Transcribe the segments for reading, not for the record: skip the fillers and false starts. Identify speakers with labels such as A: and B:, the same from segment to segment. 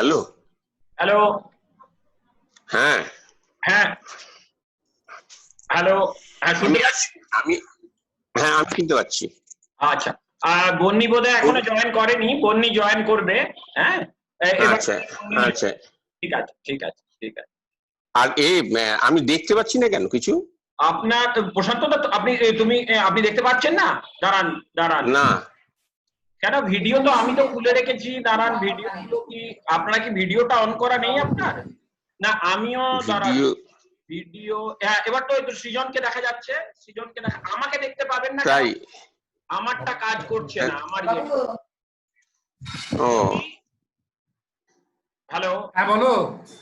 A: Hello.
B: Hello.
A: হ্যাঁ
B: হ্যাঁ hello. হ্যাঁ শুনতে পাচ্ছি
A: আমি। হ্যাঁ আমি শুনতে পাচ্ছি।
B: আচ্ছা, বন্নি বোধহয় এখনো জয়েন করেনি, বন্নি জয়েন করবে। হ্যাঁ এবার
A: আচ্ছা আচ্ছা।
B: ঠিক আছে ঠিক আছে ঠিক আছে।
A: আর আমি দেখতে পাচ্ছি না কেন কিছু?
B: আপনার প্রশান্ত দা, আপনি দেখতে পাচ্ছেন না? দাঁড়ান দাঁড়ান।
A: না।
B: কেন, ভিডিও তো আমি তো খুলে রেখেছি। দাঁড়ান, ভিডিও কি আপনারা কি ভিডিওটা অন করা নেই আপনার? না আমিও দাঁড়ান।
A: ভিডিও
B: ভিডিও হ্যাঁ, এবার তো সৃজনকে দেখা যাচ্ছে। সৃজনকে দেখা, আমাকে দেখতে পাবেন না কেন?
A: তাই?
B: আমারটা কাজ করছে না, আমার
A: ও
B: হ্যালো।
C: হ্যাঁ বলো।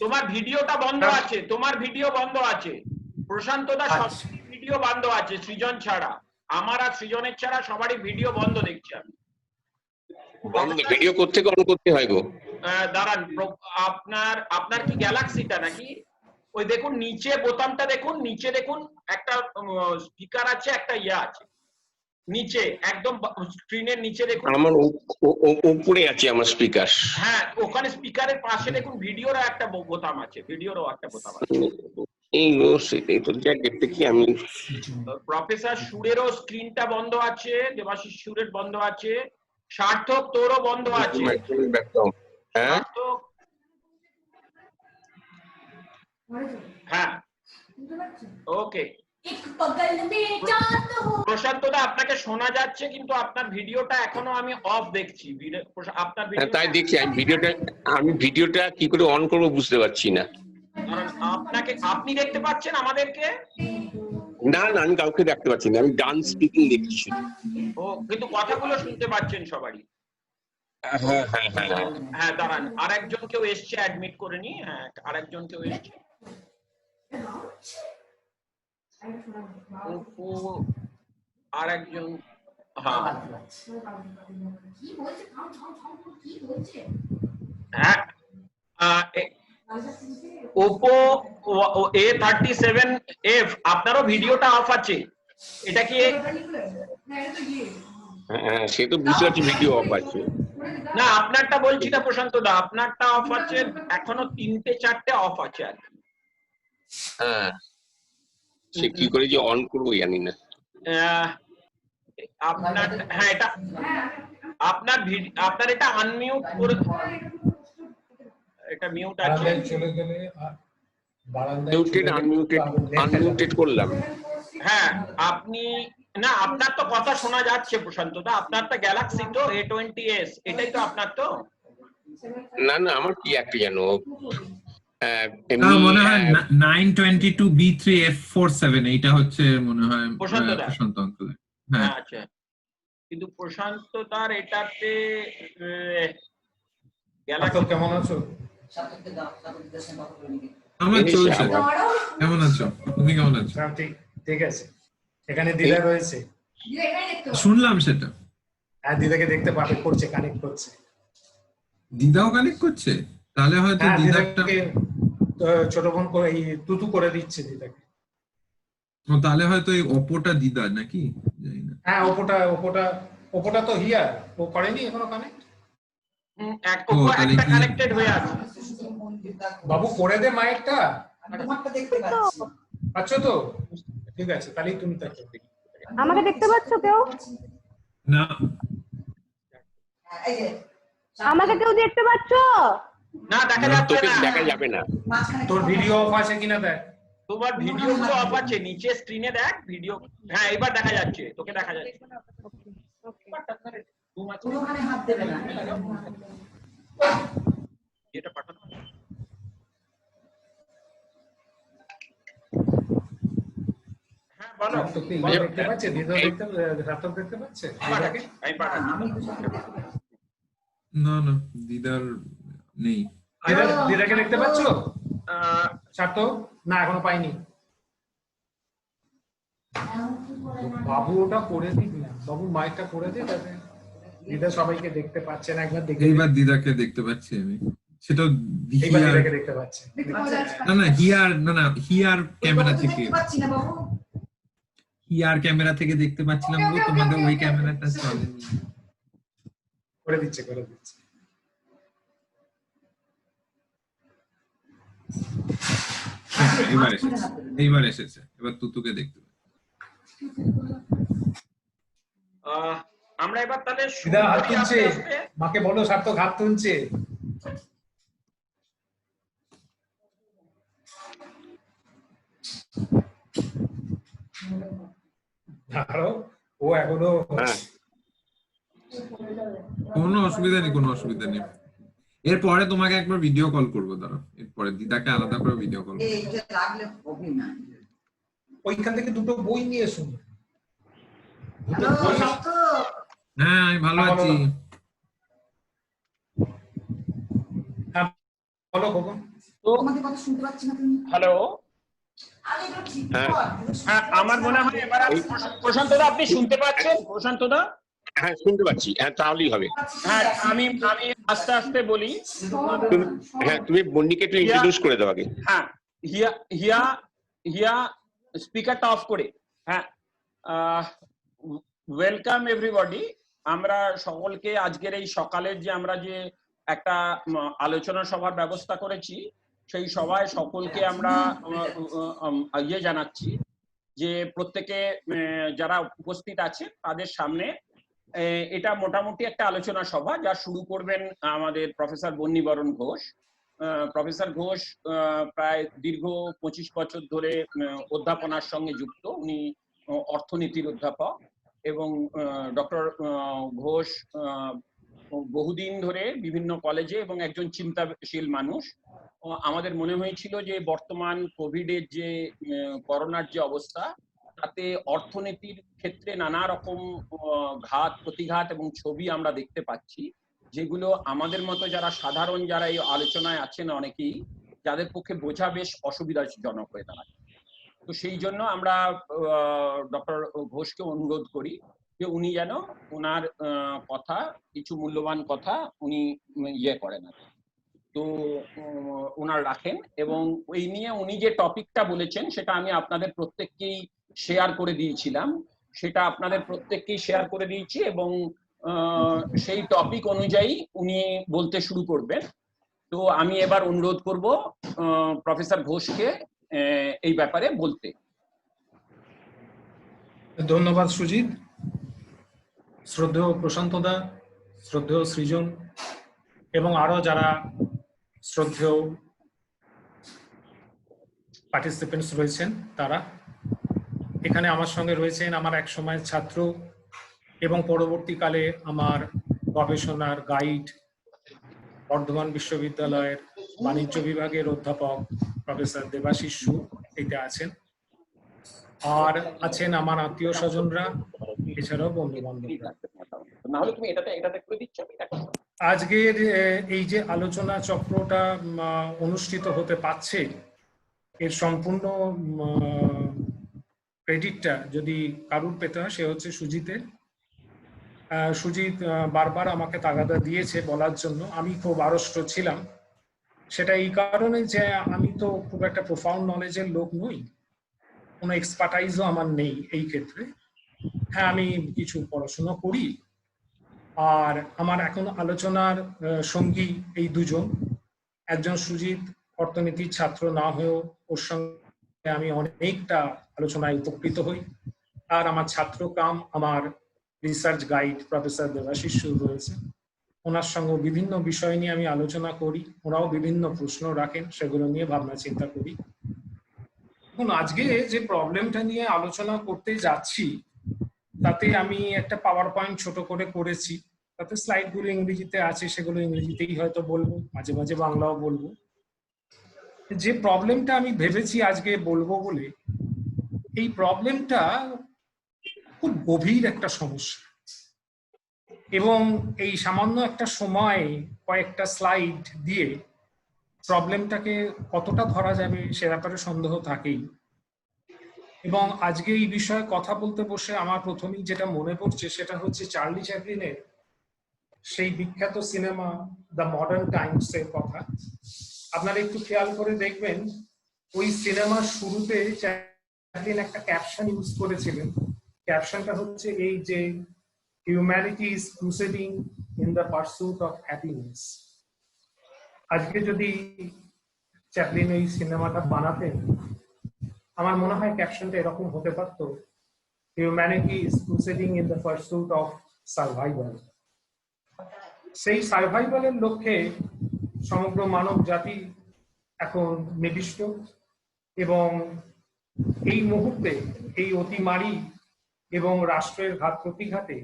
B: তোমার ভিডিওটা বন্ধ আছে, তোমার ভিডিও বন্ধ আছে। প্রশান্ত দা সব ভিডিও বন্ধ আছে সৃজন ছাড়া। আমার আর সৃজনের ছাড়া সবারই ভিডিও বন্ধ দেখছি আমি।
A: ভিডিও করতে অন করতে হয় গো।
B: দাঁড়ান, আপনার কি গ্যালাক্সিটা নাকি? ওই দেখুন নিচে বোতামটা দেখুন, নিচে দেখুন একটা স্পিকার আছে, একটা ইয়া আছে নিচে, একদম স্ক্রিনের নিচে দেখুন।
A: আমার উপরে আছে আমার স্পিকার।
B: হ্যাঁ, ওখানে স্পিকারের পাশে দেখুন ভিডিওরও একটা বোতাম আছে, ভিডিওরও একটা বোতাম আছে।
A: এই সেটাই তো দেখি আমি।
B: প্রফেসর সুরেরও স্ক্রিনটা বন্ধ আছে, দেবাশিস সুরের বন্ধ আছে, সার্থক তোরও বন্ধ আছে।
A: হ্যাঁ
B: হ্যাঁ ওকে। প্রশান্ত দা আপনাকে শোনা যাচ্ছে, কিন্তু আপনার ভিডিওটা এখনো আমি অফ দেখছি। আপনার
A: তাই দেখছি আমি ভিডিওটা কি করে অন করবো বুঝতে পারছি না।
B: আপনি দেখতে পাচ্ছেন আমাদেরকে?
A: না না, আমি কাউকে দেখতে পাচ্ছি না, আমি ডান স্পিকিং দেখছি।
B: ও, কিন্তু কথাগুলো শুনতে পাচ্ছেন সবারই?
A: হ্যাঁ হ্যাঁ হ্যাঁ
B: হ্যাঁ দাঁড়ান, আরেকজন কেউ এসছে, অ্যাডমিট করে নি। হ্যাঁ আরেকজন কেউ এসছে, আরেকজন। হ্যাঁ ওপো A37F, আপনারও ভিডিওটা অফ আছে। এটা কি?
A: হ্যাঁ সে তো বুঝতে পারছি ভিডিও অফ আছে।
B: না আপনারটা বলছি না প্রশান্ত দা, আপনারটা অফ আছে এখনো, 3-4টে অফ আছে আর কি।
A: হ্যাঁ সে কি করে যে অন করবো জানি না।
B: আপনার হ্যাঁ এটা আপনার এটা আনমিউট করে, এটা মিউট আছে।
C: চলে গেলে
A: আনমিউটেড করলাম।
B: হ্যাঁ আপনি, না আপনার তো কথা শোনা যাচ্ছে প্রশান্ত দা, আপনারটা গ্যালাক্সি তো A20s, এটাই তো আপনার তো?
A: না না, আমার কি একটা জানো
D: মনে হয় 922B3F47, এইটা হচ্ছে মনে হয় প্রশান্ত অঙ্কেল। হ্যাঁ
B: আচ্ছা, কিন্তু প্রশান্ত তার এটাতে
C: গ্যালাক্সি। কেমন আছো?
D: আমার চলছে। কেমন আছো তুমি? কেমন আছো?
C: ঠিক আছে। এখানে দিদা রয়েছে,
D: শুনলাম সেটা।
C: হ্যাঁ দিদাকে দেখতে পাবে, করছে, কানেক্ট করছে।
D: দিদাও কানেক্ট করছে? তাহলে হয়তো দিদাকে
C: ছোট বোন করে এই তুতু করে দিচ্ছে দিদাকে।
D: ও তাহলে হয়তো এই ওপোটা দিদা নাকি, জানি না।
C: হ্যাঁ ওপোটা তো হিয়ার, ও করেনি এখনো কানেক্ট।
B: একটা কানেক্টেড হয়ে আছে।
C: বাবু করে দে মাইকটা। পাচ্ছ তো? ঠিক আছে, তাহলেই তুমি তাকে।
E: আমাকে দেখতে পাচ্ছ কেউ?
D: না।
E: আমাকে কেউ দেখতে পাচ্ছ?
B: না দেখা যাচ্ছে না।
A: দেখা যাবে না।
C: তোর ভিডিও অফ আছে কিনা দেখ।
B: তোমার ভিডিও গুলো অফ আছে, নিচে স্ক্রিনে দেখ ভিডিও। হ্যাঁ এবার দেখা যাচ্ছে, তোকে দেখা যাচ্ছে।
F: ওখানে হাত দেবে না।
B: এটা পাঠানো। হ্যাঁ বলো।
C: দেখতে পাচ্ছে দিদা, দেখতে পাচ্ছে।
D: না না, দিদার নেই।
C: দিদাকে দেখতে পাচ্ছ? সার্থক না, এখনো পাইনি। বাবু ওটা করে দিক না, বাবু মাইকটা করে দে, তাহলে দিদা সবাইকে দেখতে পাচ্ছে না। একবার দেখে
D: এইবার দিদাকে দেখতে পাচ্ছি আমি। সেটা
C: দিদাকে দেখতে পাচ্ছে।
D: না হিয়ার ক্যামেরা থেকে, হিয়ার ক্যামেরা থেকে দেখতে পাচ্ছিলাম গো, তোমাদের ওই ক্যামেরাটা চলেনি।
C: করে দিচ্ছে।
D: হ্যাঁ, এবার
F: মাঝখানে
D: এসেছে,
F: হাত দেবেন না।
D: এইবার এসেছে, এবার তুতুকে দেখতে পাবে।
B: আমরা এবার তাহলে শুরু
C: দিদা হাত
B: করি
C: তুলছে,
B: আস্তে আস্তে।
C: মাকে বলো সার্থক হাত তুলছে। দাঁড়াও, ও এখনো
A: হ্যাঁ
D: কোনো অসুবিধা নেই, কোনো অসুবিধা নেই। এরপরে তোমাকে একবার ভিডিও কল করবো, দাঁড়াও, এরপরে দিদাকে আলাদা করে ভিডিও কল করবো।
F: এইটা লাগলে হবে না।
C: ওইখান থেকে দুটো বই নিয়ে এসো। দুটো
F: হ্যালো,
C: বই।
F: সার্থক।
D: হ্যাঁ, আমি ভালো
C: হ্যাঁ,
D: আছি।
C: হ্যাঁ, বলো খোকন।
B: তো
F: তোমাকে কথা শুনতে পাচ্ছি না তুমি।
B: হ্যালো,
F: আরে একটু ঠিক
A: হ্যাঁ।
F: কর।
B: হ্যাঁ আমার মনে হয় এবার প্রশান্ত দা আপনি শুনতে পাচ্ছেন? প্রশান্ত দা,
A: হ্যাঁ শুনতে পাচ্ছি, হ্যাঁ তাহলেই হবে।
B: হ্যাঁ আমি আস্তে আস্তে বলি।
A: হ্যাঁ তুমি বন্ডিকে একটু ইন্ট্রোডিউস করে দাও আগে।
B: হ্যাঁ, হিয়া হিয়া হিয়া স্পিকারটা অফ করে। হ্যাঁ, ওয়েলকাম এভরিবডি। আমরা সকলকে আজকের এই সকালের যে আমরা যে একটা আলোচনা সভার ব্যবস্থা করেছি, সেই সভায় সকলকে আমরা ইয়ে জানাচ্ছি যে প্রত্যেকে যারা উপস্থিত আছে তাদের সামনে এটা মোটামুটি একটা আলোচনা সভা, যা শুরু করবেন আমাদের প্রফেসর বন্নিবরণ ঘোষ। প্রফেসর ঘোষ প্রায় দীর্ঘ 25 বছর ধরে অধ্যাপনার সঙ্গে যুক্ত। উনি অর্থনীতির অধ্যাপক এবং ডক্টর ঘোষ বহুদিন ধরে বিভিন্ন কলেজে এবং একজন চিন্তাশীল মানুষ। আমাদের মনে হয়েছিল যে বর্তমান কোভিডের যে করোনার যে অবস্থা, তাতে অর্থনীতির ক্ষেত্রে নানা রকম ঘাত প্রতিঘাত এবং ছবি আমরা দেখতে পাচ্ছি, যেগুলো আমাদের মতো যারা সাধারণ যারা এই আলোচনায় আছেন অনেকেই, যাদের পক্ষে বোঝা বেশ অসুবিধাজনক হয়ে দাঁড়ায়। তো সেই জন্য আমরা ডক্টর ঘোষকে অনুরোধ করি যে উনি যেন ওনার কথা, কিছু মূল্যবান কথা উনি ইয়ে করেন, তো ওনার রাখেন। এবং ওই নিয়ে উনি যে টপিকটা বলেছেন সেটা আমি আপনাদের প্রত্যেককেই শেয়ার করে দিয়েছিলাম, সেটা আপনাদের প্রত্যেককেই শেয়ার করে দিয়েছি এবং সেই টপিক অনুযায়ী উনি বলতে শুরু করবেন। তো আমি এবার অনুরোধ করব প্রফেসর ঘোষকে এই ব্যাপারে বলতে।
C: ধন্যবাদ সুজিত। শ্রদ্ধেয় প্রশান্ত দা, শ্রদ্ধেয় সৃজন এবং আরো যারা শ্রদ্ধেয় পার্টিসিপেন্টস রয়েছেন, তারা এখানে আমার সঙ্গে রয়েছেন আমার এক সময়ের ছাত্র এবং পরবর্তীকালে আমার গবেষণার গাইড, বর্ধমান বিশ্ববিদ্যালয়ের বাণিজ্য বিভাগের অধ্যাপক প্রফেসর দেবাশিস সুর এটা আছেন, আর আছেন আমার আত্মীয় স্বজনরা, এছাড়াও বন্ধু বান্ধবরা।
B: না হলে তুমি এটাতে করে দিচ্ছ।
C: আজকের এই যে আলোচনা চক্রটা অনুষ্ঠিত হতে পারছে, এর সম্পূর্ণ ক্রেডিটটা যদি কারুর পেতে হয় সে হচ্ছে সুজিতের। সুজিত বারবার আমাকে তাগাদা দিয়েছে বলার জন্য। আমি খুব আড়ষ্ট ছিলাম, সেটা এই কারণে যে আমি তো খুব একটা প্রোফাউন্ড নলেজের লোক নই, কোনো এক্সপার্টাইজও আমার নেই এই ক্ষেত্রে। হ্যাঁ, আমি কিছু পড়াশোনা করি, আর আমার এখন আলোচনার সঙ্গী এই দুজন। একজন সুজিত অর্থনীতির ছাত্র না হয়েও ওর সঙ্গে আমি অনেকটা আলোচনায় উপকৃত হই, আর আমার ছাত্র কাম আমার রিসার্চ গাইড প্রফেসর দেবাশিস সুর রয়েছে, ওনার সঙ্গে বিভিন্ন বিষয় নিয়ে আমি আলোচনা করি, ওরাও বিভিন্ন প্রশ্ন রাখেন, সেগুলো নিয়ে ভাবনা চিন্তা করি। এখন আজকে যে প্রবলেমটা নিয়ে আলোচনা করতে যাচ্ছি, তাতে আমি একটা পাওয়ার পয়েন্ট ছোট করে করেছি, তাতে স্লাইডগুলো ইংরেজিতে আছে, সেগুলো ইংরেজিতেই হয়তো বলবো, মাঝে মাঝে বাংলাও বলবো। যে প্রবলেমটা আমি ভেবেছি আজকে বলবো বলে, এই প্রবলেমটা খুব গভীর একটা সমস্যা, এবং এই সামান্য একটা সময় কয়েকটা স্লাইড দিয়ে প্রবলেমটাকে কতটা ধরা যাবে সে ব্যাপারে সন্দেহ থাকেই। এবং আজকে এই বিষয়ে কথা বলতে বসে আমার প্রথমেই যেটা মনে পড়ছে সেটা হচ্ছে চার্লি চ্যাপলিনের সেই বিখ্যাত সিনেমা দ্য মডার্ন টাইমস এর কথা। আপনারা একটু খেয়াল করে দেখবেন, ওই সিনেমার শুরুতে চ্যাপলিন একটা ক্যাপশন ইউজ করেছিলেন। ক্যাপশনটা হচ্ছে এই যে, humanity is proceeding in the pursuit of happiness. আজকে যদি চ্যাপলিন এই সিনেমাটা বানাতেন, আমার মনে হয় ক্যাপশনটা এরকম হতে পারতো, humanity is proceeding in the pursuit of survival. সেই সার্ভাইভালের লক্ষ্যে সমগ্র মানব জাতি এখন নিবিষ্ট, এবং এই মুহূর্তে এই অতিমারি এবং রাষ্ট্রের ঘাত প্রতিঘাতে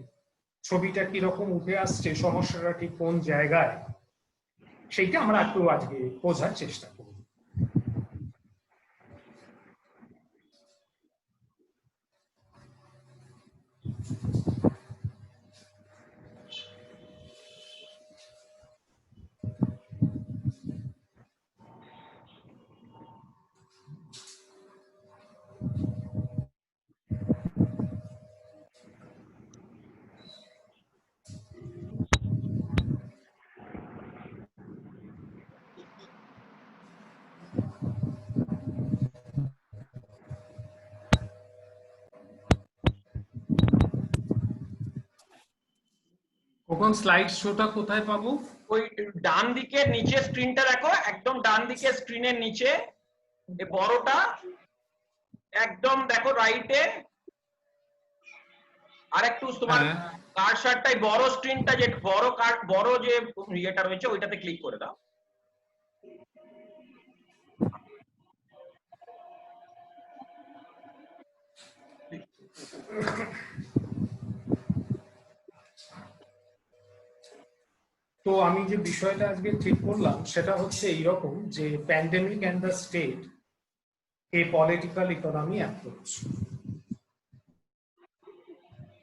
C: ছবিটা কিরকম উঠে আসছে, সমস্যাটা ঠিক কোন জায়গায়, সেইটা আমরা একটু আজকে বোঝার চেষ্টা করব। কখন স্লাইড শোটা কোথায় পাবো?
B: ওই ডান দিকে নিচে স্ক্রিনটা দেখো, একদম ডান দিকে স্ক্রিনের নিচে এই বড়টা একদম দেখো রাইটে, আর একটু তোমার
C: হ্যাঁ।
B: কার্সারটাই বড় স্ক্রিনটা, যে বড় যে ইয়েটা রয়েছে ওইটাতে ক্লিক করে দাও।
C: তো আমি যে বিষয়টা আজকে ঠিক করলাম সেটা হচ্ছে এইরকম, যে pandemic and the state, a political economy approach.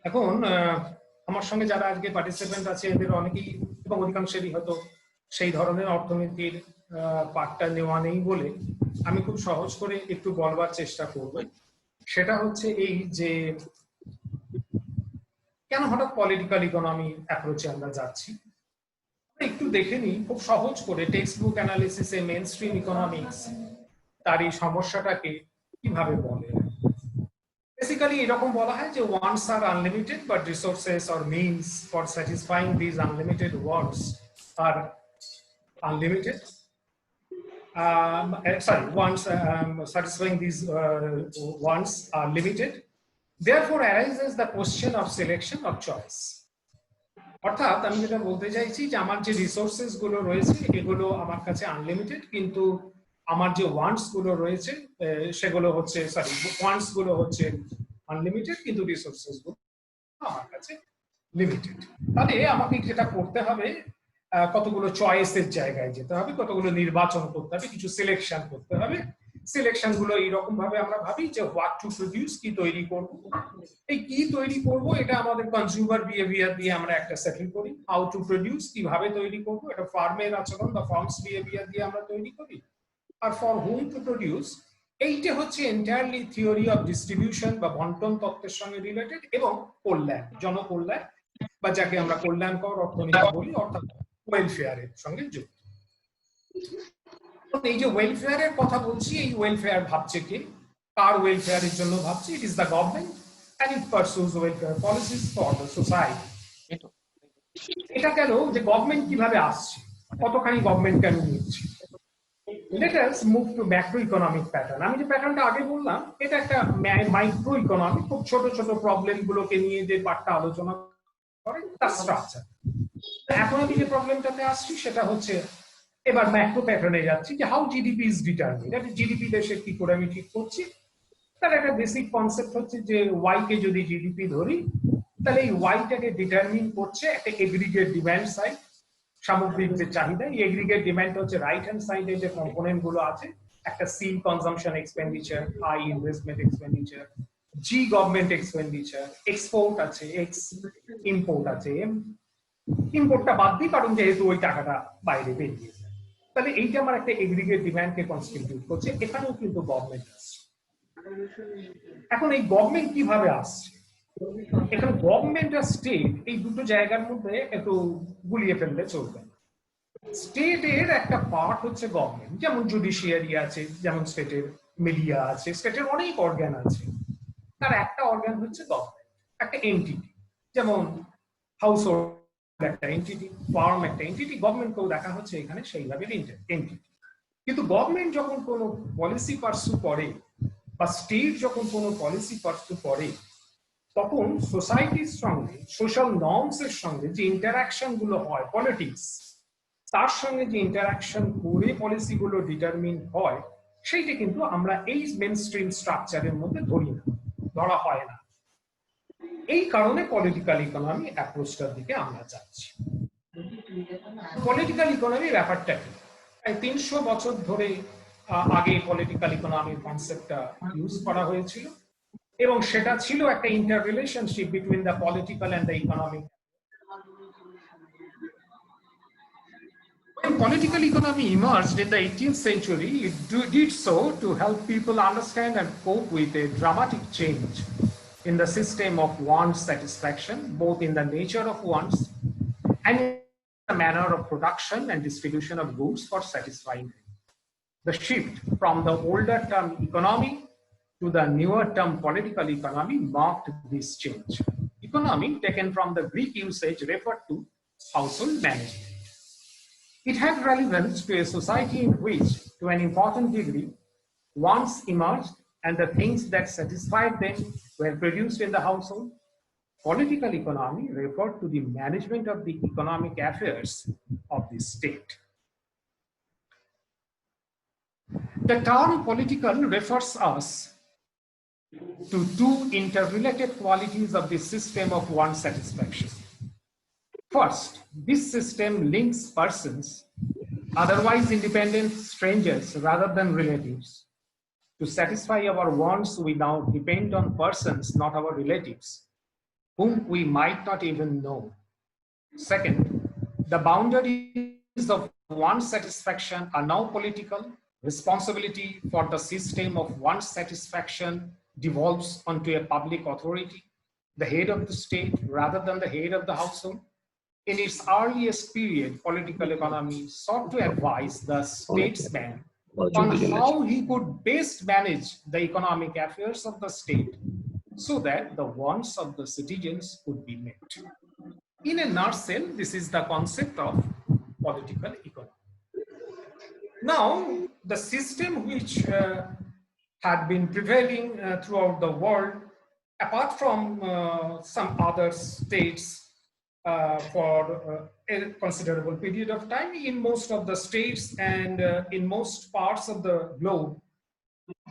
C: এখন আমার সঙ্গে যারা আজকে পার্টিসিপেন্ট আছে এদের অনেকেই এবং অধিকাংশেরই হয়তো সেই ধরনের অর্থনীতির পাঠটা নেওয়া নেই বলে আমি খুব সহজ করে একটু বলবার চেষ্টা করব। সেটা হচ্ছে এই যে কেন হঠাৎ পলিটিক্যাল ইকোনমি অ্যাপ্রোচে আমরা যাচ্ছি। একটু দেখে নিই খুব সহজ করে টেক্সট বুক অ্যানালিসিসে মেইন স্ট্রিম ইকোনমিক্স তার এই সমস্যাটাকে কিভাবে বলে। বেসিক্যালি এরকম বলা হয় যে wants are unlimited but resources or means for satisfying these unlimited wants are unlimited. Wants satisfying these wants are limited. Therefore arises the question of selection of choice. অর্থাৎ আমি যেটা বলতে চাইছি যে আমার যে রিসোর্সেস গুলো রয়েছে এগুলো আমার কাছে আনলিমিটেড, কিন্তু আমার যে ওয়ান্টস গুলো রয়েছে সেগুলো হচ্ছে ওয়ান্টস গুলো হচ্ছে আনলিমিটেড, কিন্তু রিসোর্সেস গুলো আমার কাছে লিমিটেড। তাহলে আমাকে যেটা করতে হবে, কতগুলো চয়েসের জায়গায় যেতে হবে, কতগুলো নির্বাচন করতে হবে, কিছু সিলেকশন করতে হবে। সিলেকশন গুলো এইরকম ভাবে আমরা ভাবি যে হোয়াট টু প্রডিউস, কি তৈরি করব। এই কি তৈরি করব এটা আমাদের কনজিউমার বিহেভিয়ার দিয়ে আমরা একটা সেটেল করি। হাউ টু প্রডিউস, কিভাবে তৈরি করব, এটা ফার্মের আচরণ বা ফার্মস বিহেভিয়ার দিয়ে আমরা তৈরি করি। আর ফর হুম টু প্রডিউস, এইটা হচ্ছে এন্টায়ারলি থিওরি অফ ডিস্ট্রিবিউশন বা বন্টন তত্ত্বের সঙ্গে রিলেটেড, এবং কল্যাণ, জনকল্যাণ বা যাকে আমরা কল্যাণকর অর্থনীতি বলি, অর্থাৎ ওয়েলফেয়ারের সঙ্গে যুক্ত। এই যে ওয়েলফেয়ারের কথা বলছি, এই ওয়েলফেয়ার ভাবছে কে, কার ওয়েলফেয়ারের জন্য ভাবছে? It is the government and it pursues welfare policies for the society. এটা কেন যে গভর্নমেন্ট কিভাবে আসছে, কতখানি গভর্নমেন্ট কেন নিচ্ছে। Let us move to macroeconomic pattern. আমি যে প্যাটার্নটা আগে বললাম এটা একটা মাইক্রো ইকোনমি, খুব ছোট ছোট প্রবলেম গুলোকে নিয়ে যে পাঠটা আলোচনা করে তার স্ট্রাকচার। এখন আমি যে প্রবলেমটাতে আসছি সেটা হচ্ছে এবার ম্যাক্রো প্যাটার্নে যাচ্ছি, যে how GDP is determined. GDP দেশে কি করে আমি ঠিক করছি, তার একটা বেসিক কনসেপ্ট হচ্ছে যে ওয়াই কে যদি জিডিপি ধরি, তাহলে এই ওয়াইটাকে ডিটারমিন করছে একটা এগ্রিগেট ডিমান্ড সাইড, সামগ্রিক যে চাহিদা। এই এগ্রিগেট ডিমান্ড হচ্ছে রাইট হ্যান্ড সাইডে যে কম্পোনেন্ট গুলো আছে, একটা C consumption expenditure, I investment expenditure, G government expenditure, export আছে, এক্স ইম্পোর্ট আছে, ইম্পোর্টটা বাদ দিই কারণ যেহেতু ওই টাকাটা বাইরে বেরিয়ে যায়। তাহলে এইটা আমার একটা এগ্রিগেট ডিমান্ডকে কনস্টিটিউট করছে। এখানেও কিন্তু গভর্নমেন্ট আসছে। এখন এই গভর্নমেন্ট কিভাবে আসছে, এখানে গভর্নমেন্ট আর স্টেট এই দুটো জায়গার মধ্যে একটু গুলিয়ে ফেললে চলবে। স্টেটের একটা পার্ট হচ্ছে গভর্নমেন্ট, যেমন জুডিশিয়ারি আছে, যেমন স্টেটের মিডিয়া আছে, স্টেটের অনেক অর্গান আছে। তার একটা অর্গান হচ্ছে গভর্নমেন্ট, একটা এন্টিটি, যেমন হাউস হোল্ড একটা এন্টিটি, ফার্ম একটা এন্টিটি, গভর্নমেন্টকেও দেখা হচ্ছে এখানে সেইভাবে এন্টিটি। কিন্তু গভর্নমেন্ট যখন কোনো পলিসি পার্সু করে বা স্টেট যখন কোনো পলিসি পার্সু করে, তখন সোসাইটির সঙ্গে, সোশ্যাল নর্মস এর সঙ্গে যে ইন্টারাকশন গুলো হয়, পলিটিক্স তার সঙ্গে যে ইন্টারাকশন করে পলিসি গুলো ডিটারমিন হয়, সেইটা কিন্তু আমরা এই মেন স্ট্রিম স্ট্রাকচারের মধ্যে ধরি না, ধরা হয় না। এই কারণে পলিটিক্যাল ইকোনমি অ্যাপ্রোচটার দিকে আমরা যাচ্ছি। পলিটিক্যাল ইকোনমি ব্যাপারটা কি? 300 বছর ধরে আগে পলিটিক্যাল ইকোনমির কনসেপ্টটা ইউজ করা হয়েছিল, এবং সেটা ছিল একটা inter relationship between the political and the economic. When political economy emerged in the 18th century, it did so to help people understand and cope with a dramatic change in the system of wants satisfaction, both in the nature of wants and in the manner of production and distribution of goods for satisfying them. The shift from the older term economy to the newer term political economy marked this change. Economy, taken from the Greek usage, referred to household management. It had relevance to a society in which, to an important degree, wants emerged and the things that satisfied them were produced in the household. Political economy referred to the management of the economic affairs of the state. The term political refers us to two interrelated qualities of the system of want satisfaction. First, this system links persons, otherwise independent strangers rather than relatives. To satisfy our wants, we now depend on persons, not our relatives, whom we might not even know. Second, the boundaries of want satisfaction are now political. Responsibility for the system of want satisfaction devolves onto a public authority, the head of the state, rather than the head of the household. In its earliest period, political economy sought to advise the statesman on how he could best manage the economic affairs of the state so that the wants of the citizens could be met. In a nutshell, this is the concept of political economy. Now, the system which had been prevailing throughout the world, apart from some other states for a considerable period of time, in most of the states and in most parts of the globe,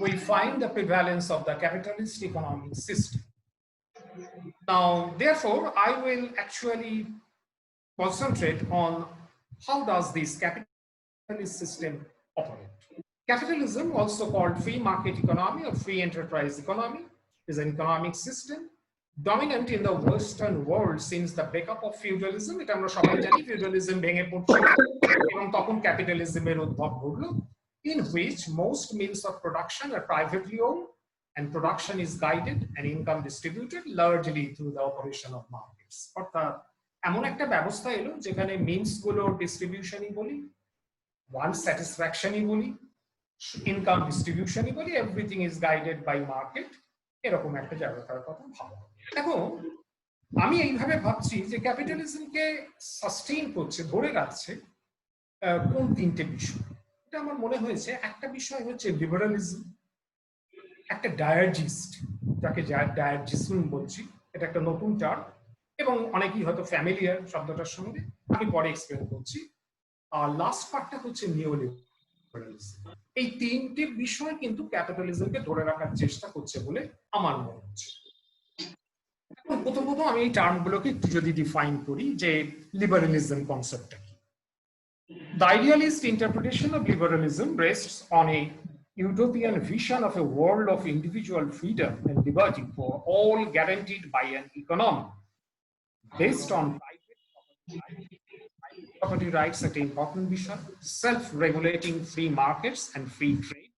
C: we find the prevalence of the capitalist economic system. Now, therefore, I will actually concentrate on how does this capitalist system operate. Capitalism, also called free market economy or free enterprise economy, is an economic system dominant in the Western world since the breakup of feudalism. এটা আমরা সবাই জানি, feudalism ভেঙে পড়ছে এবং তখন ক্যাপিটালিজমের উদ্ভব হলো, in which most means of production are privately owned and production is guided and income distributed largely through the operation of markets. অর্থাৎ এমন একটা ব্যবস্থা এলো যেখানে মিনস গুলো ডিস্ট্রিবিউশনই বলি, ওয়ান স্যাটিসফ্যাকশনই বলি, ইনকাম ডিস্ট্রিবিউশনই বলি, everything is guided by market, এরকম একটা জায়গাটার কথা ভাবা। এখন আমি এইভাবে ভাবছি যে ক্যাপিটালিজমকে সাস্টেইন করছে, ধরে রাখছে কোন তিনটে বিষয়। এটা আমার মনে হয়েছে, একটা বিষয় হচ্ছে লিবারালিজম, একটা ডায়ার্জিস্ট, যাকে ডায়ার্জিজম বলছি, এটা একটা নতুন টার্ম এবং অনেকেই হয়তো ফ্যামিলিয়ার শব্দটার সঙ্গে, আমি পরে এক্সপ্লেন করছি। আর লাস্ট পার্টটা হচ্ছে নিওলিবারালিজম। এই তিনটে বিষয় কিন্তু ক্যাপিটালিজমকে ধরে রাখার চেষ্টা করছে বলে আমার মনে হচ্ছে। প্রথমত আমি এই টার্মগুলোকে একটু যদি ডিফাইন করি যে লিবারালিজম কনসেপ্টটা কি। The idealist interpretation of liberalism rests on a utopian vision of a world of individual freedom and liberty for all, guaranteed by an economy based on property rights at an important vision, self-regulating free markets and free trade,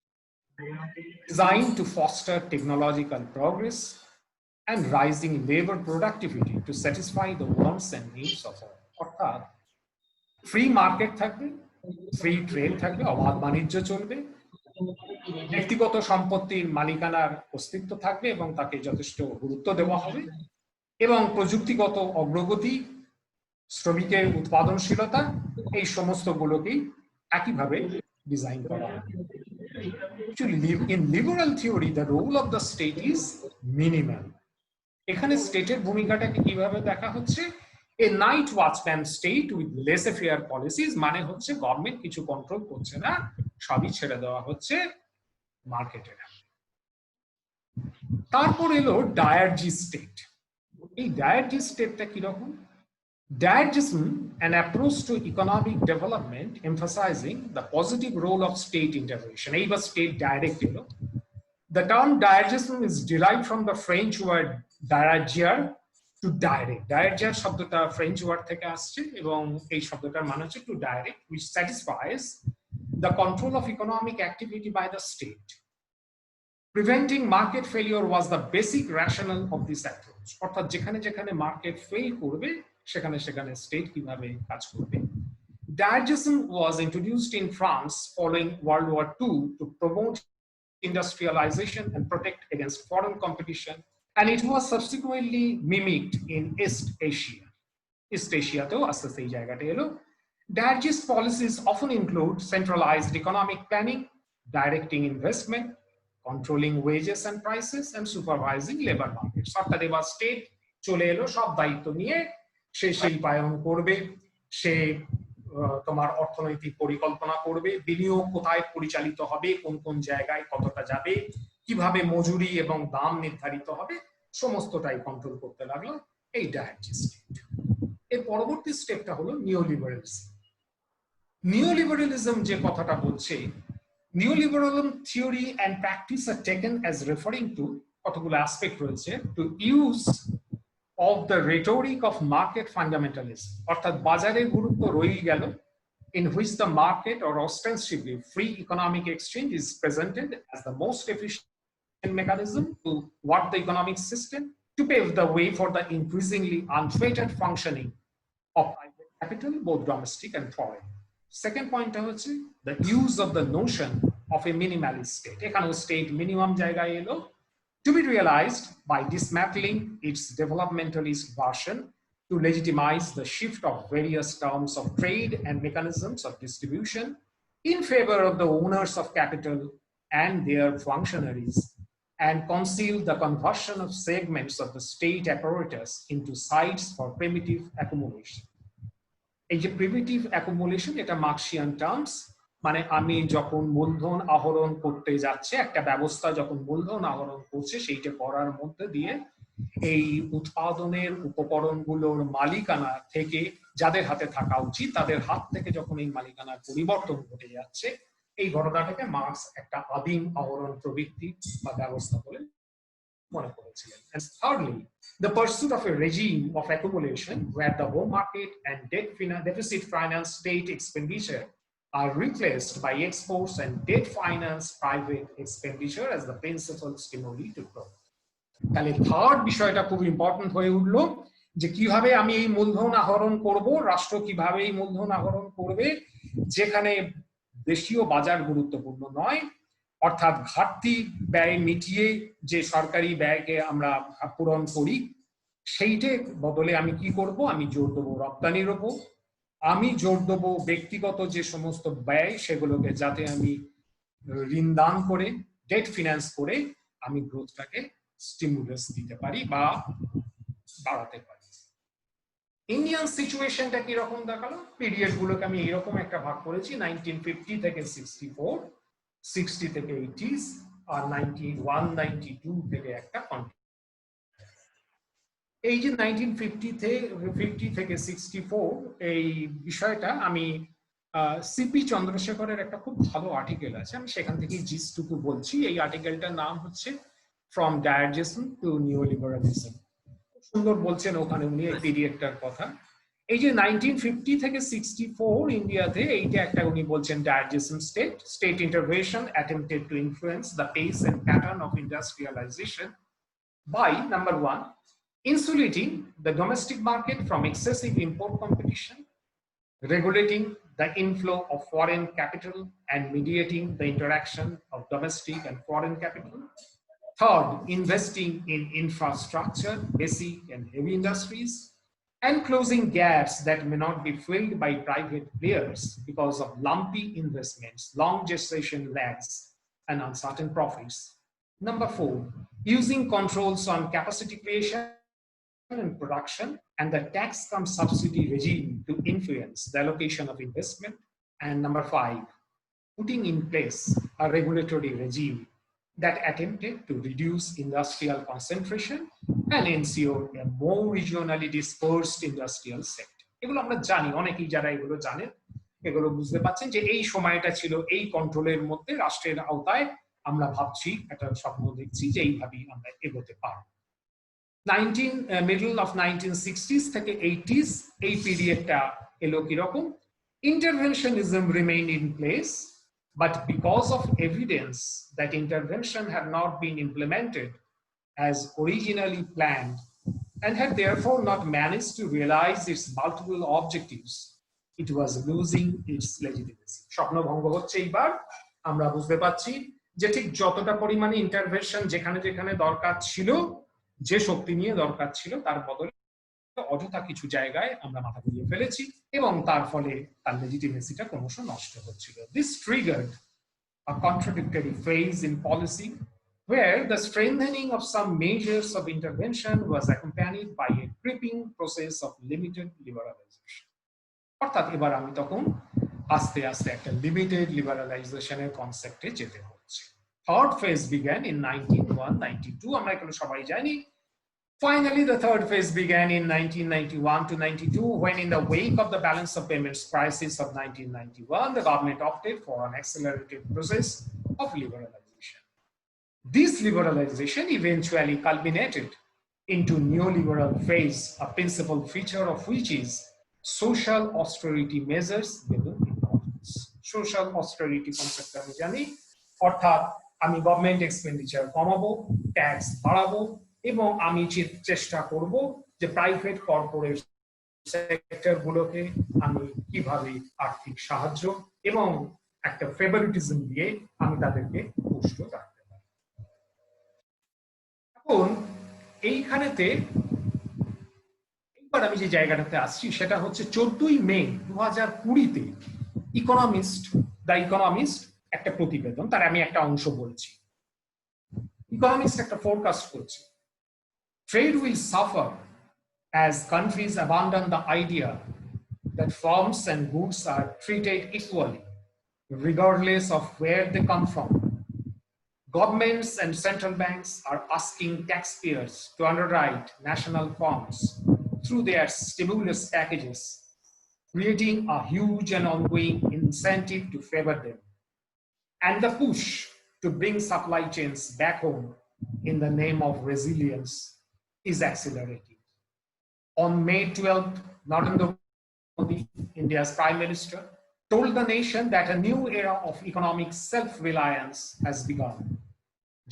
C: designed to foster technological progress and rising labor productivity to satisfy the wants and needs of all. অর্থাৎ free market থাকবে, free trade থাকবে, অবাধ বাণিজ্য চলবে, ব্যক্তিগত সম্পত্তির মালিকানার অস্তিত্ব থাকবে এবং তাকে যথেষ্ট গুরুত্ব দেওয়া হবে, এবং প্রযুক্তিগত অগ্রগতি, শ্রমিকের উৎপাদনশীলতা, এই সমস্ত গুলোকেই একইভাবে ডিজাইন করা হয়। Actually, in liberal theory, the role of the state is minimal. এখানে স্টেটের ভূমিকাটাকে কিভাবে দেখা হচ্ছে, a night watchman state with laissez faire policies, মানে হচ্ছে গভর্নমেন্ট কিছু কন্ট্রোল করছে না, সবই ছেড়ে দেওয়া হচ্ছে মার্কেটের। তারপর এলো ডায়ারজি স্টেট। এই ডায়ারজি স্টেটটা কিরকম? Dayargism, an approach to economic development emphasizing the positive role of state intervention. এইবার state direct এলো। The term Dayargism is derived from the French word diriger to direct. Diriger শব্দটা ফ্রেঞ্চ ওয়ার্ড থেকে আসছে এবং এই শব্দটার মানে হচ্ছে to direct, which satisfies the control of economic activity by the state. Preventing market failure was the basic rationale of this approach. অর্থাৎ যেখানে যেখানে মার্কেট ফেল করবে সেখানে সেখানে স্টেট কিভাবে কাজ করবে। Dayargism was introduced in France following World War II to promote industrialization and protect against foreign competition, and it was subsequently mimicked in East Asia. East Asia to aste aste ei jaygata elo. Dayargist policies often include centralized economic planning, directing investment, controlling wages and prices, and supervising labor markets. অর্থাৎ এবার state চলে এলো সব দায়িত্ব নিয়ে, সে শিল্পায়ন করবে, সে তোমার অর্থনৈতিক পরিকল্পনা করবে, বিনিয়োগ কোথায় পরিচালিত হবে, কোন কোন জায়গায় কতটা যাবে, কিভাবে মজুরি এবং দাম নির্ধারিত হবে, সমস্তটাই কন্ট্রোল করতে লাগলো এই ডায়ারজি স্টেট। এর পরবর্তী স্টেপটা হলো নিওলিবারালিজম। নিওলিবারালিজম যে কথাটা বলছে, neoliberalism theory and practice are taken as referring to, কতগুলো অ্যাসপেক্ট রয়েছে, to use of the rhetoric of market fundamentalism, অর্থাৎ বাজারের গুরুত্ব রয়ে গেল, in which the market or ostensibly free economic exchange is presented as the most efficient mechanism to work the economic system to pave the way for the increasingly unfettered functioning of private capital, both domestic and foreign. Second point হচ্ছে the use of the notion of a minimalist state. এখানেও state minimum জায়গায় এলো, to be realized by dismantling its developmentalist version to legitimize the shift of various terms of trade and mechanisms of distribution in favor of the owners of capital and their functionaries, and conceal the conversion of segments of the state apparatus into sites for primitive accumulation. এই যে primitive accumulation, এটা Marxian terms, মানে আমি যখন মূলধন আহরণ করতে যাচ্ছে, একটা ব্যবস্থা যখন মূলধন আহরণ করছে, সেইটা করার মধ্যে দিয়ে এই উৎপাদনের উপকরণগুলোর মালিকানা থেকে যাদের হাতে থাকা উচিত তাদের হাত থেকে যখন এই মালিকানার পরিবর্তন ঘটে যাচ্ছে, এই ঘটনাটাকে মার্কস একটা আদিম আহরণ প্রবৃত্তি বা ব্যবস্থা বলে মনে করেছিলেন। And thirdly, the pursuit of a regime of accumulation where the home market and deficit finance state expenditure are replaced by exports and debt finance private expenditure as the principal stimuli to growth. তাহলে third বিষয়টা খুব important হয়ে উঠলো, যে কিভাবে আমি এই মূলধন আহরণ করব, রাষ্ট্র কিভাবে এই মূলধন আহরণ করবে, যেখানে দেশীয় বাজার গুরুত্বপূর্ণ নয়, অর্থাৎ ঘাটতি ব্যয় মিটিয়ে যে সরকারি ব্যয়কে আমরা পূরণ করি, সেইটার বদলে আমি কি করব, আমি জোর দেবো রপ্তানির উপর, আমি জোর দেবো ব্যক্তিগত যে সমস্ত ব্যয় সেগুলোকে যাতে আমি ঋণ দান করে ডেট ফিনান্স করে আমি গ্রোথটাকে স্টিমুলাস দিতে পারি বা বাড়াতে পারি। ইন্ডিয়ান সিচুয়েশনটা কিরকম দেখালো, পিরিয়ড গুলোকে আমি এইরকম একটা ভাগ করেছি, 1950 থেকে 64, 60 থেকে 80s, আর 91, 92 থেকে একটা কন্টিনিউ। এই যে 1950 থেকে 64 এই বিষয়টা আমি সিপি চন্দ্রশেখরের একটা খুব ভালো আর্টিকেল আছে, আমি সেখান থেকে জিস্টুকু বলছি। এই আর্টিকেলটার নাম হচ্ছে ফ্রম ডায়ারজিজম টু নিওলিবারালিজম। খুব সুন্দর বলছেন ওখানে উনি এই পিরিয়ডটার কথা। এই যে 1950 থেকে 64 ইন্ডিয়াতে, এইটা একটা উনি বলছেন dirigisme state, state intervention attempted to influence the pace and pattern of industrialization by number one, insulating the domestic market from excessive import competition, regulating the inflow of foreign capital and mediating the interaction of domestic and foreign capital. Third, investing in infrastructure, basic and heavy industries. and closing gaps that may not be filled by private players because of lumpy investments, long gestation lags, and uncertain profits. Number 4, using controls on capacity creation and production and the tax cum subsidy regime to influence the allocation of investment. And number 5, putting in place a regulatory regime that attempted to reduce industrial concentration and ensure a more regionally dispersed industrial sector. এগুলো আমরা জানি, অনেকেই যারা এগুলো জানেন এগুলো বুঝতে পারছেন যে এই সময়টা ছিল এই কন্ট্রোলের মধ্যে রাষ্ট্রের আওতায় আমরা ভাবছি, একটা স্বপ্ন দেখছি যে এইভাবেই আমরা এগোতে পারব। মিডল অফ 1960s থেকে 80s এই পিরিয়ডটা এলো কিরকম? Interventionism remained in place, but because of evidence that intervention had not been implemented as originally planned and had therefore not managed to realize its multiple objectives, it was losing its legitimacy. স্বপ্নভঙ্গ হচ্ছে এইবার আমরা বুঝতে পারছি যে ঠিক যতটা পরিমাণে intervention যেখানে যেখানে দরকার ছিল, যে শক্তি নিয়ে দরকার ছিল, তার বদলে অযথা কিছু জায়গায় আমরা মাথা ঘুরিয়ে ফেলেছি এবং তার ফলে তার লেজিটিমেসিটা ক্রমশ নষ্ট হচ্ছিল। This triggered a contradictory phase in policy where the strengthening of some measures of intervention was accompanied by a creeping process of limited liberalization. অর্থাৎ এবার আমি তখন আস্তে আস্তে একটা লিমিটেড লিবারালাইজেশনের কনসেপ্টে যেতে হচ্ছে। Third phase began in 1991-92, আমরা এগুলো সবাই জানি। Finally, the third phase began in 1991 to 92, when in the wake of the balance of payments crisis of 1991, the government opted for an accelerated process of liberalization. This liberalization eventually culminated into neoliberal phase, a principal feature of which is social austerity measures given importance. Social austerity concept আমি জানি, অর্থাৎ আমি government expenditure কমাবো, tax বাড়াবো এবং আমি চেষ্টা করব যে প্রাইভেট কর্পোরেট সেক্টর গুলোকে আমি কিভাবে আর্থিক সাহায্য এবং একটা ফেভারিটিজম দিয়ে আমি তাদেরকে পুষ্ট রাখতে পারি। এখন এইখানেতে এইবার আমি যে জায়গাটাতে আসছি সেটা হচ্ছে 14ই মে 2020-তে দ্য ইকোনমিস্ট একটা প্রতিবেদন, তার আমি একটা অংশ বলছি। ইকোনমিস্ট একটা ফোরকাস্ট করছে, trade will suffer as countries abandon the idea that firms and goods are treated equally, regardless of where they come from. Governments and central banks are asking taxpayers to underwrite national firms through their stimulus packages, creating a huge and ongoing incentive to favor them. And the push to bring supply chains back home in the name of resilience is accelerating. On May 12th, Narendra Modi, India's Prime Minister, told the nation that a new era of economic self-reliance has begun.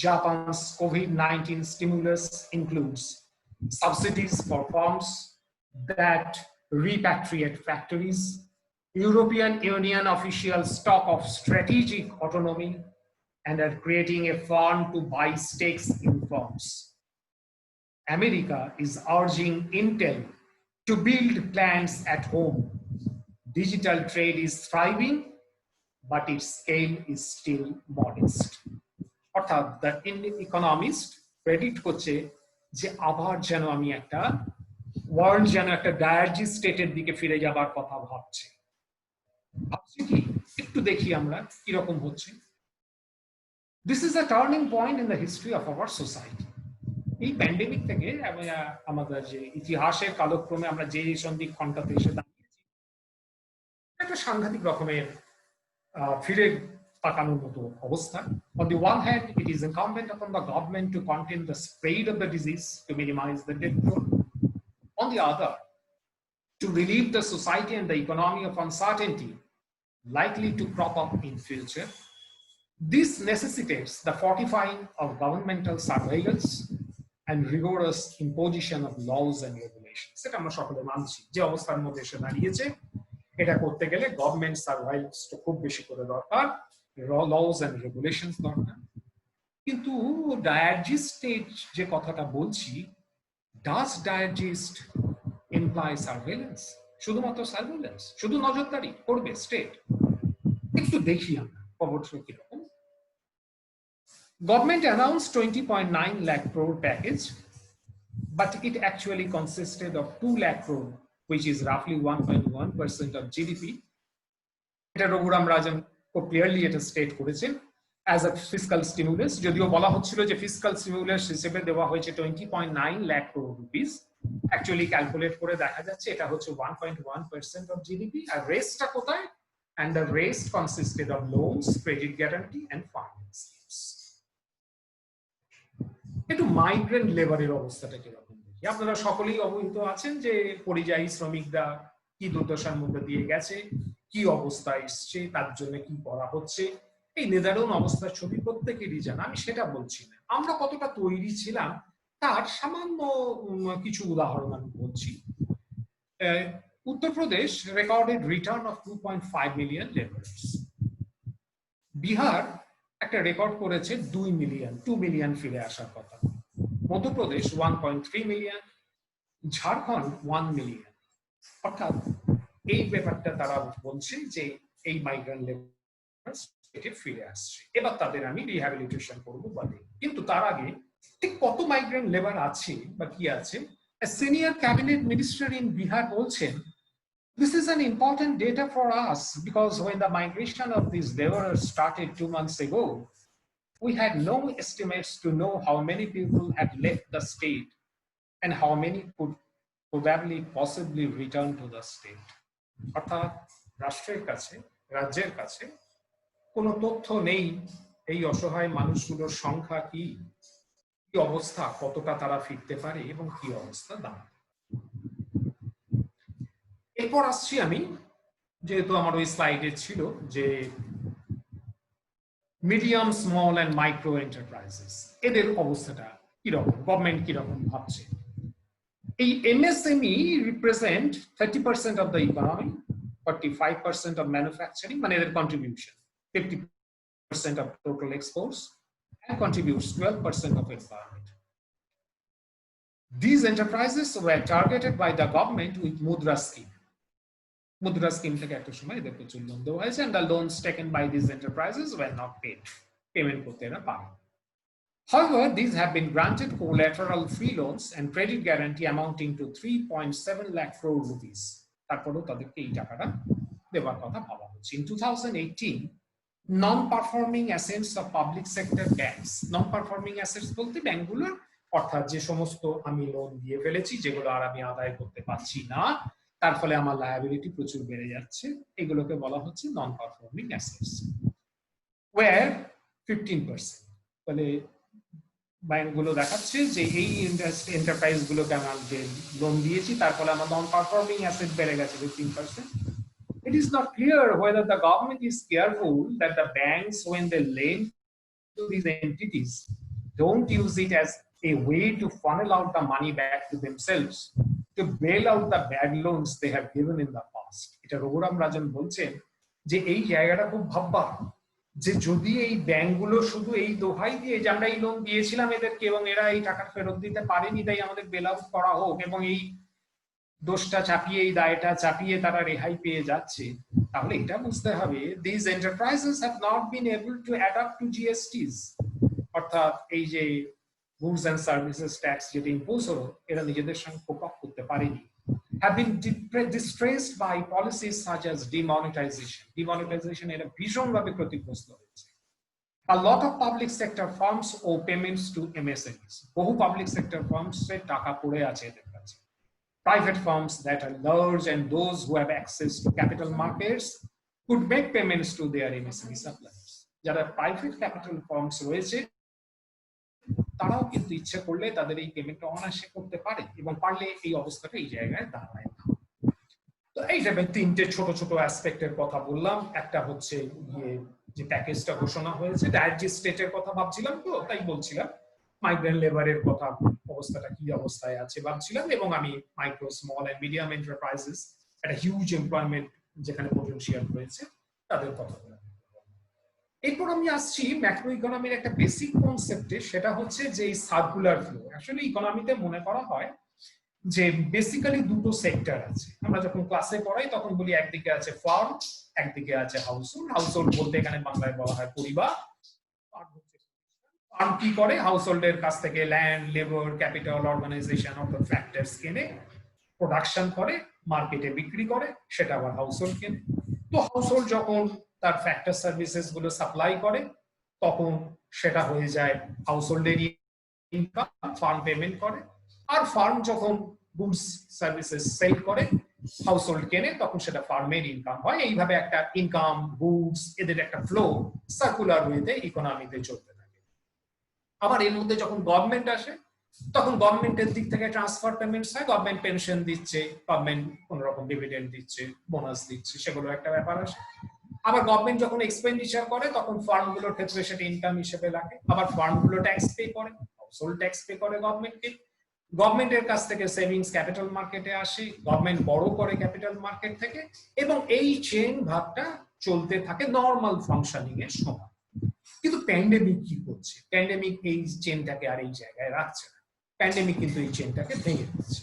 C: Japan's COVID-19 stimulus includes subsidies for firms that repatriate factories, European Union officials talk of strategic autonomy and are creating a fund to buy stakes in firms. America is urging Intel to build plants at home. Digital trade is thriving, but its scale is still modest. অর্থাৎ the economist predict করছে যে আবার যেন আমি একটা world যেন একটা ডায়ার্জি স্টেটের দিকে ফিরে যাবার কথা ভাবছি কি একটু দেখি আমরা কিরকম হচ্ছে। This is a turning point in the history of our society. এই প্যান্ডেমিক থেকে আমাদের যে ইতিহাসের কালক্রমে আমরা যে সন্ধিক্ষণটাতে এসে দাঁড়িয়েছি, একটা সাংঘাতিক রকমের ফিরে তাকানোর মতো অবস্থা। On the one hand, it is incumbent upon the government to contain the spread of the disease to minimize the death toll. On the other, to relieve the society and the economy of uncertainty likely to crop up in future. This necessitates the fortifying of governmental surveillance and rigorous imposition of laws and regulations. সেটা আমরা সকলে মানছি যে অবস্থার মধ্যে এসে দাঁড়িয়েছে, এটা করতে গেলে গভর্নমেন্ট সার্ভাইলেন্স তো খুব বেশি করে দরকার, laws and regulations দরকার। কিন্তু ডায়ার্জিস্ট যে কথাটা বলছি, does diargist in imply surveillance? শুধুমাত্র সার্ভেলেন্স, শুধু নজরদারি করবে স্টেট? একটু দেখি আমরা খবরটা কিরকম। Government announced 20.9 lakh crore package, but it actually consisted of 2 lakh crore, which is roughly 1.1% of GDP. এটা রঘুরাম রাজন খুব ক্লিয়ারলি এটা স্টেট করেছেন as a fiscal stimulus, যদিও বলা হচ্ছিল যে ফিসকাল স্টিমুলাস হিসেবে দেওয়া হয়েছে 20.9 lakh crore rupees, actually calculate করে দেখা যাচ্ছে এটা হচ্ছে 1.1% of GDP। আর রেস্টটা কোথায়? And the rest consisted of loans, credit guarantee and farming schemes. একটু মাইগ্রেন্ট লেবারের অবস্থাটা কিরকম দেখি। আপনারা সকলেই অবহিত আছেন যে পরিযায়ী শ্রমিকরা কি দুর্দশার মধ্যে দিয়ে গেছে, কি অবস্থা এসছে, তার জন্য কি করা হচ্ছে। এই নিদারুণ অবস্থার ছবি প্রত্যেকেরই জানা, আমি সেটা বলছি না। আমরা কতটা তৈরি ছিলাম তার সামান্য কিছু উদাহরণ আমি বলছি। Uttar Pradesh recorded return of 2.5 million labourers. Bihar একটা রেকর্ড করেছে 2 মিলিয়ন ফিরে আসার কথা। Madhya Pradesh 1.3 million, Jharkhand 1 million. অর্থাৎ এই ব্যাপারটা তারা বলছে যে এই মাইগ্রেন্ট লেবার ফিরে আসছে, এবার তাদের আমি রিহ্যাবিলিটেশন করবো বলে। কিন্তু তার আগে ঠিক কত মাইগ্রেন্ট লেবার আছে বা কি আছে, senior cabinet minister in Bihar বলছেন, this is an important data for us because when the migration of these laborers started 2 months ago, we had no estimates to know how many people had left the state and how many could probably possibly return to the state. অর্থাৎ রাষ্ট্রের কাছে, রাজ্যের কাছে কোনো তথ্য নেই এই অসহায় মানুষগুলোর সংখ্যা কি, কি অবস্থা, কতটা তারা ফিরতে পারে এবং কি অবস্থা দাঁড়ায়। এরপর আসছি আমি, যেহেতু আমার ওই স্লাইডে ছিল যে medium, small and micro enterprises, এদের অবস্থাটা কিরকম, গভর্নমেন্ট কিরকম ভাবছে। এই MSME represent 30% of the economy, 45% of manufacturing, মানে এদের contribution, 50% of total exports, and contributes 12% of employment. These enterprises were targeted by the government with Mudra scheme. Mudra scheme থেকে একটা সময় এদের প্রচুর লোন দেওয়া হয়েছে, and the loans taken by these enterprises were not paid. Payment করতে এরা পারে। However, these have been granted collateral free loans and credit guarantee amounting to 3.7 lakh crore rupees. তারপরেও তাদেরকে এই টাকাটা দেওয়ার কথা ভাবা হচ্ছে। In 2018, non-performing assets of public sector banks, non-performing assets বলতে ব্যাংকগুলোর, অর্থাৎ যে সমস্ত আমি লোন দিয়ে ফেলেছি যেগুলো আর আমি আদায় করতে পারছি না, তার ফলে আমার লায়াবিলিটি প্রচুর বেড়ে যাচ্ছে, এগুলোকে বলা হচ্ছে non-performing assets, where 15%। ফলে ব্যাংকগুলো দেখাচ্ছে যে এই এন্টারপ্রাইজ গুলোকে আমি যে লোন দিয়েছি তার ফলে আমার non-performing asset বেড়ে গেছে 15%। It is not clear whether the government is careful that the banks, when they lend to these entities, don't use it as a way to funnel out the money back to themselves, to bail out the bad loans they have given in the past. এটা রঘুরাম রাজন বলছেন যে এই জায়গাটা খুব ভাববা, যে যদি এই ব্যাংকগুলো শুধু এই দোহাই দিয়ে যে আমরা এই লোন দিয়েছিলাম এদেরকে এবং এরা এই টাকা ফেরত দিতে পারেনি তাই আমাদের বেল আউট করা হোক এবং এই দোষটা চাপিয়ে, এই দায়টা চাপিয়ে তারা রেহাই পেয়ে যাচ্ছে, তাহলে এটা বুঝতে হবে these enterprises have not been able to adapt to GSTs, অর্থাৎ এই যে গুডস এন্ড সার্ভিসেস ট্যাক্স যেটা ইম্পোজ হলো এরা নিজেদের সঙ্গে কোপ আপ করতে পারেনি, have been distressed by policies such as demonetization. Demonetization এরা ভীষণভাবে ক্ষতিগ্রস্ত হয়েছে। A lot of public sector firms owe payments to MSMEs. বহু পাবলিক সেক্টর ফার্মস এর টাকা পড়ে আছে এদের কাছে। Private firms that are large and those who have access to capital markets could make payments to their MSME suppliers. যারা private capital farms রয়েছে তারাও কিন্তু ইচ্ছে করলে তাদের এই পেমেন্টটা অনায়াসে করতে পারে এবং পারলে এই অবস্থাটা এই জায়গায় দাঁড়ায় না। তো এই যে তিনটে ছোট ছোট অ্যাসপেক্টের কথা বললাম, একটা হচ্ছে যে প্যাকেজটা ঘোষণা হয়েছে, ডায়াবেটিস স্টেটের কথা ভাবছিলাম, তো তাই বলছিলাম মাইগ্রেন্ট লেবারের কথা, অবস্থাটা কি অবস্থায় আছে ভাবছিলাম, এবং আমি micro, small and medium enterprises, একটা হিউজ এমপ্লয়মেন্ট যেখানে পটেনশিয়াল রয়েছে তাদের কথা বললাম। এরপর আমি আসছি ম্যাক্রো ইকোনমির একটা বেসিক কনসেপ্টে, সেটা হচ্ছে যে সার্কুলার ফ্লো। আসলে ইকোনমিতে মনে করা হয় যে বেসিক্যালি দুটো সেক্টর আছে। আমরা যখন ক্লাসে পড়াই তখন বলি একদিকে আছে ফার্ম, একদিকে আছে হাউসহোল্ড। হাউসহোল্ড বলতে এখানে বাংলায় বলা হয় পরিবার। ফার্ম কি করে? হাউসহোল্ডের কাছ থেকে land, labour, capital, organisation of the factors কেনে, প্রোডাকশন করে, মার্কেটে বিক্রি করে, সেটা আবার হাউসহোল্ড কেনে। তো হাউসহোল্ড যখন তার ফ্যাক্টর সার্ভিসেস গুলো সাপ্লাই করে তখন সেটা হয়ে যায় হাউসহোল্ডের ইনকাম, ফার্ম পেমেন্ট করে। আর ফার্ম যখন গুডস সার্ভিসেস সেল করে, হাউসহোল্ড কেনে, তখন সেটা ফার্মের ইনকাম হয়। এইভাবে একটা ইনকাম, গুডস, এদের একটা ফ্লো সার্কুলার ওয়েতে ইকোনমিতে চলতে থাকে। আবার এর মধ্যে যখন গভর্নমেন্ট আসে তখন গভর্নমেন্টের দিক থেকে ট্রান্সফার পেমেন্টস হয়। গভর্নমেন্ট পেনশন দিচ্ছে, গভর্নমেন্ট কোন রকম ডিভিডেন্ড দিচ্ছে, বোনাস দিচ্ছে, সেগুলো একটা ব্যাপার আসে। আবার গভর্নমেন্ট যখন এক্সপেন্ডিচার করে তখন ফার্মগুলোর ক্ষেত্রে সেটা ইনকাম হিসেবে লাগে। আবার ফার্মগুলো ট্যাক্স পে করে, হাউসহোল্ড ট্যাক্স পে করে গভর্নমেন্টকে। গভর্নমেন্টের কাছ থেকে সেভিংস ক্যাপিটাল মার্কেটে আসে, গভর্নমেন্ট বড় করে ক্যাপিটাল মার্কেট থেকে, এবং এই চেইন ভাগটা চলতে থাকে নর্মাল ফাংশনিং এর সময়। কিন্তু প্যান্ডেমিক কি করছে? প্যান্ডেমিক এই চেনটাকে আর এই জায়গায় রাখছে না। প্যান্ডেমিক কিন্তু এই চেনটাকে ভেঙে দিচ্ছে।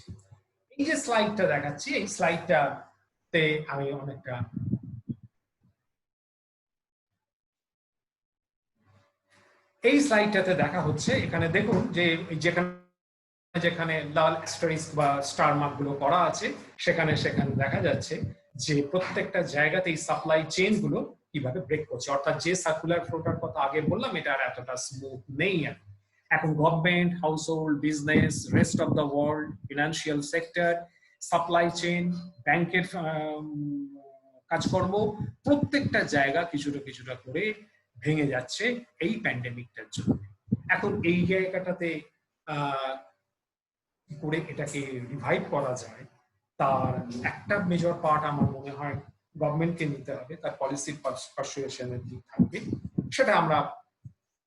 C: এই যে স্লাইডটা দেখাচ্ছি, এই স্লাইডটাতে আমি অনেকটা এই স্লাইডটাতে দেখা হচ্ছে, এখানে দেখুন যে যেখানে যেখানে লাল অ্যাস্টারিস্ক বা স্টার মার্ক গুলো করা আছে সেখানে সেখানে দেখা যাচ্ছে যে প্রত্যেকটা জায়গাতে এই সাপ্লাই চেইন গুলো কিভাবে ব্রেক করছে। অর্থাৎ যে সার্কুলার ফ্লোটার কথা আগে বললাম এটা আর এতটা স্মুথ নেই। এখন government, household, business, rest of the world, financial sector, supply chain, ব্যাংকের কাজকর্ম, প্রত্যেকটা জায়গা কিছুটা কিছুটা করে ভেঙে যাচ্ছে এই প্যান্ডেমিকটার জন্য। এখন এই জায়গাটাতে কি করে এটাকে রিভাইভ করা যায় তার একটা মেজর পার্ট আমার মনে হয় গভর্নমেন্টকে নিতে হবে, তার পলিসি পারসুয়েশনের দিক থাকবে। সেটা আমরা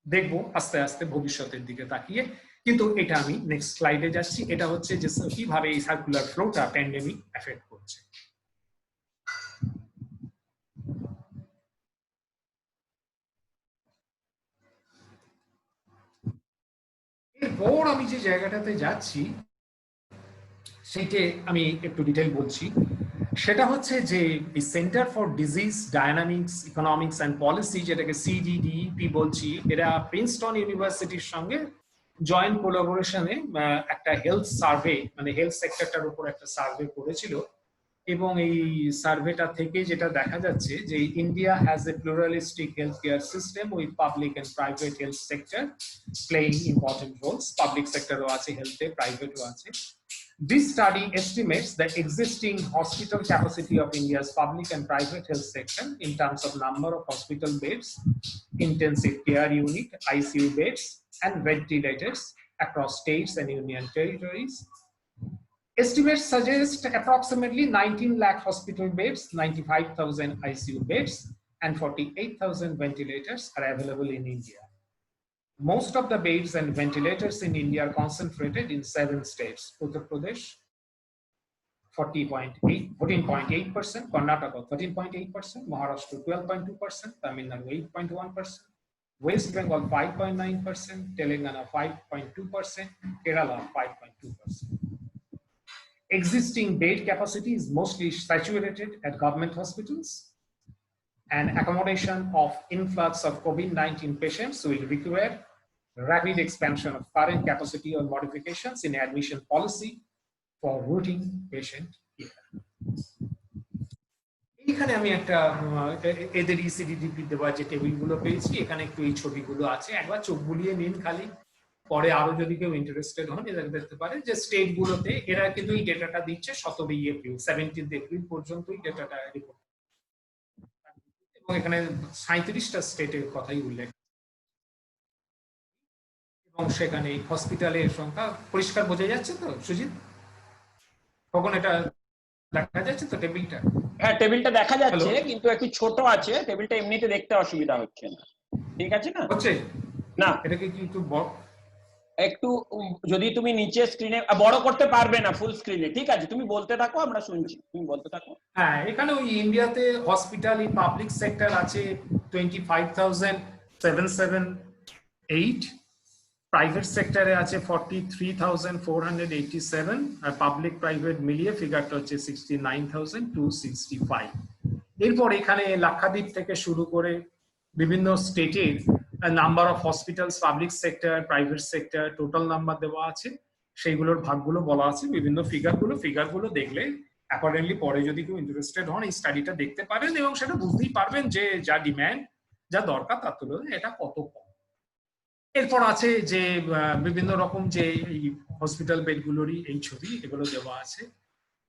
C: দেখবো আস্তে আস্তে ভবিষ্যতের দিকে তাকিয়ে। কিন্তু এটা আমি নেক্সট স্লাইডে যাচ্ছি। এটা হচ্ছে যে কিভাবে এই সার্কুলার ফ্লোটা প্যান্ডেমিক এফেক্ট করছে। এরপর আমি যে জায়গাটাতে যাচ্ছি সেইটা আমি একটু ডিটেল বলছি। সেটা হচ্ছে যে centre for disease dynamics economics and policy, যেটাকে CDDEP বলছি, এরা প্রিন্সটন ইউনিভার্সিটির সঙ্গে জয়েন্ট কোলাবোরেশনে একটা হেলথ সার্ভে, মানে হেলথ সেক্টরটার উপর একটা সার্ভে করেছিল। এবং এই সার্ভেটা থেকে যেটা দেখা যাচ্ছে যে India has a pluralistic health care system with public and private health sector playing important roles. Public সেক্টরও আছে হেলথে, প্রাইভেটও আছে। This study estimates the existing hospital capacity of India's public and private health sector in terms of number of hospital beds, intensive care unit, ICU beds, and ventilators across states and union territories. Estimates suggest approximately 19 lakh hospital beds, 95,000 ICU beds, and 48,000 ventilators are available in India. Most of the beds and ventilators in India are concentrated in 7 states: Uttar Pradesh 14.8%, Karnataka 13.8%, Maharashtra 12.2%, Tamil Nadu 8.1%, West Bengal 5.9%, Telangana 5.2%, Kerala 5.2%. Existing bed capacity is mostly saturated at government hospitals, and accommodation of influx of COVID-19 patients will require rapid expansion of current capacity or modifications in admission policy for routine patient care. এখানে আমি একটা এদের ECDDP দেওয়া যে টেবিলগুলো পেয়েছি, এখানে একটু এই ছবিগুলো আছে, একবার চোখ বুলিয়ে নিন খালি। পরে আরো যদি কেউ ইন্টারেস্টেড হন এদের দেখতে পারে যে স্টেট গুলোতে এরা কিন্তু এই ডেটাটা দিচ্ছে 17 এপ্রিল 17 এপ্রিল পর্যন্তই ডেটাটা রিপোর্ট, এবং এখানে 37টা স্টেটের কথাই উল্লেখ, এবং সেখানে হসপিটালের সংখ্যা পরিষ্কার বোঝা যাচ্ছে তো সুজিত? কখন এটা দেখা যাচ্ছে তো টেবিলটা?
B: হ্যাঁ টেবিলটা দেখা যাচ্ছে, কিন্তু একটু ছোট আছে টেবিলটা, এমনিতে দেখতে অসুবিধা হচ্ছে না, ঠিক আছে না?
C: হচ্ছে
B: না,
C: এটাকে কি একটু বড়,
B: একটু যদি তুমি নিচে স্ক্রিনে বড় করতে পারবে না ফুল স্ক্রিনে, ঠিক আছে? তুমি বলতে থাকো, আমরা শুনছি, তুমি বলতে থাকো।
C: হ্যাঁ, এখানে ওই ইন্ডিয়াতে হসপিটাল ইন পাবলিক সেক্টর আছে 25,778, প্রাইভেট সেক্টরে আছে 43,487 আর পাবলিক প্রাইভেট মিলিয়ে ফিগারটা হচ্ছে 69,265। এরপর এখানে লাক্ষাদ্বীপ থেকে শুরু করে বিভিন্ন স্টেটের number of hospitals, public sector, private sector, total number দেওয়া আছে, সেইগুলোর ভাগগুলো বলা আছে, বিভিন্ন ফিগারগুলো দেখলে অ্যাকর্ডিংলি পরে যদি কেউ ইন্টারেস্টেড হন এই স্টাডিটা দেখতে পারেন এবং সেটা বুঝতেই পারবেন যে যা ডিম্যান্ড, যা দরকার তার তুলনায় এটা কত কম। এরপর আছে যে বিভিন্ন রকম যে এই হসপিটাল বেডগুলোরই এই ছবি, এগুলো দেওয়া আছে।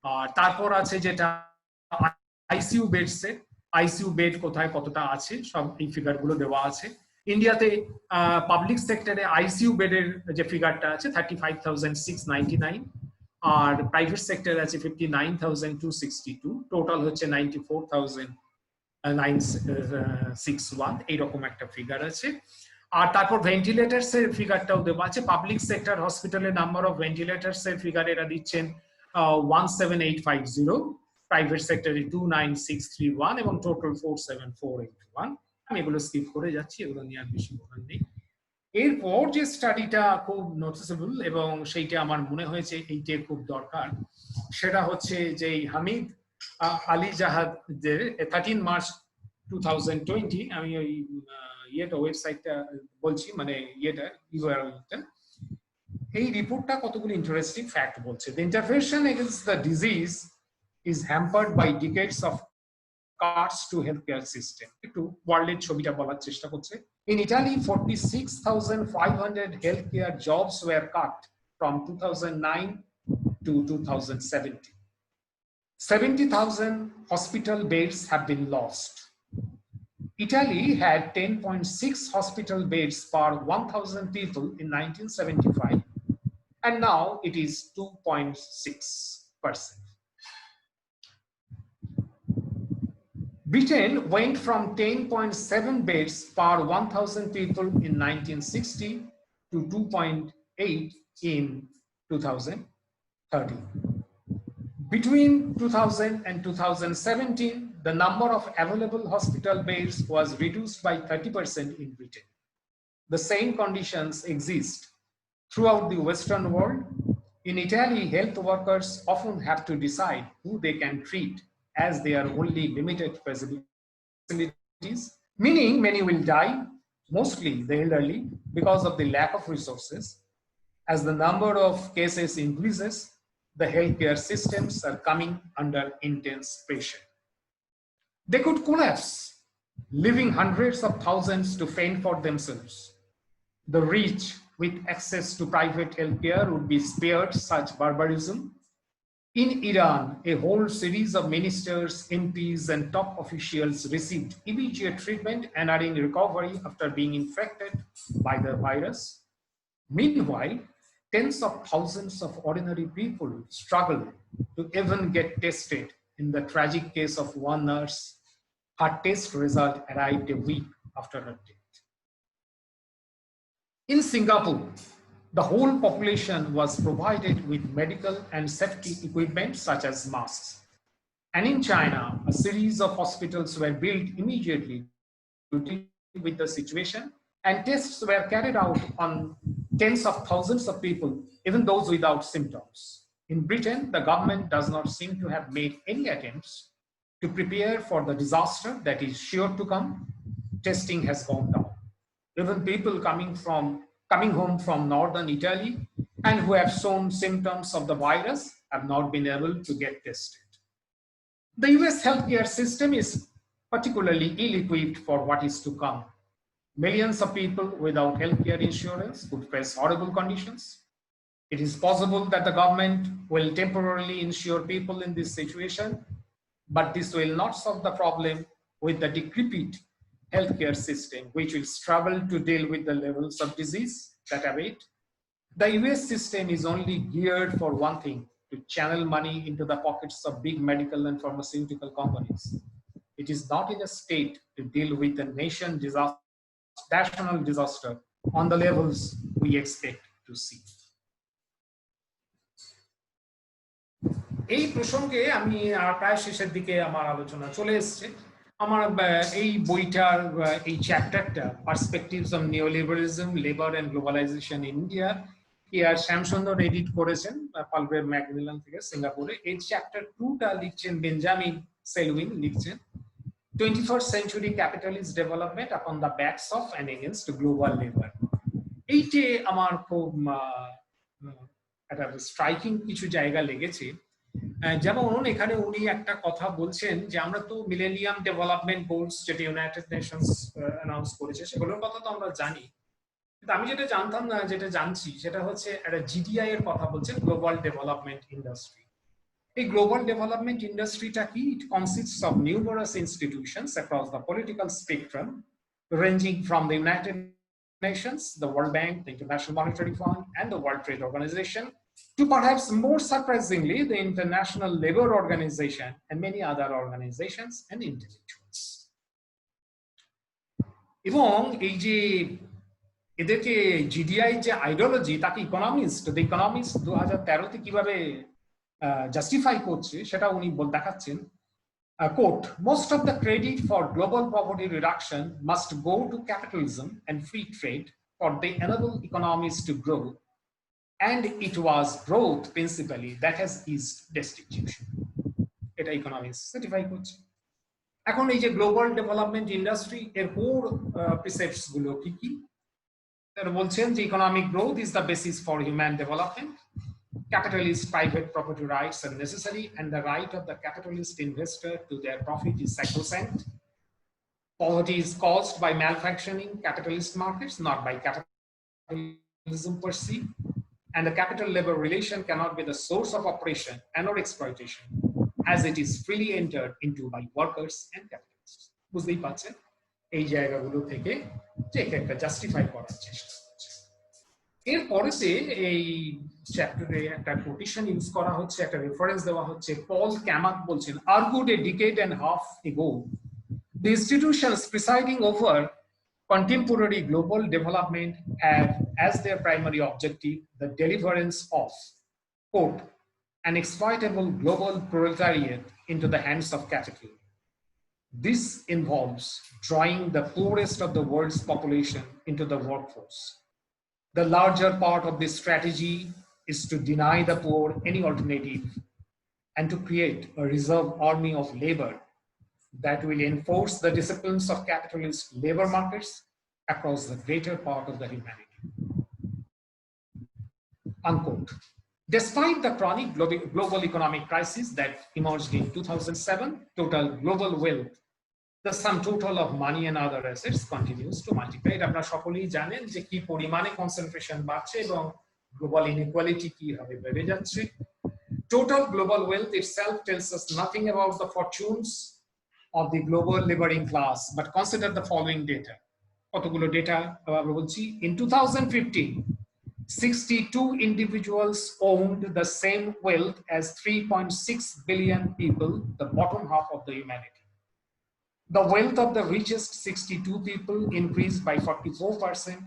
C: আর তারপর আছে যেটা আইসিইউ বেডস, আইসিইউ বেড কোথায় কতটা আছে সব এই ফিগারগুলো দেওয়া আছে। ইন্ডিয়াতে পাবলিক সেক্টরে আইসিইউ বেডের যে ফিগারটা আছে 35,699 আর প্রাইভেট সেক্টরে আছে 59,262, টোটাল হচ্ছে 94,961, এইরকম একটা ফিগার আছে। আর তারপর ভেন্টিলেটার্স এর ফিগারটাও দেওয়া আছে। পাবলিক সেক্টর হসপিটালের নাম্বার অফ ভেন্টিলেটার্স এর ফিগার এরা দিচ্ছেন 17850, প্রাইভেট সেক্টরে 29631 এবং টোটাল 47481। আমি এগুলো স্কিপ করে যাচ্ছি, এগুলো নিয়ে আর বেশি বলার নেই। এরপর যে স্টাডিটা খুব নোটিসেবল এবং সেইটা আমার মনে হয়েছে এইটা খুব দরকার, সেটা হচ্ছে যে হামিদ আলী জাহাদের 13 মার্চ 2020, আমি ওই ইয়েটা ওয়েবসাইটটা বলছি, মানে ইয়েটা ইউআরএলটা, এই রিপোর্টটা কতগুলো ইন্টারেস্টিং ফ্যাক্ট বলছে। The intervention against the disease is hampered by decades of cuts to healthcare system. একটু ওয়ার্ল্ডের ছবিটা বলার চেষ্টা করছে। In Italy, 46,500 healthcare jobs were cut from 2009 to 2017. 70,000 hospital beds have been lost. Italy had 10.6 hospital beds per 1,000 people in 1975, and now it is 2.6%. Britain went from 10.7 beds per 1,000 people in 1960 to 2.8 in 2013. Between 2000 and 2017, the number of available hospital beds was reduced by 30% in Britain. The same conditions exist throughout the Western world. In Italy, health workers often have to decide who they can treat, as they are only limited facilities, meaning many will die, mostly the elderly, because of the lack of resources. As the number of cases increases, the healthcare systems are coming under intense pressure. They could collapse, leaving hundreds of thousands to fend for themselves. The rich with access to private healthcare would be spared such barbarism. In Iran, a whole series of ministers, MPs, and top officials received immediate treatment and are in recovery after being infected by the virus. Meanwhile, tens of thousands of ordinary people struggle to even get tested. In the tragic case of one nurse, her test result arrived a week after her death. In Singapore, the whole population was provided with medical and safety equipment such as masks. And in China, a series of hospitals were built immediately to deal with the situation, and tests were carried out on tens of thousands of people, even those without symptoms. In Britain, the government does not seem to have made any attempts to prepare for the disaster that is sure to come. Testing has gone down. Even people coming home from northern Italy and who have shown symptoms of the virus have not been able to get tested. The US healthcare system is particularly ill-equipped for what is to come. Millions of people without healthcare insurance would face horrible conditions. It is possible that the government will temporarily insure people in this situation, but this will not solve the problem with the decrepit healthcare system, which will struggle to deal with the levels of disease that await. The US system is only geared for one thing: to channel money into the pockets of big medical and pharmaceutical companies. It is not in a state to deal with the national disaster on the levels we expect to see. এই প্রসঙ্গে আমি প্রায় শেষের দিকে আমার আলোচনা চলে এসেছে। আমার এই বইটার এই চ্যাপ্টারটা perspectives on neoliberalism, labour and globalisation in India, আর শ্যামসুন্দর এডিট করেছেন পালগ্রেভ ম্যাকমিলান থেকে সিঙ্গাপুরে। এই চ্যাপ্টার 2টা লিখছেন বেঞ্জামিন সেলউইন, লিখছেন 21st century capitalist development upon the backs of and against global labor। এইটা আমার খুব একটা স্ট্রাইকিং কিছু জায়গা লেগেছে। যেমন এখানে উনি একটা কথা বলছেন যে আমরা তো মিলেনিয়াম ডেভেলপমেন্ট গোলস যেটা ইউনাইটেড নেশনস অ্যানাউন্স করেছে সেগুলোর কথা তো আমরা জানি, কিন্তু আমি যেটা জানতাম না, যেটা জানছি সেটা হচ্ছে একটা জিডিআই এর কথা বলছেন, গ্লোবাল ডেভেলপমেন্ট ইন্ডাস্ট্রি। এই গ্লোবাল ডেভেলপমেন্ট ইন্ডাস্ট্রিটা কি? It consists of numerous institutions across the political spectrum ranging from the United Nations, the World Bank, the International Monetary Fund, and the World Trade Organization, to perhaps more surprisingly, the International Labour Organization and many other organizations and intellectuals. এবং এই যে এদেরকে GDI যে ideology, তাকে economist, the economist 2013-তে কিভাবে justify করছে সেটা উনি দেখাচ্ছেন। Quote, most of the credit for global poverty reduction must go to capitalism and free trade for they enable economies to grow, and it was growth principally that has eased destitution. এটা economics certify করছে। এখন এই যে global development industry এর core প্রিসেপ্টস গুলো কি কি? তারা বলছেন যে economic growth is the basis for human development, capitalist private property rights are necessary, and the right of the capitalist investor to their profit is sacrosanct. Poverty is caused by malfunctioning capitalist markets, not by capitalism per se, and the capital labor relation cannot be the source of oppression and or exploitation, as it is freely entered into by workers and capitalists. বুঝতেই পারছেন এই জায়গাগুলো থেকে যে একটা justify করার চেষ্টা করছে। এরপরেতে এই চ্যাপ্টারে একটা কোটেশন ইউজ করা হচ্ছে, একটা রেফারেন্স দেওয়া হচ্ছে। পল ক্যামাক বলছেন, argued a decade and a half ago, the institutions presiding over contemporary global development have as their primary objective the deliverance of, quote, an exploitable global proletariat into the hands of capital. This involves drawing the poorest of the world's population into the workforce. The larger part of this strategy is to deny the poor any alternative and to create a reserve army of labor that will enforce the disciplines of capitalist labor markets across the greater part of the humanity. Unquote. Despite the chronic global economic crisis that emerged in 2007, total global wealth, the sum total of money and other assets, continues to multiply. আপনারা সকলেই জানেন যে কি পরিমাণে concentration বাড়ছে এবং global inequality কিভাবে বেড়ে যাচ্ছে। Total global wealth itself tells us nothing about the fortunes of the global laboring class, but consider the following data. কতগুলো ডেটা আমরা বলছি। In 2015, 62 individuals owned the same wealth as 3.6 billion people, the bottom half of the humanity. The wealth of the richest 62 people increased by 44%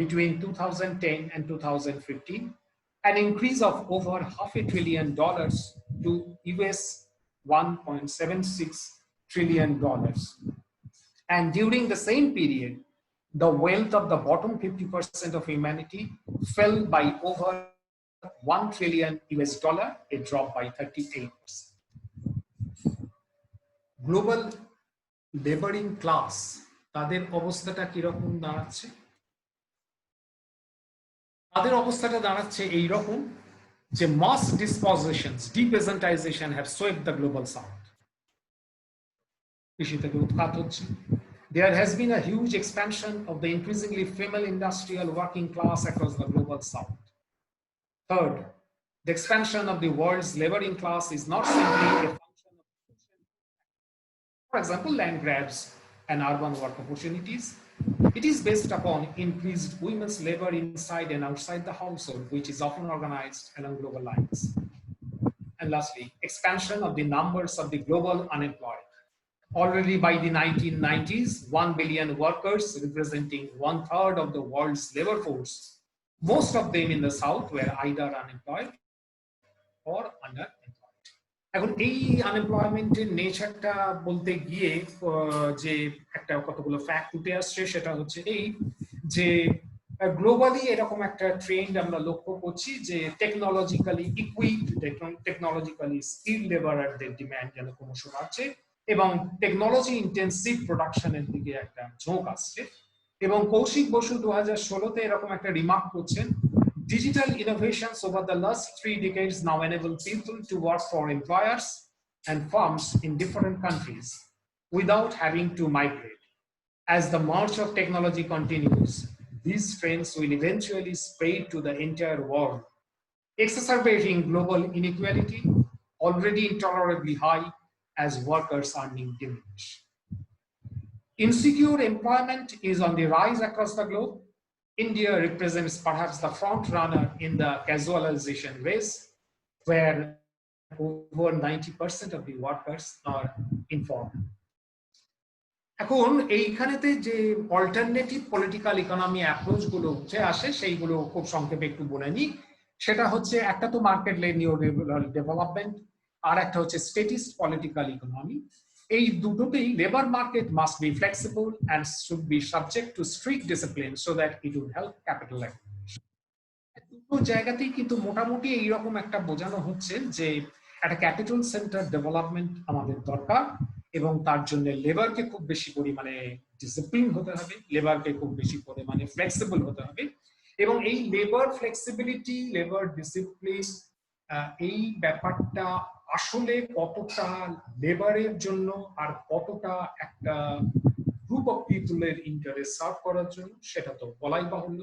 C: between 2010 and 2015, an increase of over $500 billion to US $1.76 trillion. And during the same period, the wealth of the bottom 50% of humanity fell by over $1 trillion, a drop by 38%. Global labouring class, তাদের অবস্থাটা কিরকম দাঁড়াচ্ছে? তাদের অবস্থাটা দাঁড়াচ্ছে এইরকম যে mass dispossessions, depeasantisation have swept the global south. কৃষি থেকে উৎখাত হচ্ছে। There has been a huge expansion of the increasingly female industrial working class across the global south. Third, the expansion of the world's laboring class is not simply a function of, for example, land grabs and urban work opportunities. It is based upon increased women's labor inside and outside the household, which is often organized along global lines. And lastly, expansion of the numbers of the global unemployed. Already by the 1990s, 1 billion workers representing 1/3 of the world's labor force, most of them in the South, were either unemployed or underemployed. এখন এই আনএমপ্লয়মেন্টের নেচারটা বলতে গিয়ে যে একটা কতগুলো fact উঠে আসছে, সেটা হচ্ছে এই যে গ্লোবালি এরকম একটা ট্রেন্ড আমরা লক্ষ্য করছি যে টেকনোলজিক্যালি ইকুইপড, টেকনোলজিক্যালি স্কিল লেবারারদের ডিমান্ড যেন ক্রমশ বাড়ছে এবং টেকনোলজি ইন্টেন্সিভ প্রোডাকশনের দিকে একটা ঝোঁক আসছে। এবং কৌশিক বসু 2016-তে এরকম একটা রিমার্ক করছেন, digital innovations over the last 3 decades now enable people to work for employers and firms in different countries without having to migrate. As the march of technology continues, these trends will eventually spread to the entire world, exacerbating global inequality, already intolerably high, as workers' earning diminish. Insecure employment is on the rise across the globe. India represents perhaps the front runner in the casualization race, where over 90% of the workers are informal. এখন এইখানেতে যে alternative political economy approach গুলো উঠে আসে সেইগুলো খুব সংক্ষেপে একটু বলে নিই। সেটা হচ্ছে একটা তো মার্কেট লেড নিউ ডেভেলপমেন্ট, আর একটা হচ্ছে স্টেটিস্ট পলিটিক্যাল ইকোনমি। এই দুটোতেই labour market must be flexible and should be subject to strict discipline so that it will help capital accumulation. দুটো জায়গাতেই কিন্তু মোটামুটি এইরকম একটা বোঝানো হচ্ছে যে একটা ক্যাপিটাল সেন্টার ডেভেলপমেন্ট আমাদের দরকার এবং তার জন্য লেবারকে খুব বেশি পরিমাণে ডিসিপ্লিন হতে হবে, লেবারকে খুব বেশি পরিমাণে ফ্লেক্সিবল হতে হবে। এবং এই লেবার ফ্লেক্সিবিলিটি, লেবার ডিসিপ্লিন, এই ব্যাপারটা আসলে কতটা লেবারের জন্য আর কতটা একটা গ্রুপ অফ পিপলের ইন্টারেস্ট সার্ভ করার জন্য সেটা তো বলাই বাহুল্য।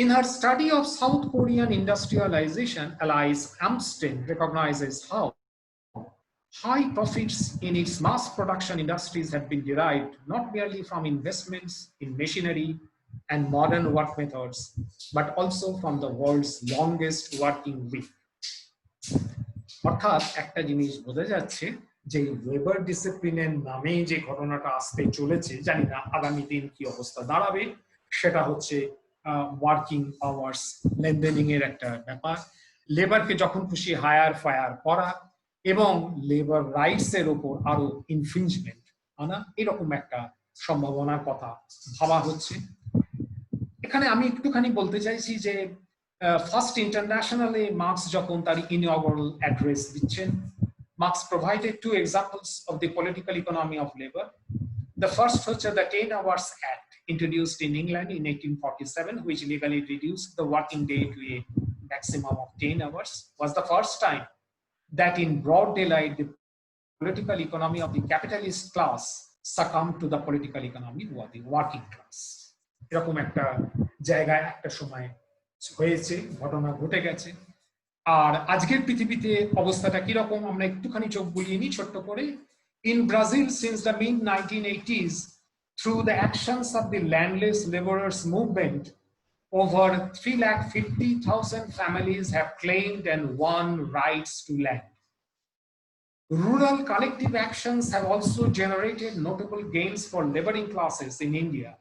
C: In her study of South Korean industrialization, Alice Amsden recognizes how high profits in its mass production industries have been derived not merely from investments in machinery and modern work methods, but also from the world's longest working week. অর্থাৎ একটা জিনিস বোঝা যাচ্ছে যে labour ডিসিপ্লিনের নামে যে ঘটনাটা আসতে চলেছে, জানি না আগামী দিন কি অবস্থা দাঁড়াবে, সেটা হচ্ছে ওয়ার্কিং আওয়ার্স লেনদেনিং এর একটা ব্যাপার, লেবারকে যখন খুশি হায়ার ফায়ার করা এবং লেবার রাইটস এর উপর আরো ইনফ্রিঞ্জমেন্ট আনা, এরকম একটা সম্ভাবনার কথা ভাবা হচ্ছে। এখানে আমি একটুখানি বলতে চাইছি যে ফার্স্ট ইন্টারন্যাশনালে মার্কস যখন তার ইনঅগারাল অ্যাড্রেস দিচ্ছেন, marks provided 2 examples of the political economy of labor. The first হচ্ছে the 10 Hours Act introduced in England in 1847, which legally reduced the working day to a maximum of 10 hours, was the first time that in broad daylight the political economy of the capitalist class succumbed to the political economy of the working class. এরকম একটা জায়গায় একটা সময় হয়েছে, ঘটনা ঘটে গেছে। আর আজকের পৃথিবীতে অবস্থাটা কিরকম আমরা একটুখানি চোখ বুলিয়ে নিই ছোট্ট করে। In Brazil, since the mid-1980s, through the actions of the landless laborers movement, over 350,000 families have claimed and won rights to land. Rural collective actions have also generated notable gains for laboring classes in India.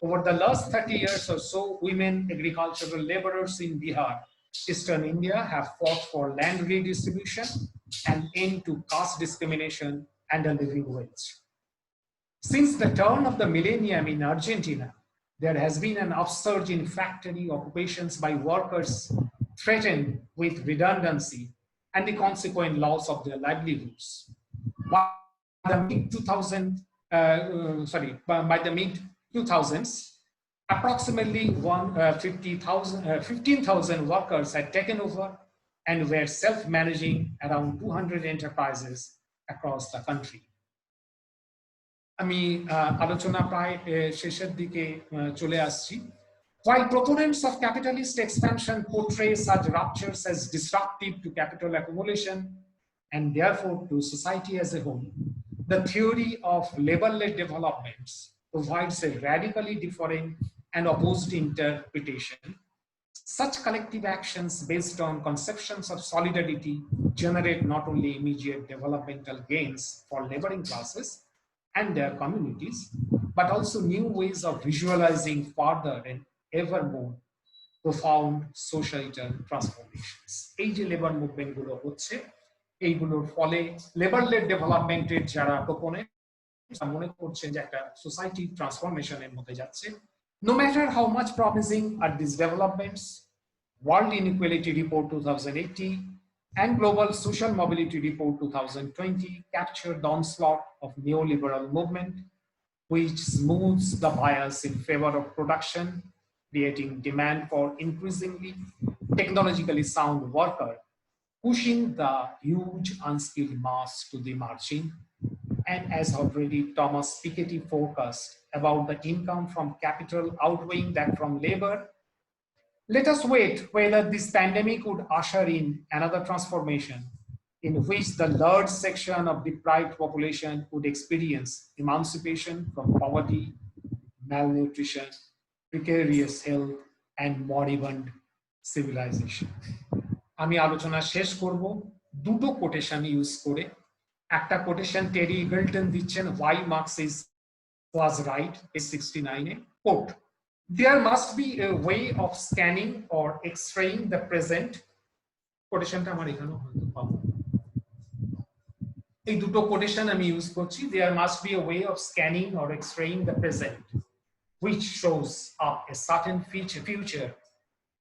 C: Over the last 30 years or so, women agricultural laborers in Bihar, Eastern India, have fought for land redistribution, an end to caste discrimination, and a living wage. Since the turn of the millennium in Argentina, there has been an upsurge in factory occupations by workers threatened with redundancy and the consequent loss of their livelihoods. By the mid-2000s, approximately 15,000 workers had taken over and were self-managing around 200 enterprises across the country. আমি আলোচনা প্রায় শেষের দিকে চলে আসছি। While proponents of capitalist expansion portray such ruptures as disruptive to capital accumulation and therefore to society as a whole, the theory of labor-led developments provides a radically different and opposed interpretation. Such collective actions based on conceptions of solidarity generate not only immediate developmental gains for laboring classes and their communities, but also new ways of visualizing further and ever more profound societal transformations. এই যে labour movement গুলো হচ্ছে, এইগুলোর ফলে labour lead ডেভেলপমেন্টের যারা proponent মনে করছেন যে একটা সোসাইটি ট্রান্সফরমেশনের মধ্যে যাচ্ছে। No matter how much promising are these developments, World Inequality Report 2080 and Global Social Mobility Report 2020 capture the onslaught of neoliberal movement, which smooths the bias in favor of production, creating demand for increasingly technologically sound workers, pushing the huge unskilled mass to the margin. And as already Thomas Piketty forecast about the income from capital outweighing that from labor, let us wait whether this pandemic would usher in another transformation in which the large section of deprived population would experience emancipation from poverty, malnutrition, precarious health, and moribund civilization. আমি আলোচনা শেষ করব দুটো quotation use করে। একটা quotation টেরি Eagleton দিচ্ছেন why Marx was right, page 69 A, quote, there must be a way of scanning or x-raying the present, কোটেশনটা আমার এখানেও হয়তো পাবো, এই দুটো কোটেশন আমি ইউজ করছি, there must be a way of scanning or x-raying the present which shows up a certain future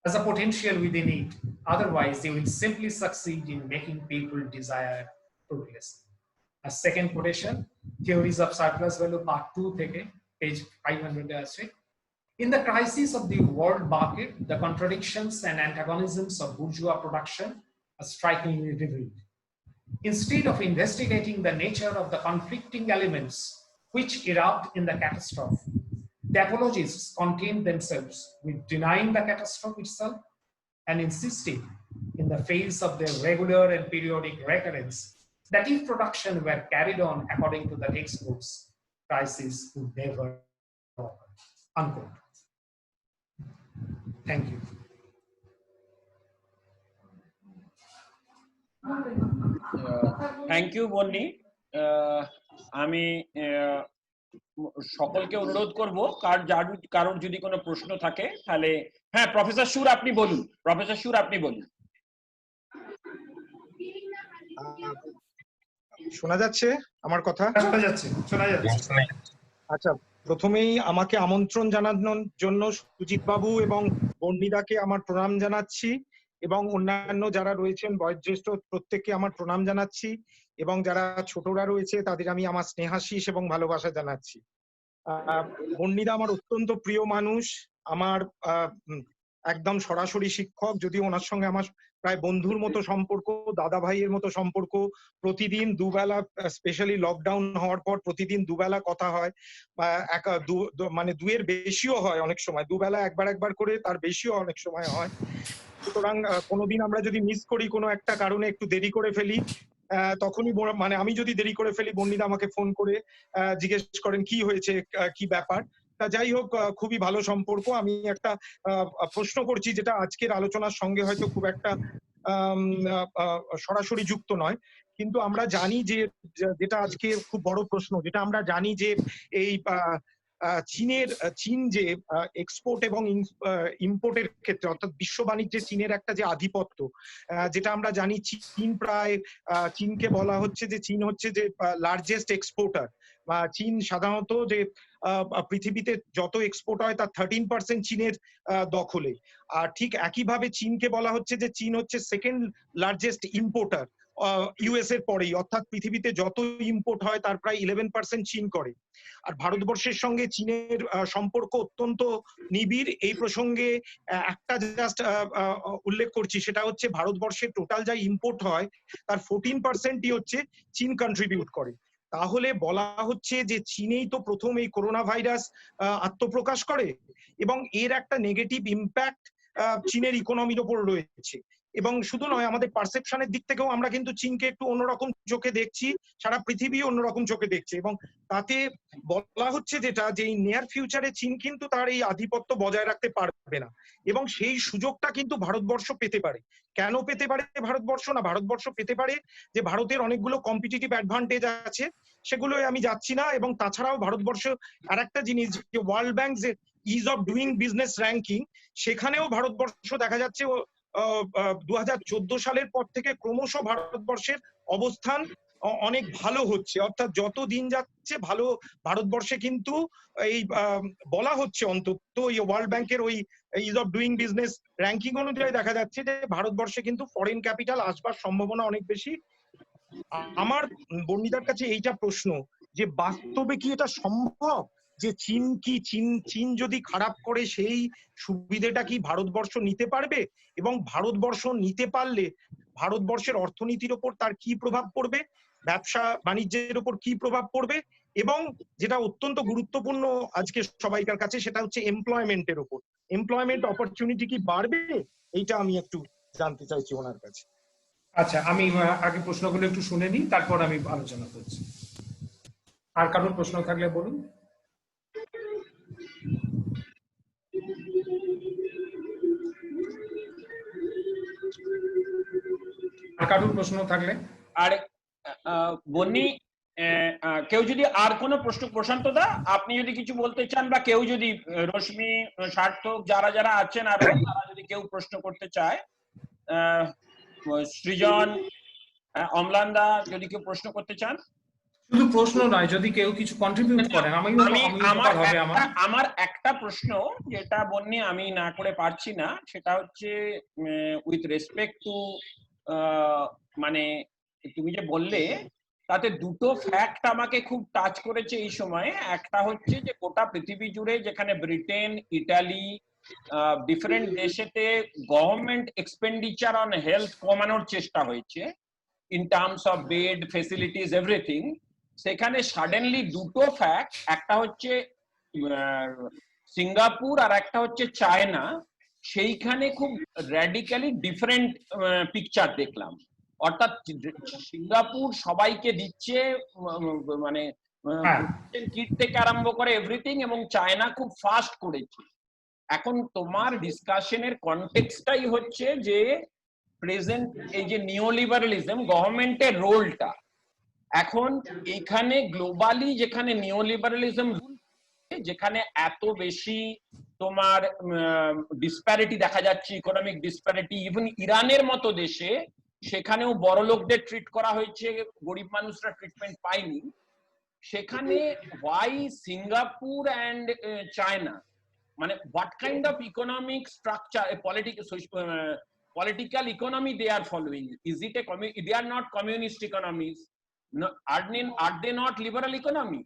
C: as a potential within it, otherwise they will simply succeed in making people desire progress. A second quotation, Theories of Surplus Value Part 2 থেকে page 500 আছে, in the crisis of the world market, the contradictions and antagonisms of bourgeois production are strikingly revealed. Instead of investigating the nature of the conflicting elements which erupt in the catastrophe, the apologists contained themselves with denying the catastrophe itself and insisting in the face of their regular and periodic recurrence that if production were carried on according to the textbooks, crisis would never occur. Unquote. Thank you.
B: Thank you বন্নি। আমি সকলকে অনুরোধ করব কারোর যদি কোনো প্রশ্ন থাকে তাহলে, হ্যাঁ প্রফেসর সুর আপনি বলুন, প্রফেসর সুর আপনি বলুন।
G: শোনা যাচ্ছে আমার কথা?
C: শোনা যাচ্ছে, শোনা যাচ্ছে।
G: আচ্ছা, প্রথমেই আমাকে আমন্ত্রণ জানানোর জন্য সুজিত বাবু এবং বন্নিদাকে আমার প্রণাম জানাচ্ছি, এবং অন্যান্য যারা রয়েছেন বয়োজ্যেষ্ঠ প্রত্যেককে আমার প্রণাম জানাচ্ছি, এবং যারা ছোটরা রয়েছে তাদের আমি আমার স্নেহাশিস এবং ভালোবাসা জানাচ্ছি। বন্নিদা আমার অত্যন্ত প্রিয় মানুষ, আমার একদম সরাসরি শিক্ষক, যদিও ওনার সঙ্গে আমার প্রায় বন্ধুর মতো সম্পর্ক, দাদা ভাইয়ের মতো সম্পর্ক। প্রতিদিন দুবেলা, স্পেশালি লকডাউন হওয়ার পর প্রতিদিন দুবেলা কথা হয়, মানে দুয়ের বেশিও হয় অনেক সময়, দুবেলা একবার করে, তার বেশিও অনেক সময় হয়। সুতরাং কোনোদিন আমরা যদি মিস করি কোনো একটা কারণে, একটু দেরি করে ফেলি, তখনই মানে আমি যদি দেরি করে ফেলি, বন্নিদা আমাকে ফোন করে জিজ্ঞেস করেন কি হয়েছে, কি ব্যাপার। তা যাই হোক, খুবই ভালো সম্পর্ক। আমি একটা প্রশ্ন করছি যেটা আজকের আলোচনার সঙ্গে হয়তো খুব একটা সরাসরি যুক্ত নয়, কিন্তু আমরা জানি যে, যেটা আজকে খুব বড় প্রশ্ন, যেটা আমরা জানি যে এই চীন যে এক্সপোর্ট এবং ইম্পোর্টের ক্ষেত্রে, অর্থাৎ বিশ্ব বাণিজ্যে চীনের একটা যে আধিপত্য, যেটা আমরা জানি, চীনকে বলা হচ্ছে যে চীন হচ্ছে যে লার্জেস্ট এক্সপোর্টার। চীন সাধারণত যে পৃথিবীতে যত এক্সপোর্ট হয় তার 13% চীনের দখলে। আর ঠিক একইভাবে চীনকে বলা হচ্ছে যে চীন হচ্ছে সেকেন্ড লার্জেস্ট ইম্পোর্টার ইউএস এর পরেই, অর্থাৎ পৃথিবীতে যত ইম্পোর্ট হয় তার প্রায় 11% চীন করে। আর ভারতবর্ষের সঙ্গে চীনের সম্পর্ক অত্যন্ত নিবিড়। এই প্রসঙ্গে একটা জাস্ট উল্লেখ করছি, সেটা হচ্ছে ভারতবর্ষের টোটাল যা ইম্পোর্ট হয় তার 14%ই হচ্ছে চীন কন্ট্রিবিউট করে। তাহলে বলা হচ্ছে যে চীনেই তো প্রথম এই করোনা ভাইরাস আত্মপ্রকাশ করে, এবং এর একটা নেগেটিভ ইম্প্যাক্ট চীনের ইকোনমির ওপর রয়েছে। এবং শুধু নয়, আমাদের পারসেপশনের দিক থেকেও আমরা কিন্তু চীনকে একটু অন্যরকম চোখে দেখছি, সারা পৃথিবী অন্যরকম চোখে দেখছে। এবং তাতে বলা হচ্ছে যেটা, যে এই নিয়ার ফিউচারে চীন কিন্তু তার এই আধিপত্য বজায় রাখতে পারবে না, এবং সেই সুযোগটা কিন্তু ভারতবর্ষ পেতে পারে। কেন পেতে পারে ভারতবর্ষ? না, ভারতবর্ষ পেতে পারে যে ভারতের অনেকগুলো কম্পিটিটিভ অ্যাডভান্টেজ আছে, সেগুলোই আমি যাচ্ছি না। এবং তাছাড়াও ভারতবর্ষ আর একটা জিনিস, যে ওয়ার্ল্ড ব্যাংক যে is of doing business ranking, সেখানেও ভারতবর্ষ দেখা যাচ্ছে 2014 সালের পর থেকে ক্রমশ ভারতবর্ষের অবস্থান অনেক ভালো হচ্ছে, অর্থাৎ যত দিন যাচ্ছে ভালো ভারতবর্ষে কিন্তু এই বলা হচ্ছে অন্তত এই ওয়ার্ল্ড ব্যাংকের ওই is of doing business ranking অনুযায়ী দেখা যাচ্ছে যে ভারতবর্ষে কিন্তু ফরেন ক্যাপিটাল আসবার সম্ভাবনা অনেক বেশি। আমার বর্ণিতার কাছে এইটা প্রশ্ন যে বাস্তবে কি এটা সম্ভব যে চীন যদি খারাপ করে সেই সুবিধাটা কি ভারতবর্ষ নিতে পারবে, এবং ভারতবর্ষ নিতে পারলে ভারতবর্ষের অর্থনীতির ওপর তার কি প্রভাব পড়বে, ব্যবসা বাণিজ্যের ওপর কি প্রভাব পড়বে, এবং যেটা অত্যন্ত গুরুত্বপূর্ণ আজকে সবাইকার কাছে সেটা হচ্ছে এমপ্লয়মেন্টের ওপর, এমপ্লয়মেন্ট অপরচুনিটি কি বাড়বে, এইটা আমি একটু জানতে চাইছি ওনার কাছে।
C: আচ্ছা, আমি আগে প্রশ্নগুলো একটু শুনে নিই, তারপর আমি আলোচনা করছি। আর কারোর প্রশ্ন থাকলে বলুন। আর কারোর প্রশ্ন থাকলে?
B: আর বন্নি, কেউ যদি আর কোনো প্রশ্ন, প্রশান্ত দা আপনি যদি কিছু বলতে চান, বা কেউ যদি রশ্মি, সার্থক, যারা যারা আছেন আর তারা যদি কেউ প্রশ্ন করতে চায়, সৃজন, অম্লান দা যদি কেউ প্রশ্ন করতে চান।
C: শুধু প্রশ্ন নয়, যদি কেউ কিছু কন্ট্রিবিউট করেন
B: আমার একটা প্রশ্ন যেটা বন্নি আমি না করে পারছি না, সেটা হচ্ছে উইথ রেসপেক্ট টু মানে তুমি যে বললে তাতে দুটো ফ্যাক্ট আমাকে খুব টাচ করেছে এই সময়ে। একটা হচ্ছে যে গোটা পৃথিবী জুড়ে যেখানে ব্রিটেন, ইটালি, ডিফারেন্ট দেশেতে গভর্নমেন্ট এক্সপেন্ডিচার অন হেলথ কমানোর চেষ্টা হয়েছে in terms of bed facilities everything, সেখানে সাডেনলি দুটো ফ্যাক্ট, একটা হচ্ছে সিঙ্গাপুর আর একটা হচ্ছে চায়না, সেইখানে খুব র্যাডিক্যালি ডিফারেন্ট পিকচার দেখলাম। অর্থাৎ সিঙ্গাপুর সবাইকে দিচ্ছে মানে কিট থেকে আরম্ভ করে এভরিথিং, এবং চায়না খুব ফাস্ট করেছে। এখন তোমার ডিসকাশনের কনটেক্সটটাই হচ্ছে যে প্রেজেন্ট এই যে নিওলিবারালিজম গভর্নমেন্টের রোলটা, এখন এখানে গ্লোবালি যেখানে নিওলিবারালিজম, যেখানে এত বেশি তোমার ডিসপ্যারিটি দেখা যাচ্ছে, ইকোনমিক ডিসপ্যারিটি, ইভেন ইরানের মতো দেশে সেখানেও বড় লোকদের ট্রিট করা হয়েছে, গরিব মানুষরা ট্রিটমেন্ট পায়নি। সেখানে ওয়াই সিঙ্গাপুর অ্যান্ড চায়না, মানে what kind of economic structure, political economy they are following? Is it a they are not communist economies? No, are they not liberal economy?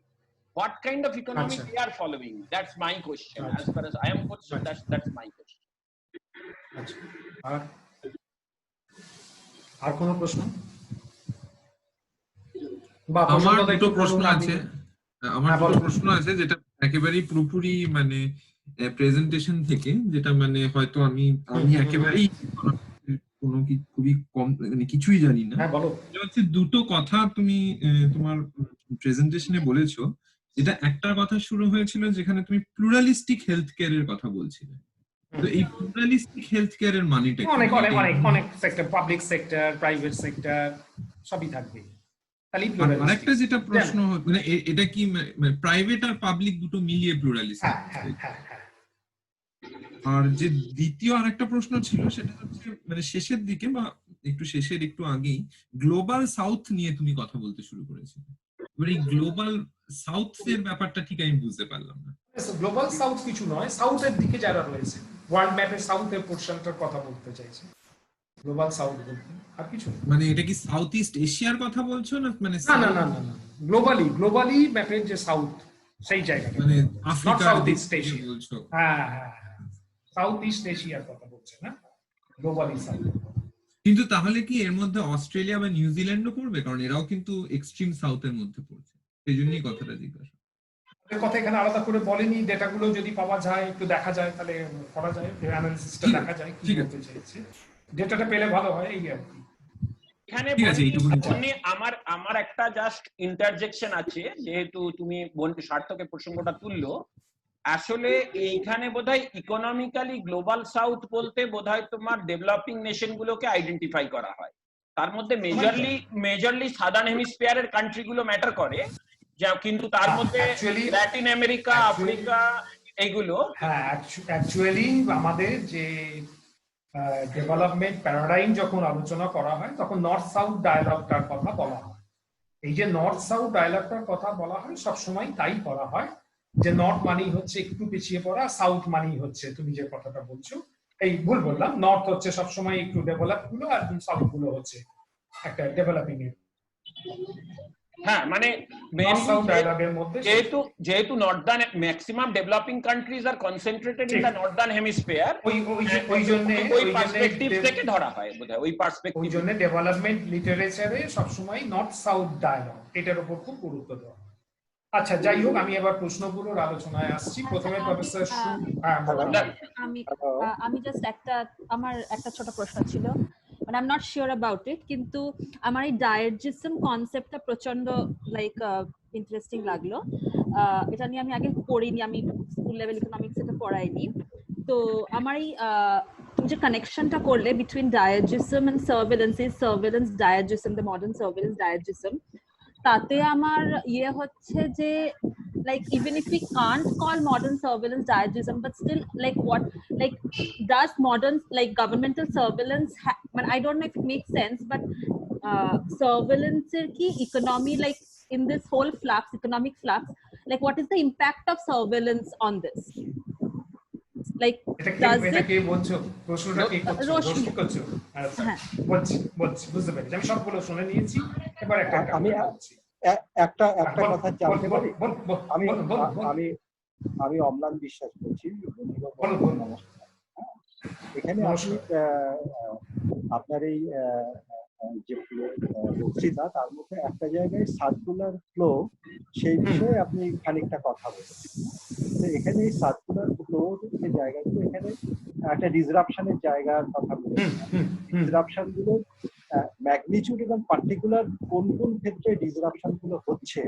B: What kind of economy they are following? That's my question. As far as I am concerned, that's my question.
C: আর কোন প্রশ্ন?
D: আমার দুটো প্রশ্ন আছে, যেটা একেবারেই পুরোপুরি মানে প্রেজেন্টেশন থেকে, যেটা মানে হয়তো আমি একেবারেই কোনো খুবই কম মানে কিছুই জানি না। হচ্ছে দুটো কথা তুমি তোমার প্রেজেন্টেশনে বলেছো, যেটা একটা কথা শুরু হয়েছিল যেখানে তুমি প্লুরালিস্টিক হেলথ কেয়ারের কথা বলছিলে। তো এই প্লুরালিস্টিক হেলথ কেয়ারের মানেটা কি?
C: অনেক sector, public sector, private sector সবই থাকবে।
D: আরেকটা যেটা প্রশ্ন মানে এটা কি প্রাইভেট আর পাবলিক দুটো মিলিয়ে প্লুরালিস্টিক? আর যে দ্বিতীয় আরেকটা প্রশ্ন ছিল সেটা হচ্ছে মানে শেষের দিকে বা একটু আগেই গ্লোবাল সাউথ নিয়ে তুমি কথা বলতে শুরু করেছিলে। এবার এই গ্লোবাল সাউথ এর ব্যাপারটা ঠিক আমি বুঝতে পারলাম না।
C: গ্লোবাল সাউথ কিছু নয়, সাউথের দিকে যারা রয়েছে, ওয়ার্ল্ড ম্যাপের সাউথের পোরশনটার কথা বলতে চাইছি। গ্লোবাল সাউথ বলতে আর কিছু
D: মানে এটা কি সাউথ ইস্ট এশিয়ার কথা বলছো না? মানে
C: না, গ্লোবালি ম্যাপের যে সাউথ সেই জায়গাটা,
D: মানে আফ্রিকা,
C: সাউথ ইস্ট এশিয়া বলছো? হ্যাঁ, সাউথ ইস্ট এশিয়ার কথা বলছে না, গ্লোবালি সাউথ।
D: কিন্তু তাহলে কি এর মধ্যে অস্ট্রেলিয়া বা নিউজিল্যান্ডও পড়বে? কারণ এরাও কিন্তু এক্সট্রিম সাউথের মধ্যে পড়ছে, সেই জন্যই কথাটা জিজ্ঞাসা।
C: কথা এখানে আলাদা করে বলেনি, ডেটাগুলো যদি পাওয়া যায়, একটু দেখা যায়, তাহলে করা যায়, অ্যানালিসিসটা দেখা যায় কি বলতে চাইছে। ডেটাটা পেলে ভালো হয়, এই আর কি।
B: এখানে আমার একটা জাস্ট ইন্টারজেকশন আছে, যেহেতু তুমি সার্থকের প্রসঙ্গটা তুললো। আসলে এইখানে বোধহয় ইকোনমিক্যালি গ্লোবাল সাউথ বলতে বোধহয় তোমার ডেভেলপিং নেশন গুলোকে আইডেন্টিফাই করা হয়। তার মধ্যে মেজরলি সাদার্ন হেমিস্ফিয়ারের কান্ট্রি গুলো ম্যাটার করে, যা কিন্তু তার মধ্যে ল্যাটিন আমেরিকা, আফ্রিকা, এইগুলো।
C: হ্যাঁ, অ্যাকচুয়ালি আমাদের যে ডেভেলপমেন্ট প্যারাডাইম যখন আলোচনা করা হয় তখন নর্থ সাউথ ডায়ালগটার কথা বলা হয়। এই যে নর্থ সাউথ ডায়ালগটার কথা বলা হয় সবসময় তাই করা হয় যে নর্থ মানেই হচ্ছে একটু পিছিয়ে পড়া, সাউথ মানেই হচ্ছে তুমি যে কথাটা বলছো, এই ভুল বললাম, নর্থ হচ্ছে সবসময় একটু ডেভেলপ গুলো আর সাউথ গুলো হচ্ছে একটা ডেভেলপিং এর।
B: হ্যাঁ, মানে
C: নর্থ সাউথ ডায়ালগের মধ্যে
B: যেহেতু northern maximum developing countries are concentrated in the northern hemisphere,
C: ওই জন্য
B: ওই পার্সপেক্টিভ থেকে ধরা হয় বোধহয়, ওই পার্সপেক্টিভ।
C: ওই জন্য ডেভেলপমেন্ট লিটারেচারে সবসময় নর্থ সাউথ ডায়ালগ এটার উপর খুব গুরুত্ব দেওয়া। আচ্ছা, যাই হোক, আমি এবার প্রশ্নগুলোর আলোচনায় আসছি। প্রথমে প্রফেসর
H: আমি জাস্ট আমার একটা ছোট প্রশ্ন ছিল, মানে I am not sure about it, কিন্তু আমার এই ডায়েটজিজম কনসেপ্টটা প্রচন্ড লাইক ইন্টারেস্টিং লাগলো। এটা নিয়ে আমি আগে পড়িনি, আমি স্কুল লেভেল ইকোনমিক্স এটা পড়াইনি। তো আমার এই যে কানেকশনটা করলে between dirigisme and surveillance dirigisme, the modern surveillance dirigisme, তাতে আমার ইয়ে হচ্ছে যে like even if we can't call modern surveillance diegetism, but still like what, like does modern like governmental surveillance but I don't know if it makes sense, but surveillance ki economy, like in this whole flux, economic flux, like what is the impact of surveillance on this? Like does it
C: বলছো প্রশ্নটা কি করছো, roast করছো? আচ্ছা, বলছি বুঝতে পেরেছি, আমি সবগুলো শুনে নিয়েছি। এবার একটা
I: কথা জানতে পারি? আমি অম্লান বিশ্বাস করছি। এখানে আপনার এই যে বক্তৃতা, তার মধ্যে একটা জায়গায় সার্কুলার ফ্লো, সেই বিষয়ে আপনি খানিকটা কথা বলেছেন। এখানে এই সার্কুলার ফ্লো যে জায়গাগুলো, এখানে একটা ডিসরাপশনের জায়গার কথা বলেছেন। ডিসরাপশন গুলো ম্যাগনিটিউড এবং পার্টিকুলার কোন কোন ক্ষেত্রে ডিসরাপশন গুলো হচ্ছে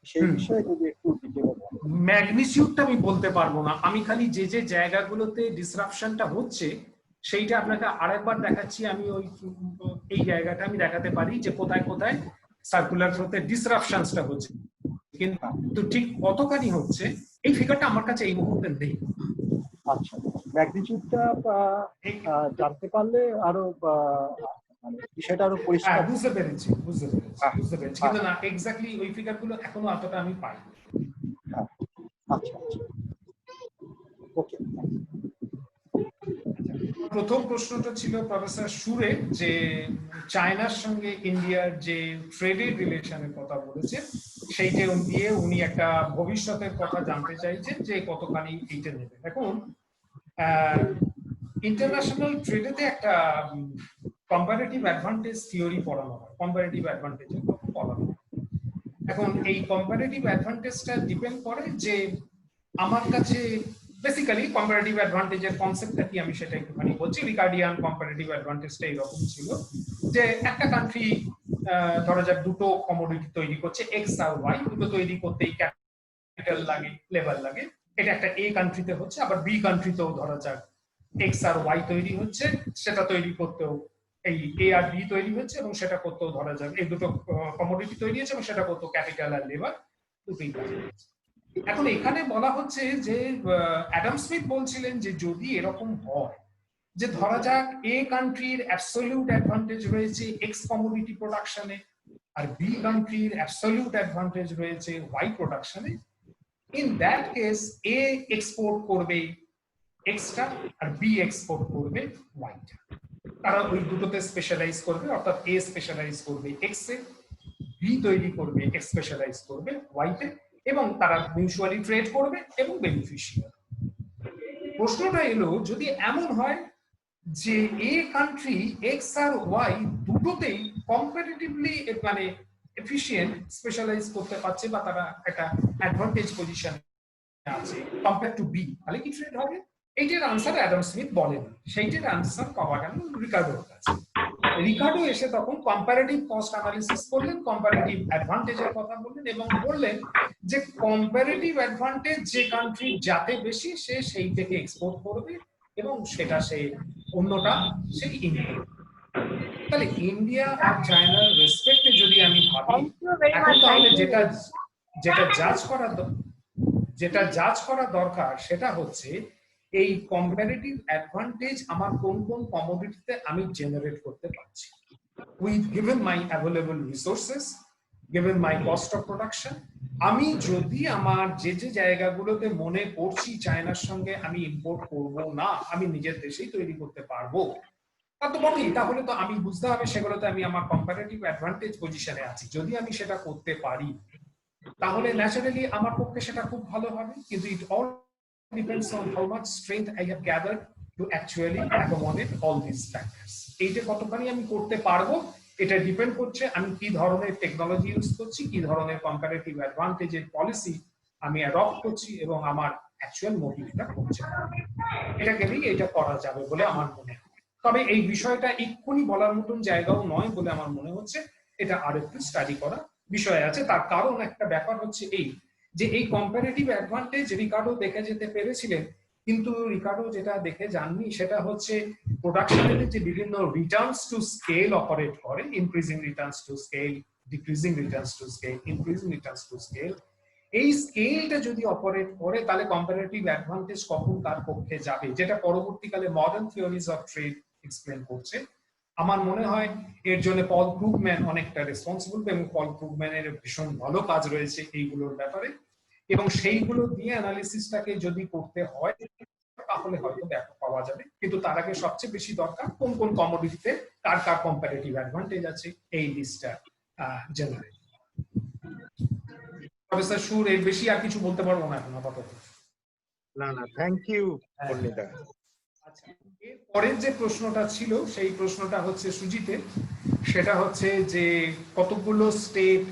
I: সেই বিষয়ে যদি একটু ডিটেইলে বলেন।
C: ম্যাগনিটিউডটা আমি বলতে পারবো না, আমি খালি যে যে জায়গাগুলোতে ডিসরাপশনটা হচ্ছে সেইটা আপনাকে আরেকবার দেখাচ্ছি। আমি এই জায়গাটা আমি দেখাতে পারি যে কোথায় কোথায় সার্কুলার ফ্লোতে ডিসরাপশনসটা হচ্ছে, কিন্তু ঠিক কতখানি হচ্ছে এই ফিগারটা আমার কাছে এই মুহূর্তে নেই।
I: আচ্ছা, ম্যাগনিটিউডটা জানতে পারলে আরো মানে বিষয়টা আরো পরিষ্কার
C: বুঝতে পেরেছি কিন্তু না এক্স্যাক্টলি ওই ফিগারগুলো এখনো এতটা আমি পাই।
I: আচ্ছা, ওকে।
C: প্রথম প্রশ্নটা ছিল প্রফেসর সুরে, যে চায়নার সঙ্গে ইন্ডিয়ার যে ট্রেডের রিলেশনের কথা বলেছে, সেইটা দিয়ে উনি একটা ভবিষ্যতের কথা জানতে চাইছেন যে কতখানি এইটা নেবে। এখন ইন্টারন্যাশনাল ট্রেডেতে একটা কম্পারেটিভ অ্যাডভান্টেজ থিওরি পড়ানো হয়, কম্পারেটিভ অ্যাডভান্টেজের কথা পড়ানো হয়। এখন এই কম্পারেটিভ অ্যাডভান্টেজটা ডিপেন্ড করে যে আমার কাছে বেসিক্যালি কম্পারেটিভ অ্যাডভান্টেজের কনসেপ্টটা কি আমি সেটা একটুখানি বলছি। রিকার্ডিয়ান কম্পারেটিভ অ্যাডভান্টেজটা এরকম ছিল যে একটা কান্ট্রি ধরা যাক দুটো কমোডিটি তৈরি করছে, এক্স আর ওয়াই, দুটো তৈরি করতেই ক্যাপিটাল লাগে, লেবার লাগে। এটা একটা এ কান্ট্রিতে হচ্ছে, আবার বি কান্ট্রিতেও ধরা যাক এক্স আর ওয়াই তৈরি হচ্ছে, সেটা তৈরি করতেও এই এ আর বি তৈরি হচ্ছে, এবং সেটা করতেও ধরা যাক এই দুটো কমোডিটি তৈরি হচ্ছে এবং সেটা করতেও ক্যাপিটাল আর লেবার দুটোই কাজ হচ্ছে। এখন এখানে বলা হচ্ছে যে অ্যাডাম স্মিথ বলছিলেন যে যদি এরকম হয় যে ধরা যাক এ কান্ট্রির অ্যাবসলিউট অ্যাডভান্টেজ রয়েছে এক্স কমোডিটি প্রোডাকশনে, আর বি কান্ট্রির অ্যাবসলিউট অ্যাডভান্টেজ রয়েছে ওয়াই প্রোডাকশনে, in that case A export করবে এক্সটা আর বি এক্সপোর্ট করবে ওয়াইটা। তারা ওই দুটোতে স্পেশালাইজ করবে, অর্থাৎ এ স্পেশালাইজ করবে এক্স এ, বি তৈরি করবে এক্স স্পেশালাইজ করবে ওয়াইতে, এবং তারা মিউচুয়ালি ট্রেড করবে এবং বেনিফিশিয়াল। প্রশ্নটা এলো যদি এমন হয় যে এ কান্ট্রি এক্স আর ওয়াই দুটোতেই কম্পারেটিভলি মানে এফিশিয়েন্ট স্পেশালাইজ করতে পারছে বা তারা একটা অ্যাডভান্টেজ পজিশন আছে কম্পেয়ার টু বি, তাহলে কি ট্রেড হবে? এইটার আনসার অ্যাডাম স্মিথ বলেন, সেইটার আনসার পাওয়া গেল রিকার্ডোর কাছে। রিকার্ডো এসে তখন কম্পারেটিভ কস্ট অ্যানালিসিস করলেন, কম্পারেটিভ অ্যাডভান্টেজের কথা বললেন এবং বললেন যে কম্পারেটিভ অ্যাডভান্টেজ যে কান্ট্রি যাতে বেশি সে সেই থেকে এক্সপোর্ট করবে এবং সেটা সে অন্যটা সেই ইম্পোর্ট। তাহলে ইন্ডিয়া আর চায়নার রেসপেক্টে যদি আমি ভাবি, এখন তাহলে যেটা জাজ করা দরকার সেটা হচ্ছে এই কম্পারেটিভ অ্যাডভান্টেজ আমার কোন কোন কমোডিটিতে আমি জেনারেট করতে পারছি with given my available resources, given my cost of production. আমি যদি আমার যে যে জায়গাগুলোতে মনে করছি চায়নার সঙ্গে আমি ইম্পোর্ট করব না, আমি নিজের দেশেই তৈরি করতে পারবো, তা তো বটেই, তাহলে তো আমি বুঝতে হবে সেগুলোতে আমি আমার কম্পারেটিভ অ্যাডভান্টেজ পজিশনে আছি। যদি আমি সেটা করতে পারি তাহলে ন্যাচারালি আমার পক্ষে সেটা খুব ভালো হবে, কিন্তু it all depends on how much strength I have gathered to actually accommodate all this factors. এইটা কতখানি আমি করতে পারবো এটা ডিপেন্ড করছে আমি কি ধরনের টেকনোলজি ইউজ করছি, কি ধরনের কম্পারেটিভ অ্যাডভান্টেজের পলিসি আমি অ্যাডপ্ট করছি এবং আমার অ্যাকচুয়াল মোটিভটা করছে। এটা গেলেই এটা করা যাবে বলে আমার মনে হয়। তবে এই বিষয়টা এক্ষুনি বলার মতন জায়গাও নয় বলে আমার মনে হচ্ছে, এটা আর একটু স্টাডি করা বিষয় আছে। তার কারণ একটা ব্যাপার হচ্ছে এই যে এই কম্পারেটিভ অ্যাডভান্টেজ রিকার্ডো দেখে যেতে পেরেছিলেন, কিন্তু রিকার্ডো যেটা দেখে যাননি সেটা হচ্ছে প্রোডাকশনের যে বিভিন্ন রিটার্নস টু স্কেল অপারেট করে, increasing returns to scale, decreasing returns to scale, increasing returns to scale. এই স্কেলটা যদি অপারেট করে তাহলে কম্পারেটিভ অ্যাডভান্টেজ কখন তার পক্ষে যাবে, যেটা পরবর্তীকালে modern theories of trade explain করছে। আমার মনে হয় এর জন্য পল ক্রুগম্যান অনেকটা রেসপন্সিবল, এবং পল ক্রুগম্যানের ভীষণ ভালো কাজ রয়েছে এইগুলোর ব্যাপারে, এবং সেইগুলো দিয়ে অ্যানালিসিসটাকে যদি করতে হয় তাহলে হয়তো ব্যাপক পাওয়া যাবে। কিন্তু তার আগে সবচেয়ে বেশি দরকার কোন কোন কমোডিটিতে কার কার কম্পারেটিভ অ্যাডভান্টেজ আছে এই লিস্টটা জেনারেট। প্রফেসর সুর, এর বেশি আর কিছু বলতে পারবো না এখন আপাতত।
G: না না, থ্যাংক ইউ পন্ডিতা।
C: আচ্ছা, এর পরের যে প্রশ্নটা ছিল সেই প্রশ্নটা হচ্ছে সুজিতের, সেটা হচ্ছে যে কতগুলো স্টেট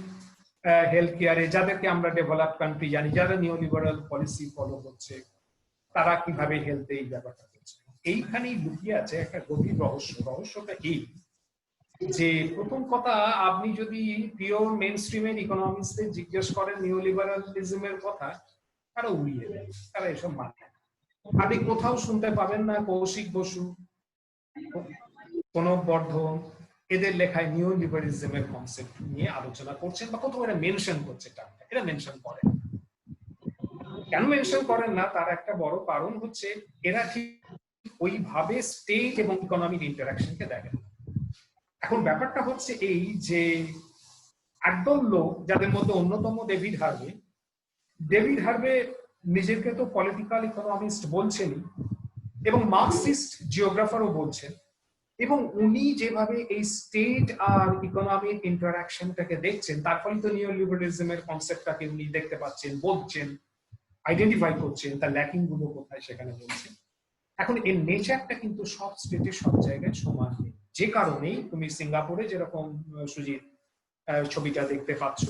C: হেলথ কেয়ারে, যাদেরকে আমরা ডেভেলপ কান্ট্রি জানি, যারা নিউলিবারাল পলিসি ফলো করছে, তারা কিভাবে হেলথে এই ব্যাপারটা করছে। এইখানেই লুকিয়ে আছে একটা গভীর রহস্য। রহস্যটা এই যে প্রথম কথা, আপনি যদি পিওর মেইন স্ট্রিমের ইকোনমিক্সদের জিজ্ঞেস করেন নিউলিবারালিজমের কথা, তারা উড়িয়ে দেয়, তারা এসব মানে। আপনি কোথাও শুনতে পাবেন না কৌশিক বসু, প্রণব বর্ধন এদের লেখায় নিউলিবারালিজমের কনসেপ্ট নিয়ে আলোচনা করছেন বা কোথাও এটা মেনশন করছে। এটা মেনশন করেন। কেন মেনশন করেন না তার একটা বড় কারণ হচ্ছে এরা ঠিক ওইভাবে স্টেট এবং ইকোনমিক ইন্টারাকশনকে দেখেন। এখন ব্যাপারটা হচ্ছে এই যে একদল লোক, যাদের মধ্যে অন্যতম ডেভিড হার্ভে। ডেভিড হার্ভে নিজেকে তো পলিটিক্যাল ইকোনমিস্ট বলছেনই এবং মার্কসিস্ট জিওগ্রাফারও বলছেন, এবং উনি যেভাবে এই স্টেট আর ইকোনমিক ইন্টারাকশনটাকে দেখছেন তার ফলে তো নিউলিবারালিজমের কনসেপ্টটাকে উনি দেখতে পাচ্ছেন, বলছেন, আইডেন্টিফাই করছেন, তার ল্যাকিং গুলো কোথায় সেখানে বলছেন। এখন এর নেচারটা কিন্তু সব স্টেটে সব জায়গায় সমান নেই, যে কারণেই তুমি সিঙ্গাপুরে যেরকম সুজিত ছবিটা দেখতে পাচ্ছ,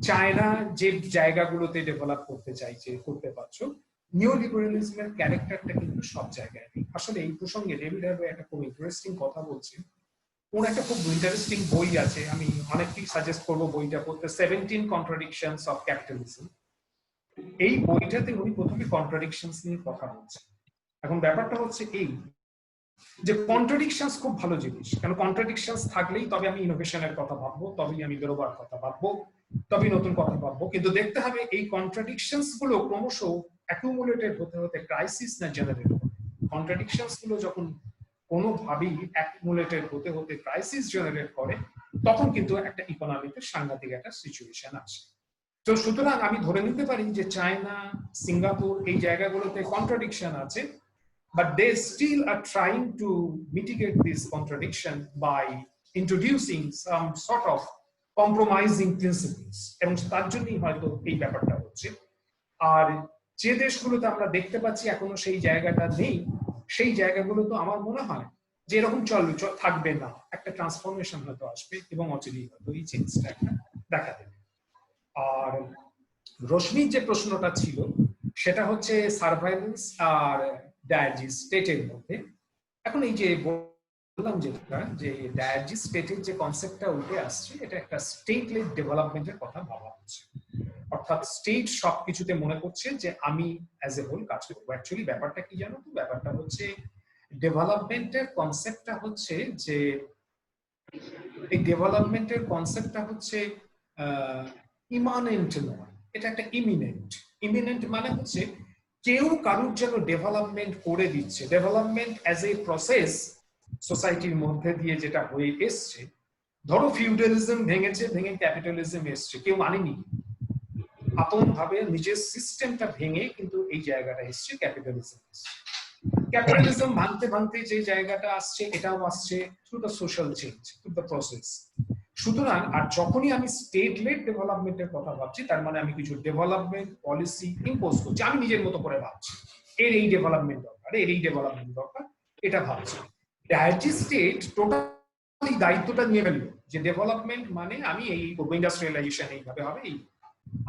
C: চায়না যে জায়গাগুলোতে ডেভেলপ করতে চাইছে করতে পারছো, নিউলিবারালিজমের ক্যারেক্টারটা কিন্তু সব জায়গায় নেই। আসলে এই প্রসঙ্গে ডেভিড হার্ভে একটা খুব ইন্টারেস্টিং কথা বলছেন। ওর একটা খুব ইন্টারেস্টিং বই আছে, আমি অনেককেই সাজেস্ট করবো বইটা পড়তে, 17 Contradictions of Capitalism। এই বইটাতে উনি প্রথমে কন্ট্রাডিকশনস নিয়ে কথা বলছেন। এখন ব্যাপারটা হচ্ছে এই যে কন্ট্রাডিকশনস খুব ভালো জিনিস, কারণ কন্ট্রাডিকশনস থাকলেই তবে আমি ইনোভেশনের কথা ভাববো, তবেই আমি বেরোবার কথা ভাববো, তবেই নতুন কথা ভাববো। কিন্তু দেখতে হবে এই কন্ট্রাডিকশনস গুলো ক্রমশ অ্যাকুমুলেটেড হতে হতে ক্রাইসিস না জেনারেট হবে। কন্ট্রাডিকশনস গুলো যখন কোনোভাবেই অ্যাকুমুলেটেড হতে হতে ক্রাইসিস জেনারেট করে, তখন কিন্তু একটা ইকোনমিতে সাংঘাতিক একটা সিচুয়েশন আসে। তো সুতরাং আমি ধরে নিতে পারি যে চায়না, সিঙ্গাপুর এই জায়গাগুলোতে কন্ট্রাডিকশন আছে, but they still are trying to mitigate this contradiction by introducing some sort of compromising principles, এবং তার জন্যই হয়তো এই ব্যাপারটা হচ্ছে। আর যে দেশগুলোতে আমরা দেখতে পাচ্ছি এখনো সেই জায়গাটা নেই, সেই জায়গাগুলো তো আমার মনে হয় যে এরকম থাকবে না, একটা ট্রান্সফরমেশন হয়তো আসবে এবং অচিরেই হয়তো এই চেঞ্জটা একটা দেখা দেবে। আর রশ্মির যে প্রশ্নটা ছিল সেটা হচ্ছে সার্ভাইলেন্স আর ডায়ার্জি স্টেটের মধ্যে। এখন এই যে বললাম যেটা, যে ডায়ার্জি স্টেটের যে কনসেপ্টটা উঠে আসছে, এটা একটা স্টেট লেড ডেভেলপমেন্টের কথা ভাবা হচ্ছে। অর্থাৎ স্টেট সবকিছুতে মনে করছে যে আমি অ্যাজ এ হোল কাজ করবো। অ্যাকচুয়ালি ব্যাপারটা কি জানো তো, ব্যাপারটা হচ্ছে ডেভেলপমেন্টের কনসেপ্টটা হচ্ছে যে এই ডেভেলপমেন্টের কনসেপ্টটা হচ্ছে ইমানেন্ট নয়, এটা একটা ইমিনেন্ট। ইমিনেন্ট মানে হচ্ছে কেউ কারুর যেন ডেভেলপমেন্ট করে দিচ্ছে, ডেভেলপমেন্ট অ্যাজ এ প্রসেস সোসাইটির মধ্যে দিয়ে যেটা হয়ে এসছে। ধরো ফিউডালিজম ভেঙেছে, ভেঙে ক্যাপিটালিজম এসছে, কেউ মানেনি, আপন ভাবে নিজের সিস্টেমটা ভেঙে কিন্তু এই জায়গাটা এসছে, ক্যাপিটালিজম এসছে। ক্যাপিটালিজম ভাঙতে ভাঙতে যে জায়গাটা আসছে, এটাও আসছে through the social change, through the process. সুতরাং আর যখনই আমি স্টেট লেড ডেভেলপমেন্টের কথা ভাবছি, তার মানে আমি কিছু ডেভেলপমেন্ট পলিসি ইম্পোজ করছি, আমি নিজের মতো করে ভাবছি এর এই ডেভেলপমেন্ট দরকার, এর এই ডেভেলপমেন্ট দরকার, এটা ভাবছি। ডায়ারজি স্টেট টোটালি দায়িত্বটা নিয়ে ফেললো যে ডেভেলপমেন্ট মানে আমি এই ইন্ডাস্ট্রিয়ালাইজেশন এইভাবে হবে এই।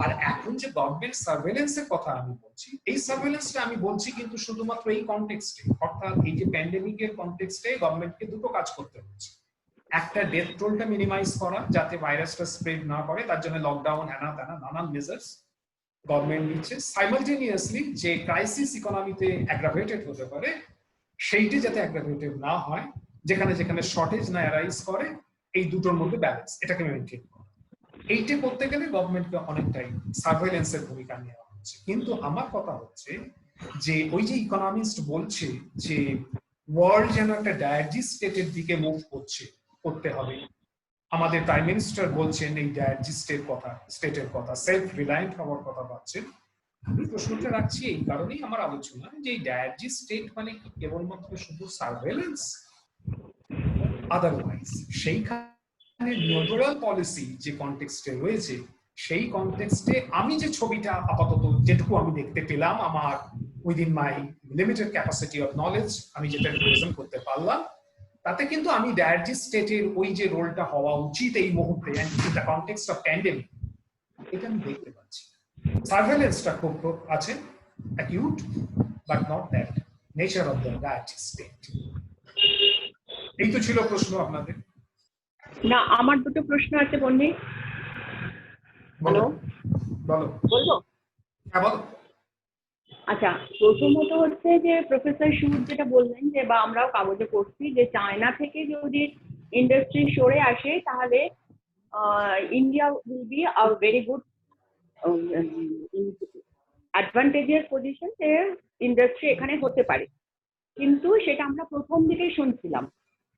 C: আর এখন যে গভর্নমেন্ট সার্ভেলেন্সের কথা আমি বলছি, এই সার্ভেলেন্সটা আমি বলছি কিন্তু শুধুমাত্র এই কনটেক্সটে, অর্থাৎ এই যে প্যান্ডেমিকের কনটেক্সটে গভর্নমেন্টকে দুটো কাজ করতে হচ্ছে। একটা ডেথ টোলটা মিনিমাইজ করা, যাতে ভাইরাসটা স্প্রেড না করে, তার জন্য লকডাউন, হ্যানা ত্যানা নানান মেজার্স গভর্নমেন্ট নিচ্ছে। সাইমালটেনিয়াসলি যে ক্রাইসিস ইকোনমিতে অ্যাগ্রাভেটেড হতে পারে, সেইটি যাতে অ্যাগ্রাভেটেড না হয়, যেখানে যেখানে শর্টেজ না অ্যারাইজ করে, এই দুটোর মধ্যে ব্যালেন্স, এটাকে মেনটেন করা। এইটা করতে গেলে গভর্নমেন্টকে অনেকটাই সার্ভেলেন্সের ভূমিকা নেওয়া হচ্ছে। কিন্তু আমার কথা হচ্ছে যে ওই যে ইকোনমিস্ট বলছে যে ওয়ার্ল্ড যেন একটা ডায়ারজি স্টেটের দিকে মুভ করতে হবে, আমাদের প্রাইম মিনিস্টার বলছেন এই ডায়ারজি স্টেটের কথা, সেলফ রিলায়েন্ট হওয়ার কথা ভাবছেন। আমি প্রশ্নটা রাখছি এই কারণেই আমার আলোচনা যে এই ডায়ারজি স্টেট মানে কি কেবলমাত্র শুধু সার্ভেলেন্স? আদারওয়াইজ সেইখানে নিউট্রাল পলিসি যে কনটেক্সটে রয়েছে, সেই কনটেক্সটে আমি যে ছবিটা আপাতত যেটুকু আমি দেখতে পেলাম আমার within my limited capacity of knowledge, আমি যেটা রিপ্রেজেন্ট করতে পারলাম, তাতে কিন্তু আমি ডায়ারজি স্টেটের ওই যে রোলটা হওয়া উচিত এই মুহূর্তে in the context of pandemic, এটা আমি দেখতে পাচ্ছি। সার্ভেলেন্সটা খুব আছে acute, but not that nature of the dirigiste state. এই তো ছিল প্রশ্ন আপনাদের।
J: না, আমার দুটো প্রশ্ন আছে বন্ধু।
C: বলো বলো
J: বলবো?
C: হ্যাঁ বলো।
J: আচ্ছা, প্রথমত হচ্ছে যে প্রফেসর সুর যেটা বললেন যে, বা আমরাও কাগজে পড়ছি যে চায়না থেকে যদি ইন্ডাস্ট্রি সরে আসে তাহলে India will be a very good অ্যাডভান্টেজের পজিশন যে ইন্ডাস্ট্রি এখানে হতে পারে। কিন্তু সেটা আমরা প্রথম দিকে শুনছিলাম।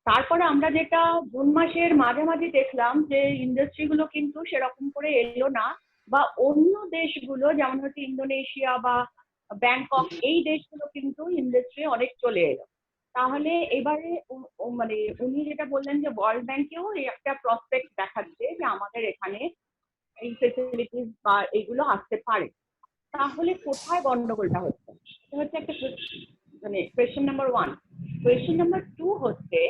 J: তারপরে আমরা যেটা জুন মাসের মাঝামাঝি দেখলাম যে ইন্ডাস্ট্রিগুলো কিন্তু সেরকম করে এলো না, বা অন্য দেশগুলো যেমন হচ্ছে ইন্দোনেশিয়া বা ব্যাংকক, এই দেশগুলো কিন্তু ইন্ডাস্ট্রি অনেক চলে এলো। তাহলে এবারে মানে উনি যেটা বললেন যে ওয়ার্ল্ড ব্যাংকেও একটা প্রসপেক্ট দেখাচ্ছে যে আমাদের এখানে এই ফেসিলিটিস বা এইগুলো আসতে পারে। তাহলে কোথায় গন্ডগোলটা হচ্ছে? এটা হচ্ছে একটা মানে কোয়েশ্চেন নাম্বার 1। কোয়েশ্চেন নাম্বার 2 হচ্ছে,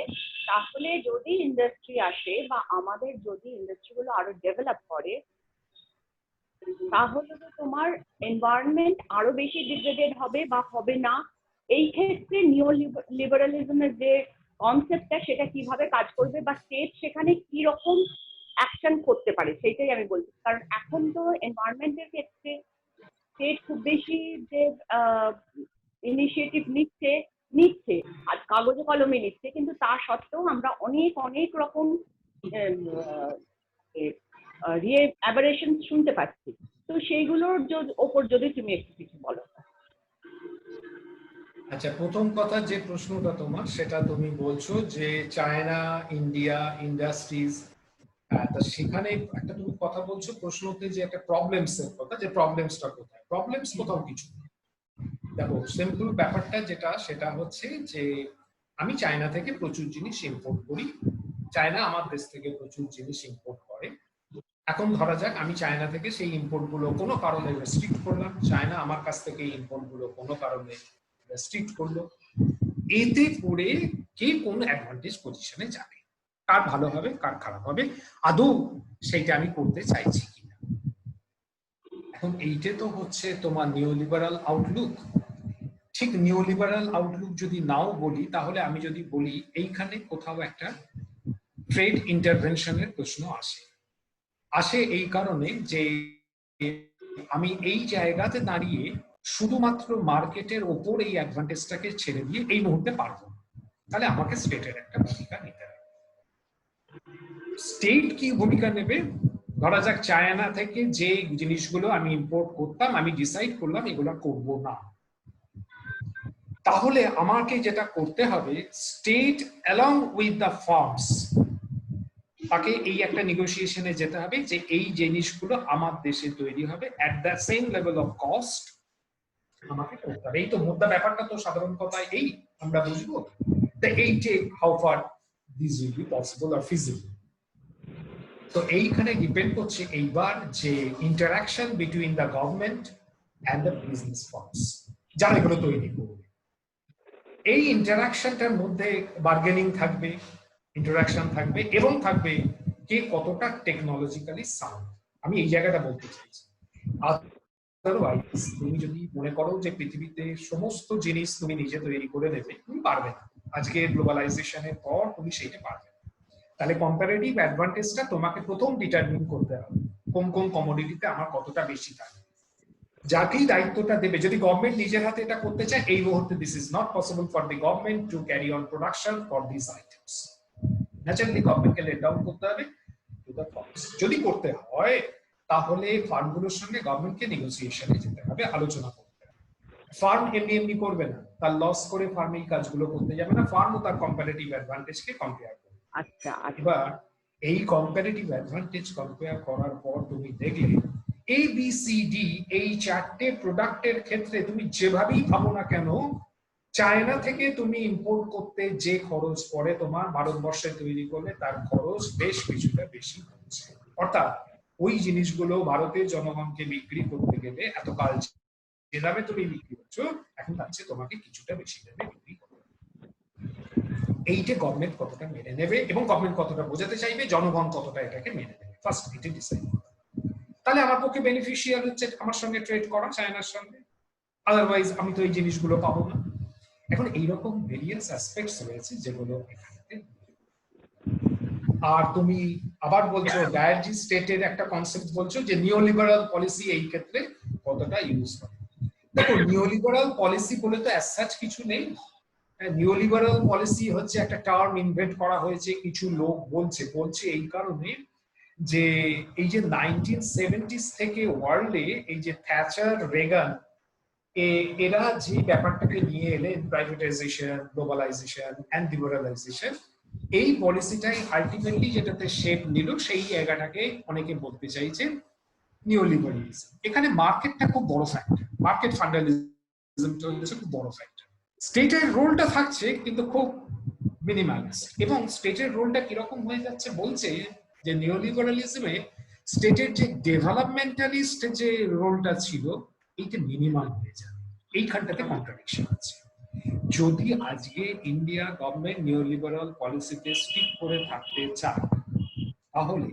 J: তাহলে যদি ইন্ডাস্ট্রি আসে বা আমাদের যদি ইন্ডাস্ট্রিগুলো আরো ডেভেলপ করে, তাহলে তো তোমার এনভায়রনমেন্ট আরো বেশি ডিগ্রেডেড হবে বা হবে না? এই ক্ষেত্রে নিও লিবারালিজমের যে কনসেপ্টটা সেটা কিভাবে কাজ করবে, বা স্টেট সেখানে কি রকম অ্যাকশন করতে পারে, সেটাই আমি বলছি। কারণ এখন তো এনভায়রনমেন্টের ক্ষেত্রে স্টেট খুব বেশি যে ইনিশিয়েটিভ নিচ্ছে আর কাগজে কলমে নিচ্ছে, কিন্তু তা সত্ত্বেও আমরা অনেক রকম অ্যাবারেশন শুনতে পাচ্ছি। তো সেইগুলোর ওপর যদি তুমি একটু কিছু বলো।
C: আচ্ছা, প্রথম কথা যে প্রশ্নটা তোমার, সেটা তুমি বলছো যে চায়না ইন্ডিয়া ইন্ডাস্ট্রিজ, তা সেখানে একটা তুমি কথা বলছো প্রশ্নতে যে একটা প্রবলেমস এর কথা, যে প্রবলেমসটা কোথায়? প্রবলেমস কোথাও কিছু। দেখো, সিম্পল ব্যাপারটা যেটা, সেটা হচ্ছে যে আমি চায়না থেকে প্রচুর জিনিস ইম্পোর্ট করি, চায়না আমার দেশ থেকে প্রচুর জিনিস ইম্পোর্ট করে। এখন ধরা যাক আমি চায়না থেকে সেই ইম্পোর্ট গুলো কোনো কারণে রেস্ট্রিক্ট করলাম, চায়না আমার কাছ থেকে এই ইম্পোর্ট গুলো কোনো কারণে রেস্ট্রিক্ট করলো। এতে করে কে কোন অ্যাডভান্টেজ পজিশনে যাবে, কার ভালো হবে কার খারাপ হবে, আদৌ সেইটা আমি করতে চাইছি কিনা। এখন এইটা তো হচ্ছে তোমার নিওলিবারাল আউটলুক। ঠিক নিওলিবারাল আউটলুক যদি নাও বলি, তাহলে আমি যদি বলি এইখানে কোথাও একটা ট্রেড ইন্টারভেনশনের প্রশ্ন আসে এই কারণে যে আমি এই জায়গাতে দাঁড়িয়ে শুধুমাত্র মার্কেটের ওপর এই অ্যাডভান্টেজটাকে ছেড়ে দিয়ে এই মুহূর্তে পারবো না, তাহলে আমাকে স্টেটের একটা ভূমিকা নিতে হবে। স্টেট কি ভূমিকা নেবে? ধরা যাক চায়না থেকে যে জিনিসগুলো আমি ইম্পোর্ট করতাম, আমি ডিসাইড করলাম এগুলো করবো না, তাহলে আমাকে যেটা করতে হবে, state along with the firms, তাকে এই একটা নেগোসিয়েশনে যেতে হবে যে এই জিনিসগুলো আমার দেশে তৈরি হবে at the same level of cost, আমাকে করতে হবে। এই তো মুদ্রা ব্যাপারটা তো সাধারণ কথায় এই আমরা বুঝবো। এইটা how far this will be possible or feasible. তো এইখানে ডিপেন্ড করছে এইবার যে interaction between the government and the business firms যারা এগুলো তৈরি করবে। এই ইন্টারাকশনটার মধ্যে বার্গেনিং থাকবে, ইন্টারাকশন থাকবে, এবং থাকবে কে কতটা টেকনোলজিক্যালি সাউন্ড। আমি এই জায়গাটা বলতে চাইছি। আদারওয়াইজ তুমি যদি মনে করো যে পৃথিবীতে সমস্ত জিনিস তুমি নিজে তৈরি করে নেবে, তুমি পারবে না। আজকে গ্লোবালাইজেশনের পর তুমি সেইটা পারবে না। তাহলে কম্পারেটিভ অ্যাডভান্টেজটা তোমাকে প্রথম ডিটারমিন করতে হবে, কোন কোন কমোডিটিতে আমার কতটা বেশি থাকে। যাকেই দায়িত্বটা দেবে, যদি গভর্নমেন্ট নিজের হাতে এটা করতে চায়, এই মুহূর্তে this is not possible for the government to carry on production for this items. Naturally গভর্নমেন্টকে লেট ডাউন করতে হবে টু দ্য ফার্মস। যদি করতে হয় তাহলে ফার্মগুলোর সঙ্গে গভর্নমেন্টকে নেগোসিয়েশনে যেতে হবে, আলোচনা করতে হবে। ফার্ম এমনি এমনি করবে না, তার লস করে ফার্ম এই কাজগুলো করতে যাবে না, ফার্মও তার কম্পারেটিভ অ্যাডভান্টেজকে কম্পেয়ার করবে।
J: আচ্ছা,
C: এবার এই কম্পারেটিভ অ্যাডভান্টেজ কম্পেয়ার করার পর তুমি দেখলে ABCD এই চারটে প্রোডাক্টের ক্ষেত্রে তুমি যেভাবেই ভাবো না কেন, চায়না থেকে তুমি ইম্পোর্ট করতে যে খরচ পড়ে তোমার ভারতবর্ষে তৈরি করলে তার খরচ বেশ কিছুটা বেশি হচ্ছে। অর্থাৎ ওই জিনিসগুলো ভারতের জনগণকে বিক্রি করতে গেলে এতকাল যে দামে তুমি বিক্রি করছো, এখন তাচ্ছে তোমাকে কিছুটা বেশি দামে বিক্রি করতে হবে। এইটা গভর্নমেন্ট কতটা মেনে নেবে এবং গভর্নমেন্ট কতটা বোঝাতে চাইবে, জনগণ কতটা এটাকে মেনে নেবে, ফার্স্ট এটা ডিসাইড করতে হবে। তাহলে আমার পক্ষে বেনিফিশিয়াল হচ্ছে আমার সঙ্গে ট্রেড করা চায়নার সঙ্গে, আদারওয়াইজ আমি তো এই জিনিসগুলো পাবো না। এখন এইরকম ভেরিয়াস অ্যাসপেক্টস রয়েছে যেগুলো এখানে। আর তুমি আবার বলছো ডায়ারজি স্টেটের একটা কনসেপ্ট বলছো যে নিওলিবারাল পলিসি এই ক্ষেত্রে কতটা ইউজ করে। দেখো, নিওলিবারাল পলিসি বলে তো অ্যাজ সাচ কিছু নেই। নিওলিবারাল পলিসি হচ্ছে একটা টার্ম ইনভেন্ট করা হয়েছে, কিছু লোক বলছে এই কারণে যে এই যে 1970s থেকে ওয়ার্ল্ডে এই যে থ্যাচার, রেগান এরা যে ব্যাপারটাকে নিয়ে এলেন, প্রাইভেটাইজেশন, গ্লোবালাইজেশন এন্ড লিবারালাইজেশন, এই পলিসিটাই আলটিমেটলি যেটাতে শেপ নিল, সেই জায়গাটাকে অনেকে বলতে চাইছে নিওলিবারালিজম। এখানে মার্কেটটা খুব বড় ফ্যাক্টর, মার্কেট ফান্ডামেন্টালিজমটা হচ্ছে খুব বড় ফ্যাক্টর। স্টেটের রোলটা থাকছে কিন্তু খুব মিনিমালিস্ট, এবং স্টেটের রোলটা কিরকম হয়ে যাচ্ছে বলছে যে নিওলিবারালিজমে স্টেটের যে ডেভেলপমেন্টালিস্ট যে রোলটা ছিল এইটা মিনিমাম হয়ে যাবে। এইখানটাতে কন্ট্রাডিকশন আছে। যদি আজকে ইন্ডিয়া গভর্নমেন্ট নিওলিবারাল পলিসিতে স্টিক করে থাকতে চায় তাহলে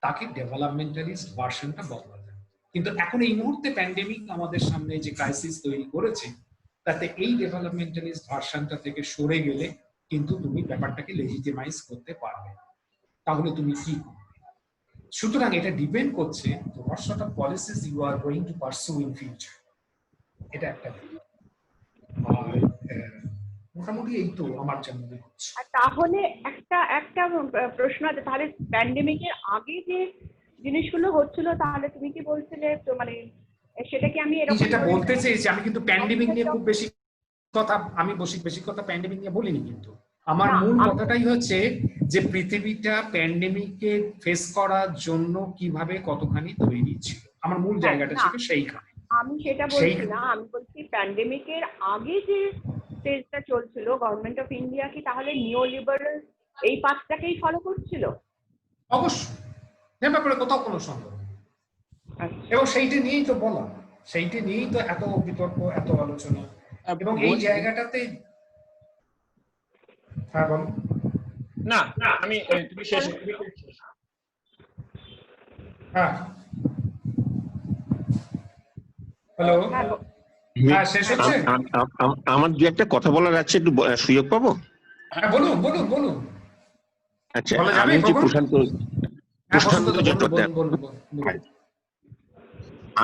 C: তাকে ডেভেলপমেন্টালিস্ট ভার্সনটা বদলাতে হবে। কিন্তু এখন এই মুহূর্তে প্যান্ডেমিক আমাদের সামনে যে ক্রাইসিস তৈরি করেছে, তাতে এই ডেভেলপমেন্টালিস্ট ভার্সনটা থেকে সরে গেলে কিন্তু তুমি ব্যাপারটাকে লেজিটিমাইজ করতে পারবে। তাহলে তুমি কি করবে? সুতরাং এটা ডিপেন্ড করছে what sort of policies you are going to pursue in future. এটা একটা আর মোটামুটি এই তো আমার জন্য হচ্ছে।
J: তাহলে একটা প্রশ্ন আছে, তাহলে প্যান্ডেমিকের আগে যে জিনিসগুলো হচ্ছিল তাহলে তুমি কি বলছিলে, তো মানে সেটা কি আমি এরকম
C: যেটা বলতে চেয়েছি, আমি কিন্তু প্যান্ডেমিক নিয়ে খুব বেশি কথা প্যান্ডেমিক নিয়ে বলিনি, কিন্তু আমার মূল কথাটাই হচ্ছে যে পৃথিবীটা প্যান্ডেমিককে ফেস করার জন্য কিভাবে কতখানি তৈরি ছিল, আমার মূল জায়গাটা ছিল সেইখানে।
J: আমি সেটা বলছি না, আমি বলছি প্যান্ডেমিকের আগে যে স্টেজটা চলছিল গভর্নমেন্ট অফ ইন্ডিয়া কি তাহলে নিওলিবারাল এই পাথটাকেই ফলো করছিল?
C: অবশ্যই, এর ব্যাপারে কোথাও কোনো সন্দেহ নেই। এবং সেইটা নিয়েই তো বলা, সেইটা নিয়েই তো এত বিতর্ক, এত আলোচনা। এবং এই জায়গাটাতে হ্যাঁ বল
B: না আমি তুমি শেষ।
C: হ্যাঁ হ্যালো, হ্যাঁ শেষ হচ্ছে।
A: আমার দু একটা কথা বলার আছে, একটু সুযোগ পাবো?
C: হ্যাঁ বলুন।
A: আচ্ছা, আমি হচ্ছে প্রশান্ত চট্টোপাধ্যায়।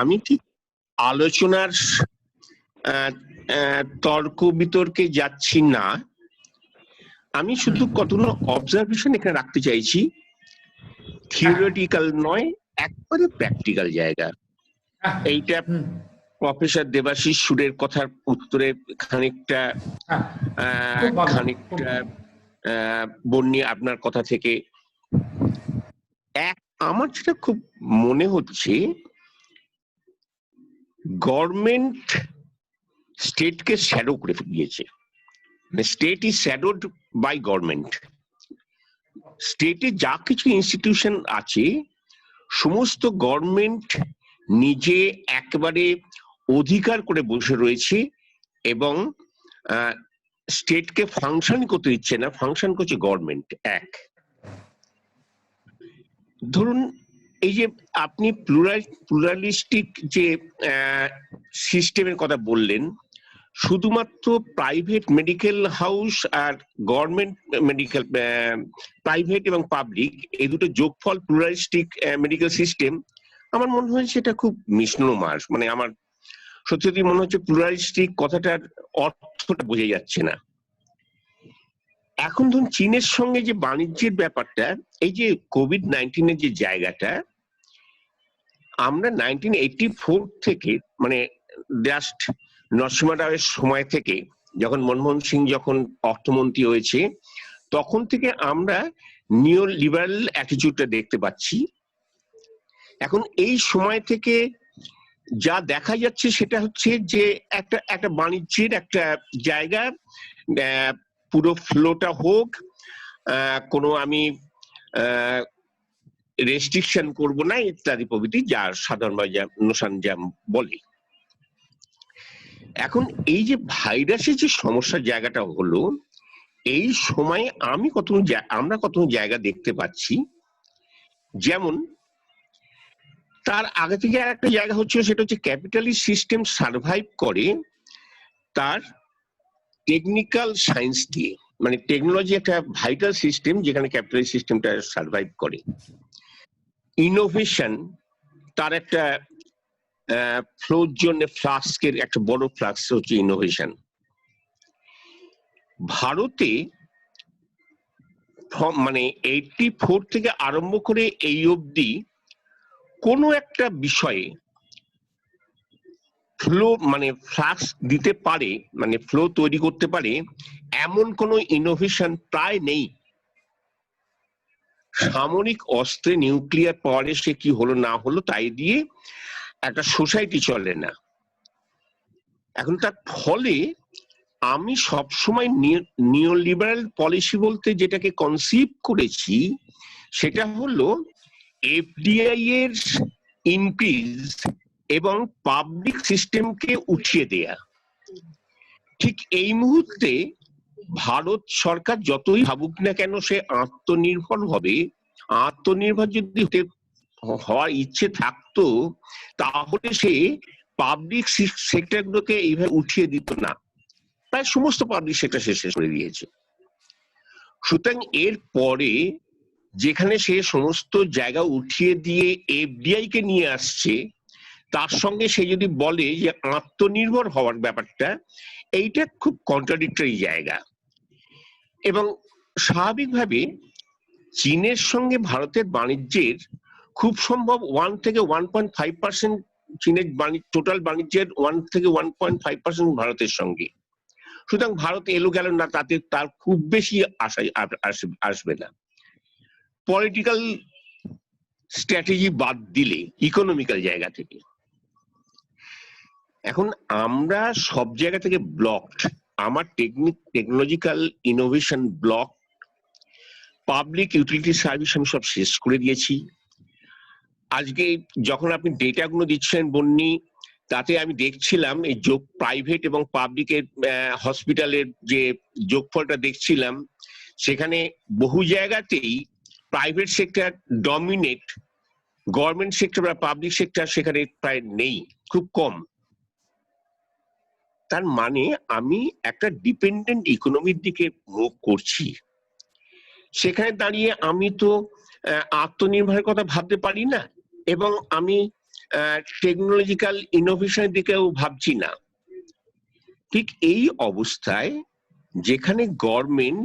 A: আমি ঠিক আলোচনার তর্ক বিতর্কে যাচ্ছি না, আমি শুধু কতগুলো অবজারভেশন এখানে রাখতে চাইছি, থিওরিটিক্যাল নয়, একবারে প্র্যাকটিক্যাল জায়গা। এইটা প্রফেসর দেবাশিস সুরের কথার উত্তরে খানিকটা
C: খুব ভালো,
A: খানিকটা বন্যি আপনার কথা থেকে আমার যেটা খুব মনে হচ্ছে, গভর্নমেন্ট স্টেটকে শ্যাডো করে দিয়েছে। State is shadowed by government. স্টেটে যা কিছু ইনস্টিটিউশন আছে সমস্ত গভর্নমেন্ট নিজে একেবারে অধিকার করে বসে রয়েছে এবং স্টেটকে ফাংশন করতে দিচ্ছে না, ফাংশন করছে গভর্নমেন্ট। এক, ধরুন এই যে আপনি প্লুরালিস্টিক যে সিস্টেমের কথা বললেন, শুধুমাত্র প্রাইভেট মেডিকেল হাউস আর গভর্নমেন্ট মেডিকেল, প্রাইভেট এবং পাবলিক, এই দুটো যোগফল প্লুরালিস্টিক মেডিকেল সিস্টেম, আমার মনে হয় সেটা খুব মিসনোমার। মানে আমার সত্যি মনে হচ্ছে প্লুরালিস্টিক কথাটার অর্থটা বোঝা যাচ্ছে না। এখন ধরুন চীনের সঙ্গে যে বাণিজ্যের ব্যাপারটা, এই যে কোভিড-19 যে জায়গাটা, আমরা 1984 থেকে মানে জাস্ট নরসিংহ রাওয়ের সময় থেকে, যখন মনমোহন সিং যখন অর্থমন্ত্রী হয়েছে, তখন থেকে আমরা নিও লিবারাল অ্যাটিটিউডটা দেখতে পাচ্ছি। এখন এই সময় থেকে যা দেখা যাচ্ছে সেটা হচ্ছে যে একটা বাণিজ্যের একটা জায়গা, পুরো ফ্লোটা হোক, কোনো আমি রেস্ট্রিকশন করব না ইত্যাদি প্রভৃতি, যা সাধারণভাবে যা নোশান যা বলে। এখন এই যে ভাইরাসের যে সমস্যার জায়গাটা হলো, এই সময়ে আমরা কত জায়গা দেখতে পাচ্ছি, যেমন তার আগে থেকে আর একটা জায়গা হচ্ছে, সেটা হচ্ছে ক্যাপিটালিস্ট সিস্টেম সার্ভাইভ করে তার টেকনিক্যাল সায়েন্স দিয়ে। মানে টেকনোলজি একটা ভাইটাল সিস্টেম যেখানে ক্যাপিটালিস্ট সিস্টেমটা সার্ভাইভ করে। ইনোভেশন তার একটা ফ্লোর জন্য ফ্লাস্কের একটা বড় ফ্লাস্ক হচ্ছে ইনোভেশন। ভারতে মানে 84 থেকে আরম্ভ করে এই অবধি কোনো একটা বিষয়ে ফ্লো মানে ফ্লাস্ক দিতে পারে, মানে ফ্লো তৈরি করতে পারে, এমন কোনো ইনোভেশন প্রায় নেই। সামরিক অস্ত্রে, নিউক্লিয়ার পাওয়ারে সে কি হলো না হলো তাই দিয়ে একটা সোসাইটি চলে না। এখন তার ফলে আমি সবসময় নিওলিবারাল পলিসি বলতে যেটাকে কনসিভ করেছি সেটা হলো এফডিআই এর ইনক্রিজ এবং পাবলিক সিস্টেমকে উঠিয়ে দেয়া। ঠিক এই মুহূর্তে ভারত সরকার যতই ভাবুক না কেন সে আত্মনির্ভর হবে, আত্মনির্ভর যদি হওয়ার ইচ্ছে থাকতো তাহলে সে পাবলিক সেক্টরগুলোকে এইভাবে উঠিয়ে দিত না। প্রায় সমস্ত পাবলিক সেক্টর সে শেষ করে দিয়েছে। সুতরাং এর পরে যেখানে সে সমস্ত জায়গা উঠিয়ে দিয়ে এফডিআই কে নিয়ে আসছে, তার সঙ্গে সে যদি বলে যে আত্মনির্ভর হওয়ার ব্যাপারটা, এইটা খুব কন্ট্রাডিক্টরি জায়গা। এবং স্বাভাবিকভাবে চীনের সঙ্গে ভারতের বাণিজ্যের খুব সম্ভব 1 থেকে 1.5% চীনের টোটাল বাণিজ্যের 1 থেকে 1.5% ভারতের সঙ্গে। সুতরাং ভারত এলো গেল না তাতে তার খুব বেশি আশায় আসবে না। পলিটিক্যাল স্ট্র্যাটেজি বাদ দিলে ইকোনমিক্যাল জায়গা থেকে এখন আমরা সব জায়গা থেকে ব্লকড। আমার technological innovation block, public utility service আমি সব শেষ করে দিয়েছি। আজকে যখন আপনি ডেটাগুলো দিচ্ছেন বন্যি, তাতে আমি দেখছিলাম এই প্রাইভেট এবং পাবলিকের হসপিটালের যে যোগফলটা দেখছিলাম, সেখানে বহু জায়গাতেই private sector dominate, government sector বা পাবলিক সেক্টর সেখানে প্রায় নেই, খুব কম। তার মানে আমি একটা ডিপেন্ডেন্ট ইকোনমির দিকে মুভ করছি। সেখানে দাঁড়িয়ে আমি তো আত্মনির্ভরের কথা ভাবতে পারি না এবং আমি টেকনোলজিক্যাল ইনোভেশনের দিকেও ভাবছি না। ঠিক এই অবস্থায় যেখানে গভর্নমেন্ট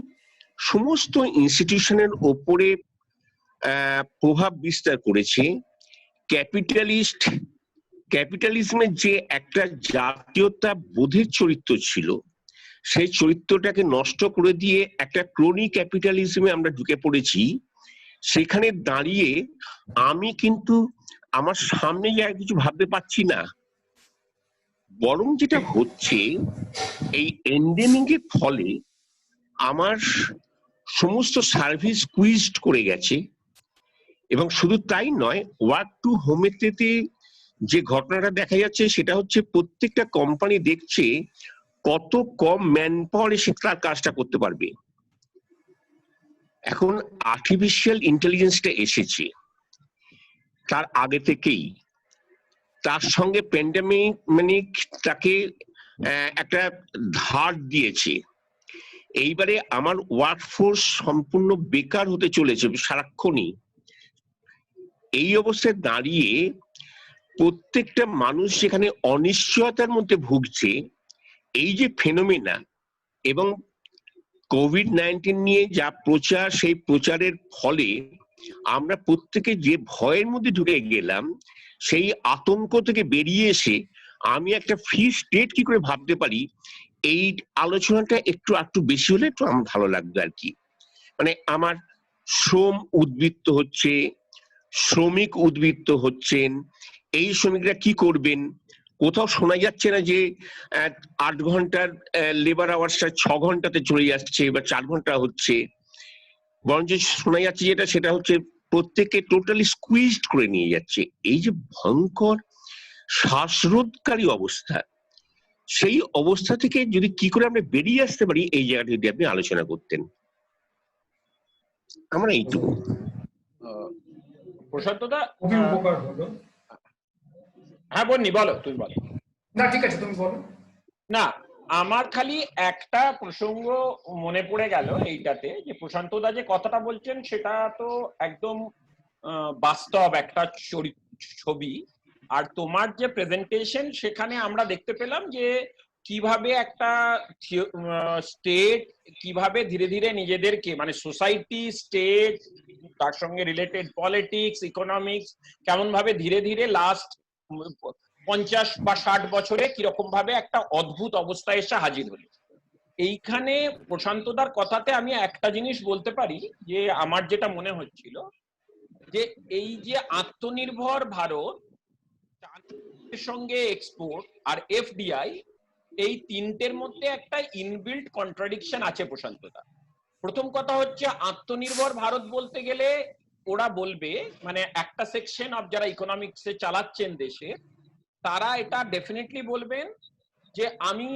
A: সমস্ত ইনস্টিটিউশনের ওপরে প্রভাব বিস্তার করেছে, ক্যাপিটালিজমের যে একটা জাতীয়তা বোধের চরিত্র ছিল, সেই চরিত্রটাকে নষ্ট করে দিয়ে একটা ক্রোনি ক্যাপিটালিজমে আমরা ঢুকে পড়েছি। সেখানে দাঁড়িয়ে আমি কিন্তু আমার সামনে আর কিছু ভাবতে পারছি না, বরং যেটা হচ্ছে এই এন্ডেমিক এর ফলে আমার সমস্ত সার্ভিস কুইজড করে গেছে। এবং শুধু তাই নয়, ওয়ার্ক টু হোমেতে যে ঘটনাটা দেখা যাচ্ছে সেটা হচ্ছে প্রত্যেকটা কোম্পানি দেখছে কত কম ম্যান পাওয়ার এসে তার কাজটা করতে পারবে। এখন আর্টিফিশিয়াল ইন্টেলিজেন্সটা এসেছে তার আগে থেকেই, তার সঙ্গে প্যান্ডেমিক তাকে একটা ধার দিয়েছে। এইবারে আমার ওয়ার্কফোর্স সম্পূর্ণ বেকার হতে চলেছে সারাক্ষণই। এই অবস্থায় দাঁড়িয়ে প্রত্যেকটা মানুষ যেখানে অনিশ্চয়তার মধ্যে ভুগছে, এই যে ফেনোমেনা এবং কোভিড-19 নিয়ে যা প্রচার, সেই প্রচারের ফলে আমরা প্রত্যেকে যে ভয়ের মধ্যে ঢুকে গেলাম, সেই আতঙ্ক থেকে বেরিয়ে এসে আমি একটা ফ্রি স্টেট কি করে ভাবতে পারি, এই আলোচনাটা একটু বেশি হলে একটু আমার ভালো লাগবে আর কি। মানে আমার শ্রম উদ্বৃত্ত হচ্ছে, শ্রমিক উদ্বৃত্ত হচ্ছেন, এই শ্রমিকরা কি করবেন? কোথাও শোনা যাচ্ছে না যে 8 ঘন্টার লেবার আওয়ার্সটা 6 ঘন্টাতে চলে যাচ্ছে বা 4 ঘন্টা হচ্ছে, বরঞ্চ শোনা যাচ্ছে যেটা সেটা হচ্ছে প্রত্যেককে টোটালি স্কুইজড করে নিয়ে যাচ্ছে। এই যে ভয়ঙ্কর শ্বাসরোধকারী অবস্থা, সেই অবস্থা থেকে যদি কি করে আমরা বেরিয়ে আসতে পারি, এই জায়গাটা যদি আপনি আলোচনা করতেন। আমরা এইটুকু।
B: প্রশান্তদা,
C: খুবই উপকার হলো।
B: হ্যাঁ বন্নি, বলো, তুমি বলো।
C: না ঠিক আছে, তুমি বলো।
B: না, আমার খালি একটা প্রসঙ্গ মনে পড়ে গেল এইটাতে, যে প্রশান্তদা যে কথাটা বলছেন সেটা তো একদম বাস্তব একটা ছবি। আর তোমার যে প্রেজেন্টেশন, সেখানে আমরা দেখতে পেলাম যে কিভাবে একটা স্টেট কিভাবে ধীরে ধীরে নিজেদেরকে, মানে সোসাইটি, স্টেট, তার সঙ্গে রিলেটেড পলিটিক্স, ইকোনমিক্স, কেমন ভাবে ধীরে ধীরে লাস্ট 50 বা 60 বছরে কিরকম ভাবে একটা অদ্ভুত অবস্থায় এসে হাজির হলো। এইখানে প্রশান্তদার কথাতে আমি একটা জিনিস বলতে পারি, যে আমার যেটা মনে হচ্ছিল যে এই যে আত্মনির্ভর ভারত, সঙ্গে এক্সপোর্ট আর এফডিআই, এই তিনটের মধ্যে একটা ইনবিল্ট কন্ট্রাডিকশন আছে প্রশান্তদা। প্রথম কথা হচ্ছে, আত্মনির্ভর ভারত বলতে গেলে ওরা বলবে, মানে একটা সেকশন অফ যারা ইকোনমিক্সে চালাচ্ছেন দেশে, তারা এটা ডেফিনেটলি বলবেন যে আমি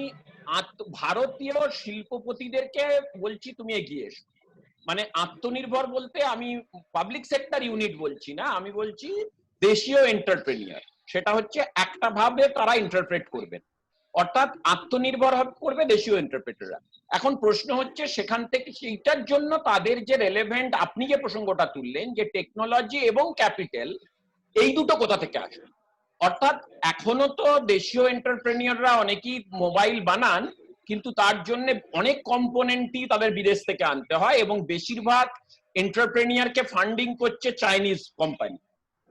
B: ভারতীয় শিল্পপতিদেরকে বলছি তুমি এগিয়ে এসো। মানে আত্মনির্ভর বলতে আমি পাবলিক সেক্টর ইউনিট বলছি না, আমি বলছি দেশীয় এন্টারপ্রেনিয়ার। সেটা হচ্ছে একটা ভাবে তারা ইন্টারপ্রেট করবেন, অর্থাৎ আত্মনির্ভর করবে দেশীয় এন্টারপ্রেটাররা। এখন প্রশ্ন হচ্ছে সেখান থেকে সেইটার জন্য তাদের যে রেলেভেন্ট, আপনি যে প্রসঙ্গটা তুললেন যে টেকনোলজি এবং ক্যাপিটাল, এই দুটো কোথা থেকে আসবে? অর্থাৎ এখনো তো দেশীয় এন্টারপ্রেনিয়াররা অনেকেই মোবাইল বানান, কিন্তু তার জন্য অনেক কম্পোনেন্টই তাদের বিদেশ থেকে আনতে হয়, এবং বেশিরভাগ এন্টারপ্রেনিয়ারকে ফান্ডিং করছে চাইনিজ কোম্পানি।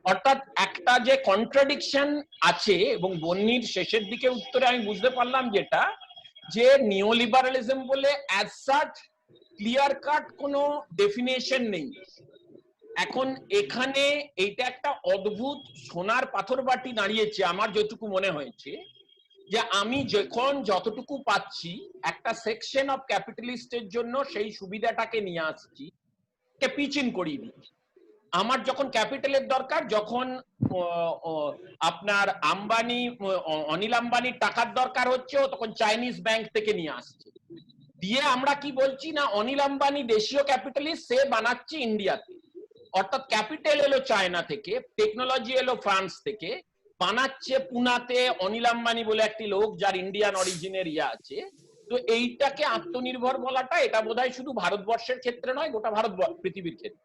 B: অর্থাৎ একটা যে কন্ট্রাডিকশন আছে, এবং বন্নির শেষের দিকে উত্তরে আমি বুঝতে পারলাম যেটা, যে নিওলিবারালিজম বলে অ্যাজ সাচ ক্লিয়ার কাট কোনো ডেফিনেশন নেই। এখন এখানে এইটা একটা অদ্ভুত সোনার পাথর বাটি দাঁড়িয়েছে। আমার যতটুকু মনে হয়েছে যে আমি যখন যতটুকু পাচ্ছি একটা সেকশন অফ ক্যাপিটালিস্টের জন্য সেই সুবিধাটাকে নিয়ে আসছি, পিচিন করিয়ে দিচ্ছি। আমার যখন ক্যাপিটালের দরকার, যখন আপনার আম্বানি, অনিল আম্বানির টাকার দরকার হচ্ছে, তখন চাইনিজ ব্যাংক থেকে নিয়ে আসছে। দিয়ে আমরা কি বলছি না, অনিল আম্বানি দেশীয় ক্যাপিটালিস্ট, সে বানাচ্ছে ইন্ডিয়াতে। অর্থাৎ ক্যাপিটাল এলো চায়না থেকে, টেকনোলজি এলো ফ্রান্স থেকে, বানাচ্ছে পুনাতে অনিল আম্বানি বলে একটি লোক যার ইন্ডিয়ান অরিজিনের আছে। তো এইটাকে আত্মনির্ভর বলাটা, এটা বোধহয় শুধু ভারতবর্ষের ক্ষেত্রে নয়, গোটা পৃথিবীর ক্ষেত্রে।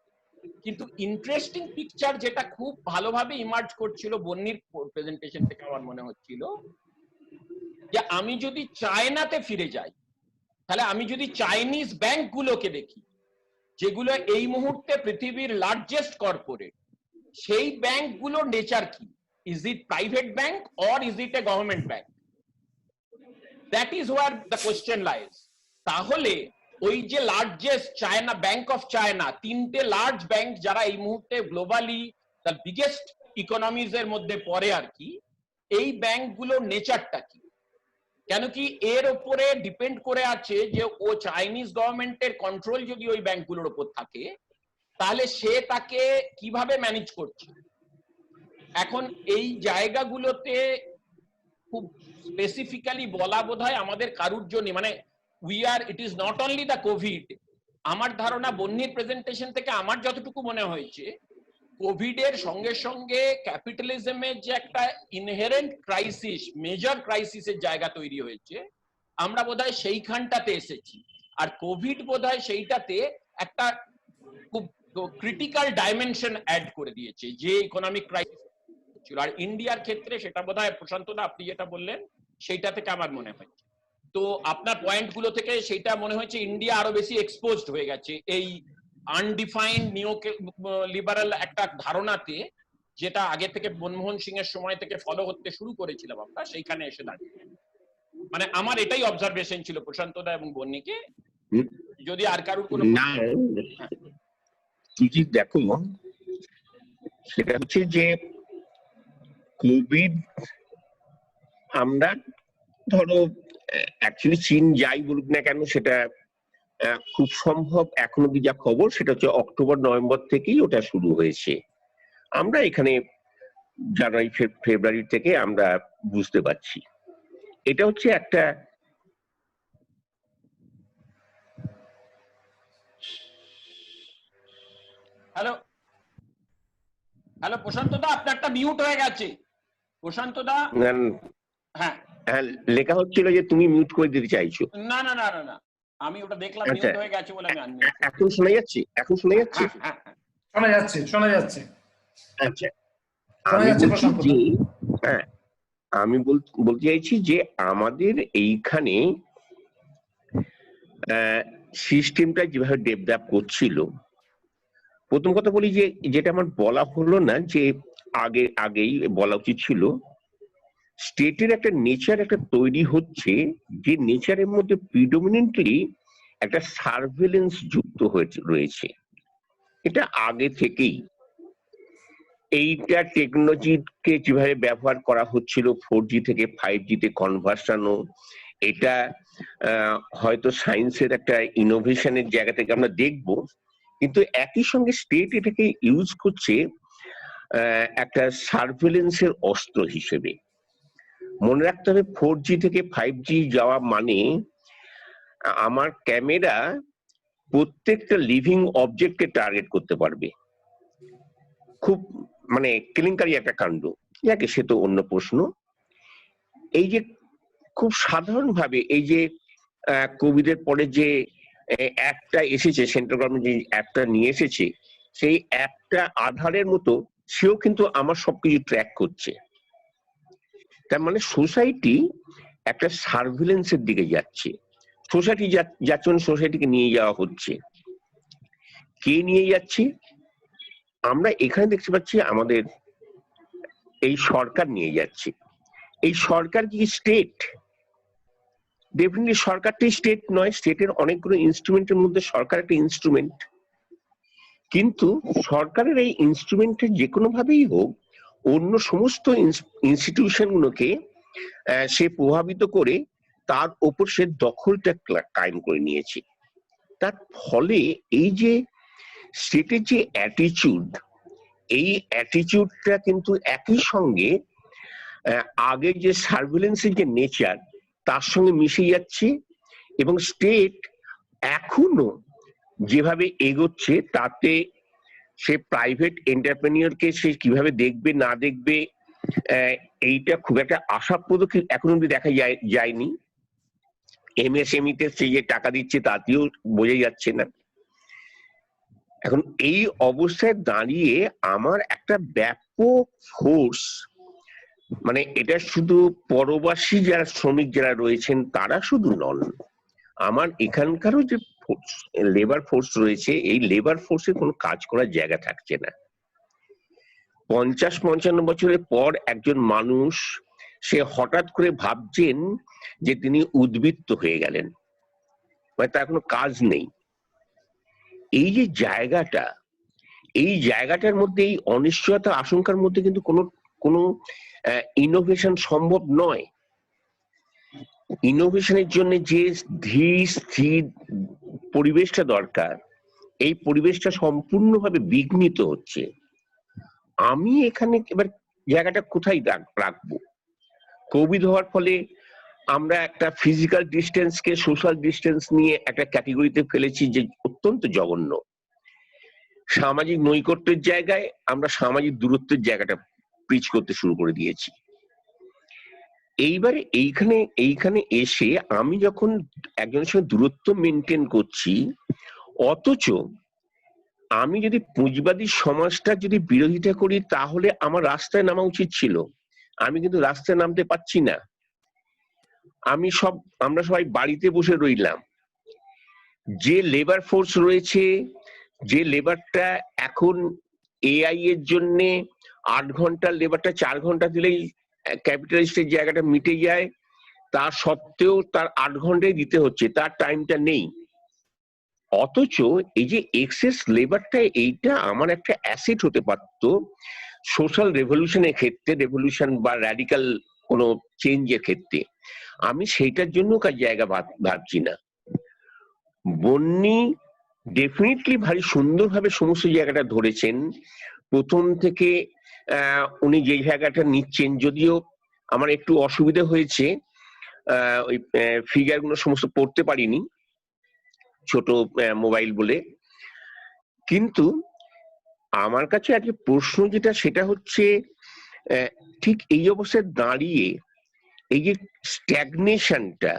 B: কিন্তু ইন্টারেস্টিং পিকচার যেটা খুব ভালোভাবে ইমার্জ করছিল বন্নির প্রেজেন্টেশন থেকে আমার মনে হচ্ছিল, যে আমি যদি চায়নাতে ফিরে যাই, তাহলে আমি যদি চাইনিজ ব্যাংকগুলোকে দেখি, যেগুলো এই মুহূর্তে পৃথিবীর লার্জেস্ট কর্পোরেট, সেই ব্যাংকগুলোর নেচার কি? Is it private bank or is it a government bank? That is where the question lies. তাহলে ওই যে largest China, bank of China, তিনটে লার্জ ব্যাংক যারা এই মুহূর্তে গ্লোবালি দ্য বিগেস্ট ইকোনমিজ এর মধ্যে পড়ে আর কি, এই ব্যাংকগুলোর নেচারটা কি? কেন কি এর উপরে ডিপেন্ড করে আছে যে ও চাইনিজ গভর্নমেন্টের কন্ট্রোল যদি ওই ব্যাংকগুলোর উপর থাকে তাহলে সে তাকে কিভাবে ম্যানেজ করছে। এখন এই জায়গাগুলোতে খুব স্পেসিফিক্যালি বলা বোধহয় আমাদের কারুর জন্য, মানে it is not only the Covid. আমার ধারণা বন্যির প্রেজেন্টেশন থেকে আমার যতটুকু মনে হয়েছে, কোভিড এর সঙ্গে সঙ্গে ক্যাপিটালিজমের যে একটা ইনহেরেন্ট ক্রাইসিস, মেজর ক্রাইসিসের জায়গা তৈরি হয়েছে, আমরা বোধহয় সেইখানটাতে এসেছি। আর কোভিড বোধহয় সেইটাতে একটা খুব ক্রিটিক্যাল ডাইমেনশন অ্যাড করে দিয়েছে যে ইকোনমিক ক্রাইসিস ছিল। আর ইন্ডিয়ার ক্ষেত্রে সেটা বোধহয় প্রশান্তদা আপনি যেটা বললেন সেইটা থেকে আমার মনে হয়েছে। তো আপনার পয়েন্টগুলো থেকে সেটা মনে হয়েছে ইন্ডিয়া আরো বেশি এক্সপোজড হয়ে গেছে এই আনডিফাইন্ড নিও লিবারাল একটা ধারণাতে, যেটা আগে থেকে মনমোহন সিং এর সময় থেকে ফলো করতে শুরু করেছিলাম আমরা, সেইখানে এসে দাঁড়িয়ে। মানে আমার এটাই অবজারভেশন ছিল প্রশান্তদা এবং বন্যিকে। যদি আর কারোর কোনো
A: না, তুই দেখো সেটা হচ্ছে যে কোভিড আমরা ধরো অ্যাকচুয়ালি চীন যাই বলুক না কেন সেটা খুব সম্ভব এখন অব্দি যা খবর সেটা হচ্ছে অক্টোবর নভেম্বর থেকেই ওটা শুরু হয়েছে। আমরা এখানে জানুয়ারি ফেব্রুয়ারি থেকে আমরা বুঝতে পারছি। এটা হচ্ছে একটা
B: হ্যালো হ্যালো প্রশান্তদা, আপনারটা মিউট হয়ে গেছে। প্রশান্তদা, হ্যাঁ
A: হ্যাঁ লেখা হচ্ছিল যে তুমি মিউট করে দিতে চাইছো।
B: না না না না না, আমি ওটা দেখলাম মিউট হয়ে গেছে বলে আমি আনমিউট।
A: এখন শোনা যাচ্ছে? এখন শোনা যাচ্ছে?
C: শোনা যাচ্ছে, শোনা যাচ্ছে।
A: আচ্ছা, আমি বলছি যে হ্যাঁ, আমি বলতে চাইছি যে আমাদের এইখানে সিস্টেমটা যেভাবে ডেভেলপ করছিল, প্রথম কথা বলি যে যেটা আমার বলা হলো না যে আগেই বলা উচিত ছিল, স্টেটের একটা নেচার একটা তৈরি হচ্ছে যে নেচারের মধ্যে প্রিডমিনেন্টলি একটা সার্ভেলেন্স যুক্ত রয়েছে। এটা আগে থেকেই এইটা টেকনোলজিকে যেভাবে ব্যবহার করা হচ্ছিল 4G থেকে 5G তে কনভার্সনও, এটা হয়তো সায়েন্সের একটা ইনোভেশনের জায়গা থেকে আমরা দেখব, কিন্তু একই সঙ্গে স্টেট এটাকে ইউজ করছে একটা সার্ভেলেন্সের অস্ত্র হিসেবে। মনে রাখতে হবে 4G থেকে 5G যাওয়া মানে আমার ক্যামেরা প্রত্যেকটা লিভিং অবজেক্টকে টার্গেট করতে পারবে। খুব মানে কেলেঙ্কারি একটা কাণ্ড, যাকে সে তো অন্য প্রশ্ন। এই যে খুব সাধারণভাবে এই যে কোভিডের পরে যে অ্যাপটা এসেছে, সেন্ট্রাল গভর্নমেন্ট যে অ্যাপটা নিয়ে এসেছে, সেই অ্যাপটা আধারের মতো সেও কিন্তু আমার সবকিছু ট্র্যাক করছে। তার মানে সোসাইটি একটা সার্ভিলেন্সের দিকে যাচ্ছে। সোসাইটি যাচ্ছে মানে সোসাইটিকে নিয়ে যাওয়া হচ্ছে। কে নিয়ে যাচ্ছে? আমরা এখানে দেখতে পাচ্ছি আমাদের এই সরকার নিয়ে যাচ্ছে। এই সরকার কি স্টেট? ডেফিনেটলি সরকারটি স্টেট নয়, স্টেটের অনেকগুলো ইনস্ট্রুমেন্টের মধ্যে সরকার একটা ইনস্ট্রুমেন্ট। কিন্তু সরকারের এই ইনস্ট্রুমেন্টের যে কোনো ভাবেই হোক অন্য সমস্ত ইনস্টিটিউশন গুলোকে সে প্রভাবিত করে তার ওপর সে দখলটা কায়েম করে নিয়েছে। তার ফলে এই যে স্টেটের যে অ্যাটিচিউড, এই অ্যাটিচিউডটা কিন্তু একই সঙ্গে আগে যে সার্ভিলেন্সের যে নেচার তার সঙ্গে মিশে যাচ্ছে, এবং স্টেট এখনো যেভাবে এগোচ্ছে তাতে সে প্রাইভেট এন্টারপ্রেনিয়রকে সে কিভাবে দেখবে না দেখবে এইটা খুব একটা আশাপ্রদ এখন অব্দি দেখা যায়নি। MSME তে সে যে টাকা দিচ্ছে তাতেও বোঝা যাচ্ছে না। এখন এই অবস্থায় দাঁড়িয়ে আমার একটা ব্যাপক ফোর্স, মানে এটা শুধু পরবাসী যারা শ্রমিক যারা রয়েছেন তারা শুধু নন, আমার এখানকারও যে লেবার ফোর্স রয়েছে, এই লেবার ফোর্সের কোনো কাজ করার জায়গা থাকছে না। 50-55 বছরের পর একজন মানুষ সে হঠাৎ করে ভাবছেন যে তিনি উদ্বৃত্ত হয়ে গেলেন, মানে তার কোনো কাজ নেই। এই যে জায়গাটা, এই জায়গাটার মধ্যে, এই অনিশ্চয়তা আশঙ্কার মধ্যে কিন্তু কোনো ইনোভেশন সম্ভব নয়। ইনোভেশনের জন্য যে ধীর স্থির পরিবেশটা দরকার, এই পরিবেশটা সম্পূর্ণভাবে বিঘ্নিত হচ্ছে। আমি এখানে এবার জায়গাটা কোথায় রাখবো? কোভিড হওয়ার ফলে আমরা একটা ফিজিক্যাল ডিস্টেন্সকে সোশ্যাল ডিস্টেন্স নিয়ে একটা ক্যাটেগরিতে ফেলেছি, যে অত্যন্ত জঘন্য। সামাজিক নৈকট্যের জায়গায় আমরা সামাজিক দূরত্বের জায়গাটা প্রিচ করতে শুরু করে দিয়েছি। এইবারে এইখানে এসে আমি যখন একজনের সঙ্গে দূরত্ব মেনটেন করছি, অথচ আমি যদি পুঁজিবাদী সমাজটা যদি বিরোধিতা করি, তাহলে আমার রাস্তায় নামা উচিত ছিল। আমি কিন্তু রাস্তায় নামতে পারছি না। আমরা সবাই বাড়িতে বসে রইলাম। যে লেবার ফোর্স রয়েছে, যে লেবারটা এখন এআই এর জন্য 8 ঘন্টার লেবারটা 4 ঘন্টা দিলেই ক্যাপিটালিস্টের জায়গাটা মিটে যায়, তা সত্ত্বেও তার 8 ঘন্টাই দিতে হচ্ছে, তার টাইমটা নেই। অথচ এই যে এক্সেস লেবারটা, এইটা আমার একটা অ্যাসেট হতে পারতো সোশ্যাল রেভলিউশনের ক্ষেত্রে, রেভলিউশন বা র্যাডিক্যাল কোনো চেঞ্জের ক্ষেত্রে। আমি সেইটার জন্য কার জায়গা ভাবছি না। বন্নি ডেফিনেটলি ভারী সুন্দরভাবে সমস্ত জায়গাটা ধরেছেন। প্রথম থেকে উনি যে জায়গাটা নিচ্ছেন, যদিও আমার একটু অসুবিধা হয়েছে, ওই ফিগার গুলো সমস্ত পড়তে পারিনি, ছোট মোবাইল বলে। কিন্তু আমার কাছে আজকে প্রশ্ন যেটা, সেটা হচ্ছে ঠিক এই অবস্থায় দাঁড়িয়ে এই যে স্ট্যাগনেশনটা,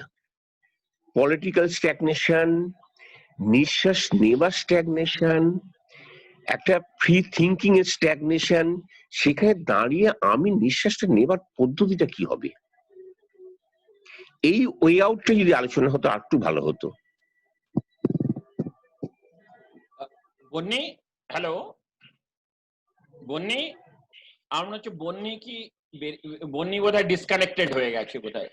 A: পলিটিক্যাল স্ট্যাগনেশন, নিঃশ্বাস নেবার স্ট্যাগনেশন, একটা ফ্রি থিঙ্কিং এর স্ট্যাগনেশন, সেখানে দাঁড়িয়ে আমি নিঃশ্বাসটা নেবার পদ্ধতিটা কি হবে, এই ওয়ে আউটটা যদি আলোচনা হতো আর একটু ভালো হতো।
B: বন্নি, হ্যালো বন্নি, আমার মনে হচ্ছে বন্নি বোধহয় ডিসকানেক্টেড হয়ে গেছে বোধহয়।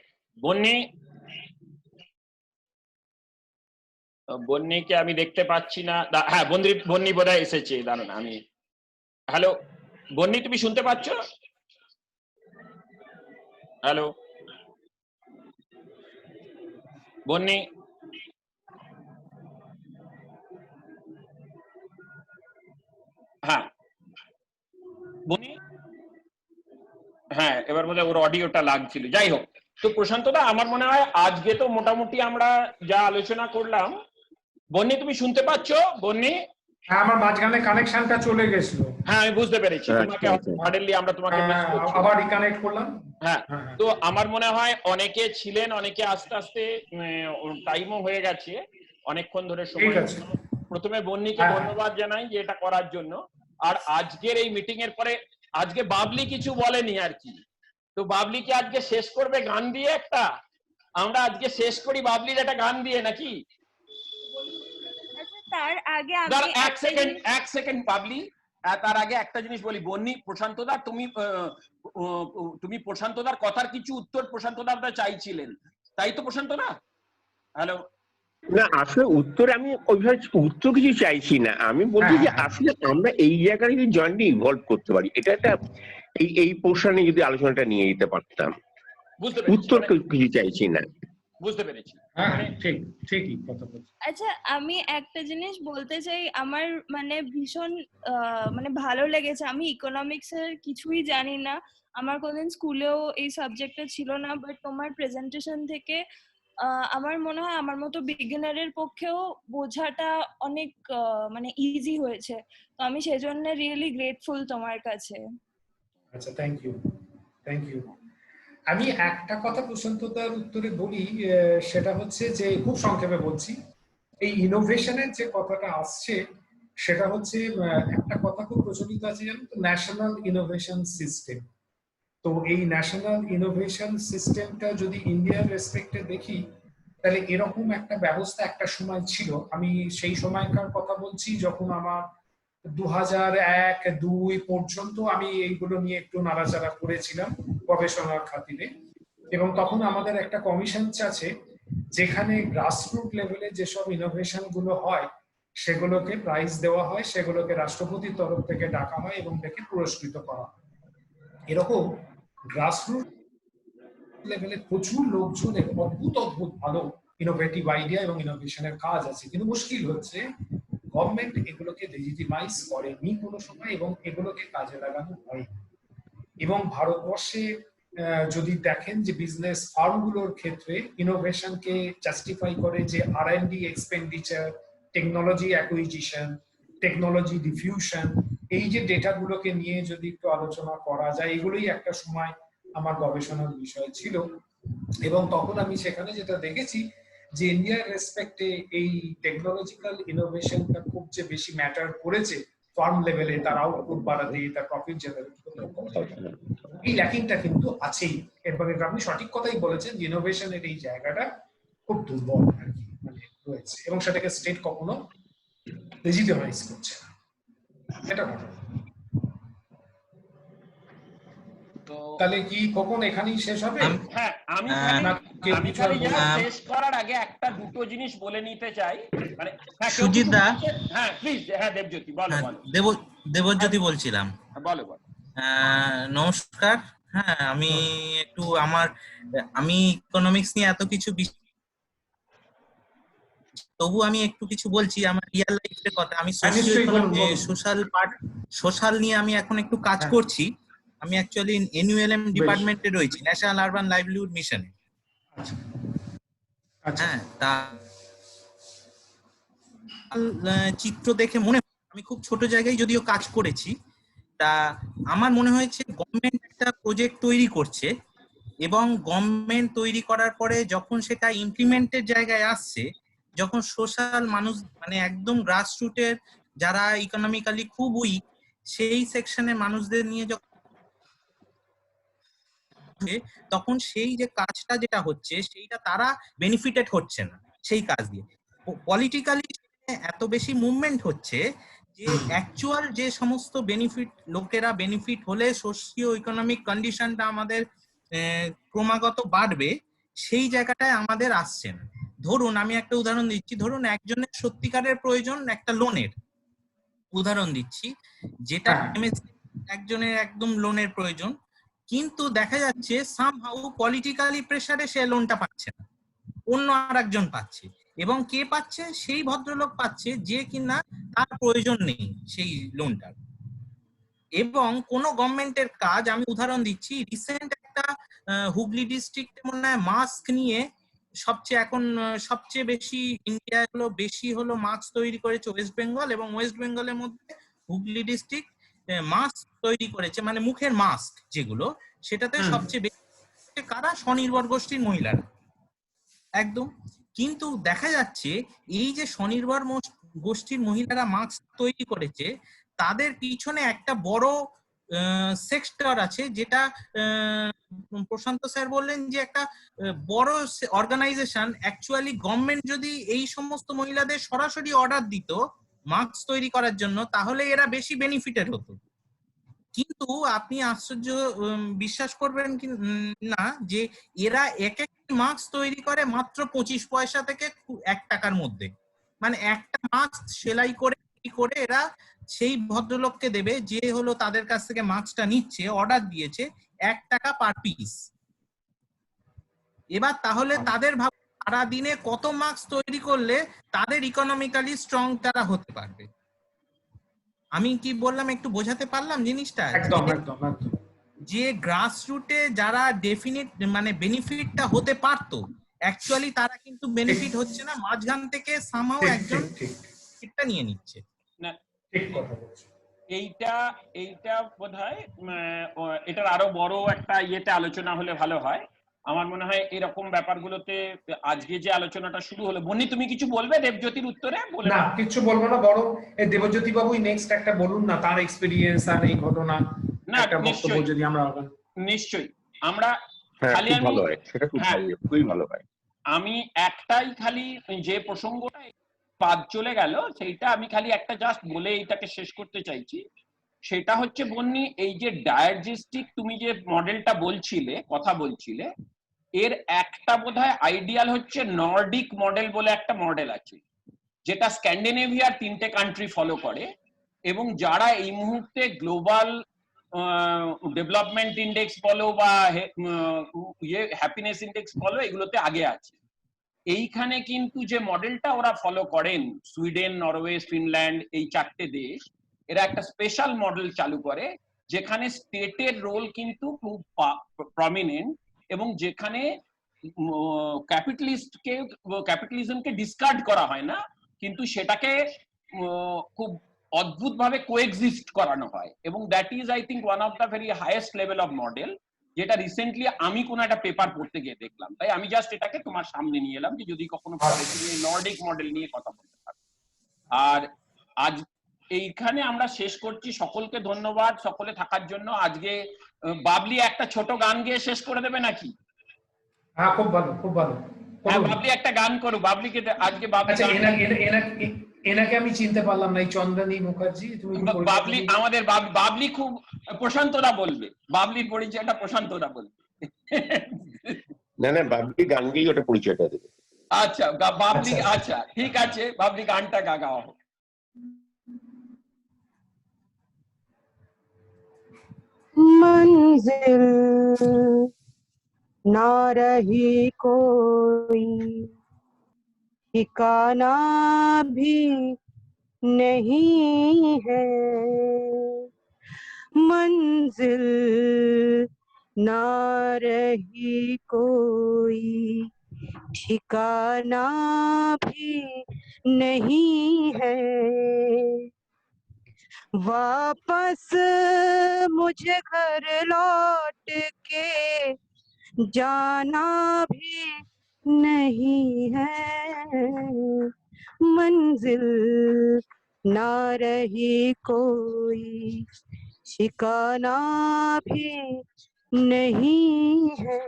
B: বন্নিকে আমি দেখতে পাচ্ছি না। হ্যাঁ, বন্নি বোধহয় এসেছে, দাঁড়ান আমি। হ্যালো বন্নি, তুমি শুনতে পাচ্ছ? হ্যালো বন্নি, হ্যাঁ বন্নি, হ্যাঁ এবার বোধহয় ওর অডিওটা লাগছিল। যাই হোক, তো প্রশান্ত দা, আমার মনে হয় আজকে তো মোটামুটি আমরা যা আলোচনা করলাম। বন্নি, তুমি শুনতে পাচ্ছ? বন্নি,
C: হ্যাঁ, আমার মাঝখানে কানেকশনটা চলে গেছিল।
B: হ্যাঁ আমি বুঝতে পেরেছি, তোমাকে হার্ডলি আমরা তোমাকে
C: আবার রিকানেক্ট করলাম।
B: হ্যাঁ, তো আমার মনে হয় অনেকে ছিলেন, অনেকে আস্তে আস্তে টাইমও হয়ে গেছে, অনেকক্ষণ ধরে সময়। প্রথমে বন্নিকে ধন্যবাদ জানাই যে এটা করার জন্য। আর আজকের এই মিটিং এর পরে আজকে বাবলি কিছু বলেনি আর কি, তো বাবলি কি আজকে শেষ করবে গান দিয়ে একটা? আমরা আজকে শেষ করি বাবলির একটা গান দিয়ে নাকি?
H: তার আগে
B: এক সেকেন্ড বাবলি, তার আগে একটা জিনিস বলি। বন্নি, প্রশান্তদা, তুমি প্রশান্তদার কথার কিছু উত্তর প্রশান্তদা চাইছিলেন, তাই তো প্রশান্তদা? হ্যালো,
A: না আসলে উত্তর আমি ওইভাবে উত্তর কিছু চাইছি না। আমি বলছি যে আসলে আমরা এই জায়গায় যদি জয়েন্টলি ইনভলভ করতে পারি, এটা একটা এই পোর্শনে যদি আলোচনাটা নিয়ে যেতে পারতাম। উত্তর কিছু চাইছি না।
B: বুঝতে পেরেছি।
C: ঠিকই কথা বলছি।
H: আচ্ছা, আমি একটা জিনিস বলতে চাই। আমার মানে ভীষণ মানে ভালো লেগেছে। আমি ইকোনমিক্স এর কিছুই জানি না, আমার কোনদিন স্কুলেও এই সাবজেক্টটা ছিল না, বাট তোমার প্রেজেন্টেশন থেকে আমার মনে হয় আমার মতো বিগিনারের পক্ষেও বোঝাটা অনেক মানে ইজি হয়েছে। তো আমি সেজন্য রিয়েলি গ্রেটফুল তোমার কাছে।
C: আচ্ছা, থ্যাংক ইউ। আমি একটা কথা প্রশান্তদার উত্তরে বলি, সেটা হচ্ছে যে খুব সংক্ষেপে বলছি, এই ইনোভেশনের যে কথাটা আসছে সেটা হচ্ছে একটা কথা খুব প্রচলিত আছে, জানো তো, ন্যাশনাল ইনোভেশন সিস্টেম। তো এই ন্যাশনাল ইনোভেশন সিস্টেমটা যদি ইন্ডিয়ার রেসপেক্টে দেখি, তাহলে এরকম একটা ব্যবস্থা একটা সময় ছিল। আমি সেই সময়কার কথা বলছি যখন আমার 2001-2 পর্যন্ত আমি এইগুলো নিয়ে একটু নাড়াচাড়া করেছিলাম গবেষণার খাতিরে, এবং তখন আমাদের একটা কমিশন আছে যেখানে গ্রাসরুট লেভেলে যেসব ইনোভেশন গুলো হয় সেগুলোকে প্রাইজ দেওয়া হয়, সেগুলোকে রাষ্ট্রপতির তরফ থেকে ডাকা হয় এবং তাকে পুরস্কৃত করা হয়। এরকম গ্রাসরুট লেভেলে প্রচুর লোকজনের অদ্ভুত অদ্ভুত ভালো ইনোভেটিভ আইডিয়া এবং ইনোভেশনের কাজ আছে, কিন্তু মুশকিল হচ্ছে গভর্নমেন্ট এগুলোকে লেজিটিমাইজ করেনি কোনো সময় এবং এগুলোকে কাজে লাগানো হয়নি। এবং ভারতবর্ষে যদি দেখেন যে বিজনেস ফার্মগুলোর ক্ষেত্রে ইনোভেশনকে জাস্টিফাই করে যে R&D expenditure, technology acquisition, technology diffusion, এই যে ডেটাগুলোকে নিয়ে যদি একটু আলোচনা করা যায়, এগুলোই একটা সময় আমার গবেষণার বিষয় ছিল। এবং তখন আমি সেখানে যেটা দেখেছি যে ইন্ডিয়ার রেসপেক্টে এই টেকনোলজিক্যাল ইনোভেশনটা খুব যে বেশি ম্যাটার করেছে ফার্ম লেভেলে, তার আউটপুট বাড়াতে, তার প্রফিট জেনারেট করতে, এই ল্যাকিংটা কিন্তু আছেই। এরপরে আপনি সঠিক কথাই বলেছেন যে ইনোভেশনের এই জায়গাটা খুব দুর্বল আর কি মানে রয়েছে, এবং সেটাকে স্টেট কখনো লেজিটিমাইজ করছে না, এটা কথা। তাহলে কি কখন এখানেই শেষ হবে?
B: হ্যাঁ, আমি শেষ করার আগে একটা দুটো জিনিস বলে নিতে চাই, মানে
K: সুজিত দা,
B: হ্যাঁ প্লিজ, হ্যাঁ দেবজ্যোতি বলো।
K: দেবজ্যোতি বলছিলাম।
B: বলো।
K: নমস্কার। হ্যাঁ, আমি একটু আমি ইকোনমিক্স নিয়ে এত কিছু, তবু আমি একটু কিছু বলছি আমার রিয়েল লাইফের কথা। আমি সোশ্যাল নিয়ে আমি এখন একটু কাজ করছি। আমি অ্যাকচুয়ালি NULM ডিপার্টমেন্টে রয়েছি, ন্যাশনাল আরবান লাইভলিহুড মিশনে। হ্যাঁ, তা চিত্র দেখে মনে আমি খুব ছোট জায়গায় যদিও কাজ করেছি, তা আমার মনে হয়েছে গভর্নমেন্ট একটা প্রজেক্ট তৈরি করছে এবং গভর্নমেন্ট তৈরি করার পরে যখন সেটা ইমপ্লিমেন্টের জায়গায় আসছে, যখন সোশ্যাল মানুষ মানে একদম গ্রাসরুটের যারা ইকোনমিক্যালি খুব উইক সেই সেকশনের মানুষদের নিয়ে তখন সেই যে কাজটা যেটা হচ্ছে সেইটা তারা বেনিফিটেড হচ্ছে না সেই কাজ দিয়ে। পলিটিক্যালি এত বেশি মুভমেন্ট হচ্ছে যে অ্যাকচুয়াল যে সমস্ত বেনিফিট লোকেরা বেনিফিট হলে সোশিও ইকোনমিক কন্ডিশনটা আমাদের ক্রমাগত বাড়বে, সেই জায়গাটায় আমাদের আসছে না। ধরুন আমি একটা উদাহরণ দিচ্ছি, ধরুন একজনের সত্যিকারের প্রয়োজন একটা লোনের উদাহরণ দিচ্ছি, যেটা একজনের একদম লোনের প্রয়োজন, কিন্তু দেখা যাচ্ছে সামহাউ পলিটিক্যালি প্রেসারে সে লোনটা পাচ্ছে না, অন্য আরেকজন পাচ্ছে। এবং কে পাচ্ছে? সেই ভদ্রলোক পাচ্ছে যে কিনা তার প্রয়োজন নেই সেই লোনটার। এবং কোন গভর্নমেন্টের কাজ, আমি উদাহরণ দিচ্ছি, রিসেন্ট একটা হুগলি ডিস্ট্রিক্টে মনে হয় মাস্ক নিয়ে সবচেয়ে বেশি ইন্ডিয়া বেশি হলো মাস্ক তৈরি করেছে ওয়েস্ট বেঙ্গল, এবং ওয়েস্ট বেঙ্গলের মধ্যে হুগলি ডিস্ট্রিক্ট মাস্ক তৈরি করেছে, মানে মুখের মাস্ক যেগুলো, সেটাতে সবচেয়ে বেশি কারা? স্বনির্ভর গোষ্ঠীর মহিলারা একদম। কিন্তু দেখা যাচ্ছে এই যে স্বনির্ভর গোষ্ঠীর মহিলারা মাস্ক তৈরি করেছে, তাদের পিছনে একটা বড় সেক্টর আছে, যেটা প্রশান্ত স্যার বললেন যে একটা বড় অর্গানাইজেশন। অ্যাকচুয়ালি গভর্নমেন্ট যদি এই সমস্ত মহিলাদের সরাসরি অর্ডার দিত মাস্ক তৈরি করার জন্য, তাহলে এরা বেশি বেনিফিটেড হতো। কিন্তু আপনি আশ্চর্য বিশ্বাস করবেন কি না যে এরা এক এক মাস্ক তৈরি করে মাত্র 25 পয়সা থেকে 1 টাকার মধ্যে, মানে একটা মাস্ক সেলাই করে এরা সেই ভদ্রলোককে দেবে যে হলো তাদের কাছ থেকে মাস্কটা নিচ্ছে, অর্ডার দিয়েছে, 1 টাকা পার পিস। এবার তাহলে তাদের ভাব সারা দিনে কত মাস্ক তৈরি করলে তাদের ইকোনমিক্যালি স্ট্রং তারা হতে পারবে। আমি কি বললাম, একটু বোঝাতে পারলাম জিনিসটা?
C: একদম।
K: যে গ্রাসরুটে যারা ডেফিনিট মানে বেনিফিটটা হতে পারতো, অ্যাকচুয়ালি তারা কিন্তু বেনিফিট হচ্ছে না, মাঝখান থেকে সামহাউ একজন এটা নিয়ে নিচ্ছে।
B: না, ঠিক কথা বলছো। এইটা বোধহয় এটার আরো বড় একটা ইয়েতে আলোচনা হলে ভালো হয়। আমার মনে হয় এরকম ব্যাপারগুলোতে আজকে যে আলোচনাটা শুরু হলো, বন্নি তুমি কিছু বলবে দেবজ্যোতির উত্তরে?
C: না, কিছু বলবো না, বরং দেবজ্যোতি বাবুই নেক্সট একটা বলুন না, তার এক্সপেরিয়েন্স আর এই ঘটনা একটা বক্তব্য যদি আমরা।
B: নিশ্চয়ই আমরা
A: খালি ভালো হয়, সেটা খুব ভালো হয়।
B: আমি একটাই খালি যে প্রসঙ্গটা বাদ চলে গেল, সেইটা আমি খালি একটা জাস্ট বলে এইটাকে শেষ করতে চাইছি। সেটা হচ্ছে বন্নি, এই যে ডায়াজেস্টিক তুমি যে মডেলটা বলছিলে, কথা বলছিলে, এর একটা বোধহয় আইডিয়াল হচ্ছে নর্ডিক মডেল বলে একটা মডেল আছে, যেটা স্ক্যান্ডিনেভিয়ার 3টে কান্ট্রি ফলো করে, এবং যারা এই মুহূর্তে গ্লোবাল ডেভেলপমেন্ট ইন্ডেক্স বলো বা হ্যাপিনেস ইন্ডেক্স বলো, এগুলোতে আগে আছে। এইখানে কিন্তু যে মডেলটা ওরা ফলো করেন, সুইডেন, নরওয়ে, ফিনল্যান্ড, এই 4টে দেশ, এরা একটা স্পেশাল মডেল চালু করে, যেখানে স্টেটের রোল কিন্তু খুব প্রমিনেন্ট, এবং যেখানে ক্যাপিটালিজমকে ডিসকার্ড করা হয় না, কিন্তু সেটাকে খুব অদ্ভুত ভাবে কোএক্সিস্ট করানো হয়। এবং that is I think one of the very highest level of model, যেটা রিসেন্টলি আমি কোনো একটা পেপার পড়তে গিয়ে দেখলাম। তাই আমি জাস্ট এটাকে তোমার সামনে নিয়ে এলাম, যে যদি কখনো পরে তুমি নর্ডিক মডেল নিয়ে কথা বলতে পারো। আর আজ এইখানে আমরা শেষ করছি। সকলকে ধন্যবাদ সকলে থাকার জন্য। আজকে বাবলি একটা ছোট গান গেয়ে শেষ করে দেবে নাকি?
C: হ্যাঁ, খুব ভালো, খুব ভালো।
B: হ্যাঁ, বাবলি একটা গান করো। বাবলিকে আজকে বাবলি,
C: এনাকে আমি চিনতে পারলাম না, এই চন্দ্রানী মুখার্জি। তুমি
B: বাবলি, আমাদের বাবলি খুব প্রশান্তরা বলবে, বাবলির পরিচয়টা প্রশান্তরা বলবে।
A: না না, বাবলি গান গেয়ে ওটা পরিচয়টা দেবে।
B: আচ্ছা বাবলি, আচ্ছা ঠিক আছে, বাবলি গানটা গাওয়া হোক।
E: मंजिल ना रही कोई, ठिकाना भी नहीं है, मंजिल ना रही कोई, ठिकाना भी नहीं है, वापस मुझे घर लौट के जाना भी नहीं है, मंजिल ना रही कोई, ठिकाना भी नहीं है,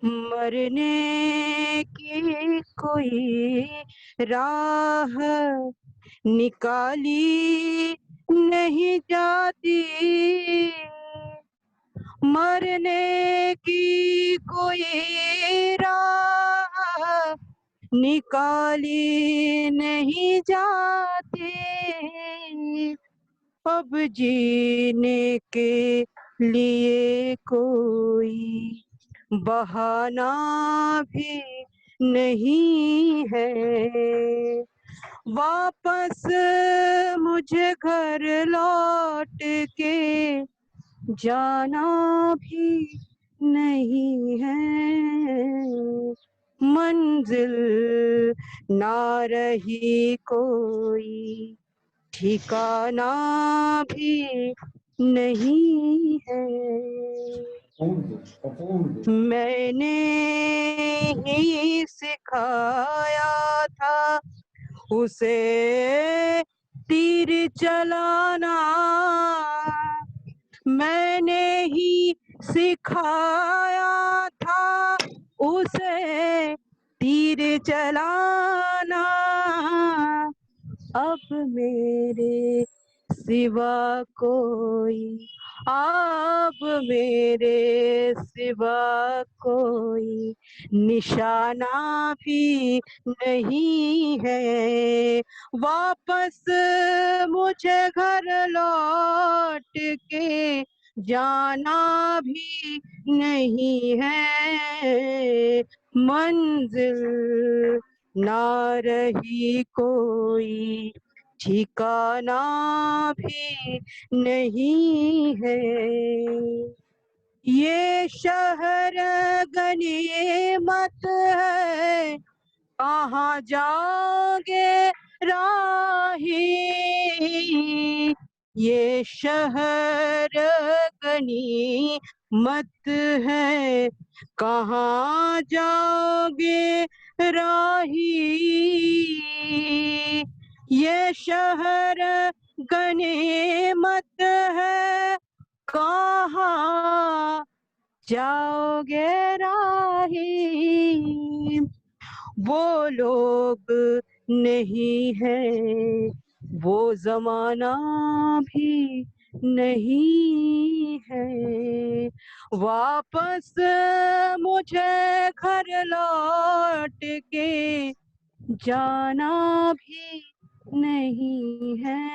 E: मरने की कोई राह निकाली नहीं जाती, मरने की कोई राह निकाली नहीं जाती, अब जीने के लिए कोई बहाना भी नहीं है, वापस मुझे घर लौट के जाना भी नहीं है, मंजिल ना रही कोई, ठिकाना भी नहीं है, मैंने ही सिखाया था उसे तीर चलाना, मैंने ही सिखाया था उसे तीर चलाना, अब मेरे सिवा कोई, अब मेरे सिवा कोई निशाना भी नहीं है, वापस मुझे घर लौट के जाना भी नहीं है, मंजिल ना रही कोई, ठिकाना भी नहीं है, ये शहर गनीमत है, कहाँ जाओगे राही, ये शहर गनीमत है, कहाँ जाओगे राही, ये शहर गनीमत है, कहाँ जाओगे राही, वो लोग नहीं है, वो जमाना भी नहीं है, वापस मुझे घर लौट के जाना भी नहीं है,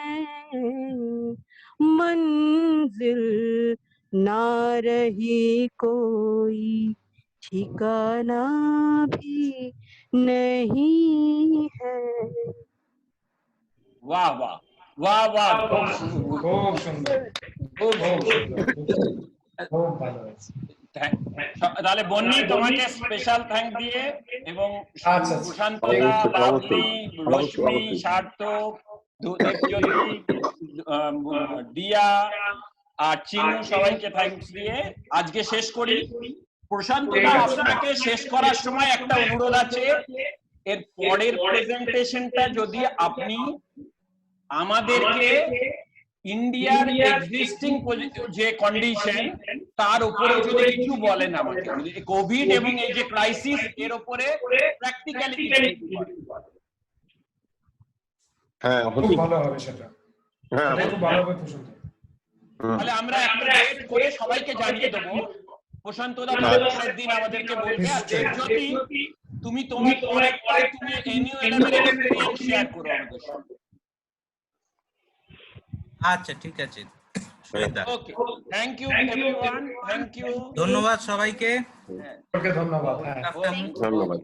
E: मंजिल ना रही कोई, ठिकाना भी नहीं है।
B: वाह वाह वाह वाह,
C: খুব সুন্দর,
B: খুব
C: খুব
B: সুন্দর।
C: সুন্দর, খুব ভালো হয়েছে।
B: তাহলে বন্নি তোমাকে স্পেশাল থ্যাঙ্ক দিয়ে এবং
C: আচ্ছা,
B: প্রশান্তদা, লাভলি, রশ্মি, সার্থক, দেবজ্যোতি, দিয়া আর চিনু সবাইকে থ্যাঙ্কস দিয়ে আজকে শেষ করি। প্রশান্তদা, আপনাকে শেষ করার সময় একটা অনুরোধ আছে, এর পরের প্রেজেন্টেশনটা যদি আপনি আমাদেরকে ইন্ডিয়ার এক্সিস্টিং যে কন্ডিশন তার উপরে যদি কিছু বলেন আমাকে, কোভিড এবং এই যে ক্রাইসিস এর উপরে প্র্যাকটিক্যালি কিছু বলেন।
A: হ্যাঁ,
C: খুব ভালো হবে সেটা,
A: হ্যাঁ,
C: খুব ভালো হবে প্রশান্ত।
B: তাহলে আমরা একটা ডেট করে সবাইকে জানিয়ে দেবো। প্রশান্তদা পরের দিন আমাদেরকে বলবে, আর দেবজ্যোতি তুমি তোমার পরে তুমি এনিউ এক্সপেরিয়েন্স শেয়ার করো আমাদের সাথে।
K: আচ্ছা ঠিক আছে,
B: okay, thank you everyone, thank you,
K: ধন্যবাদ সবাইকে।
C: ধন্যবাদ।
K: Good afternoon.
A: ধন্যবাদ।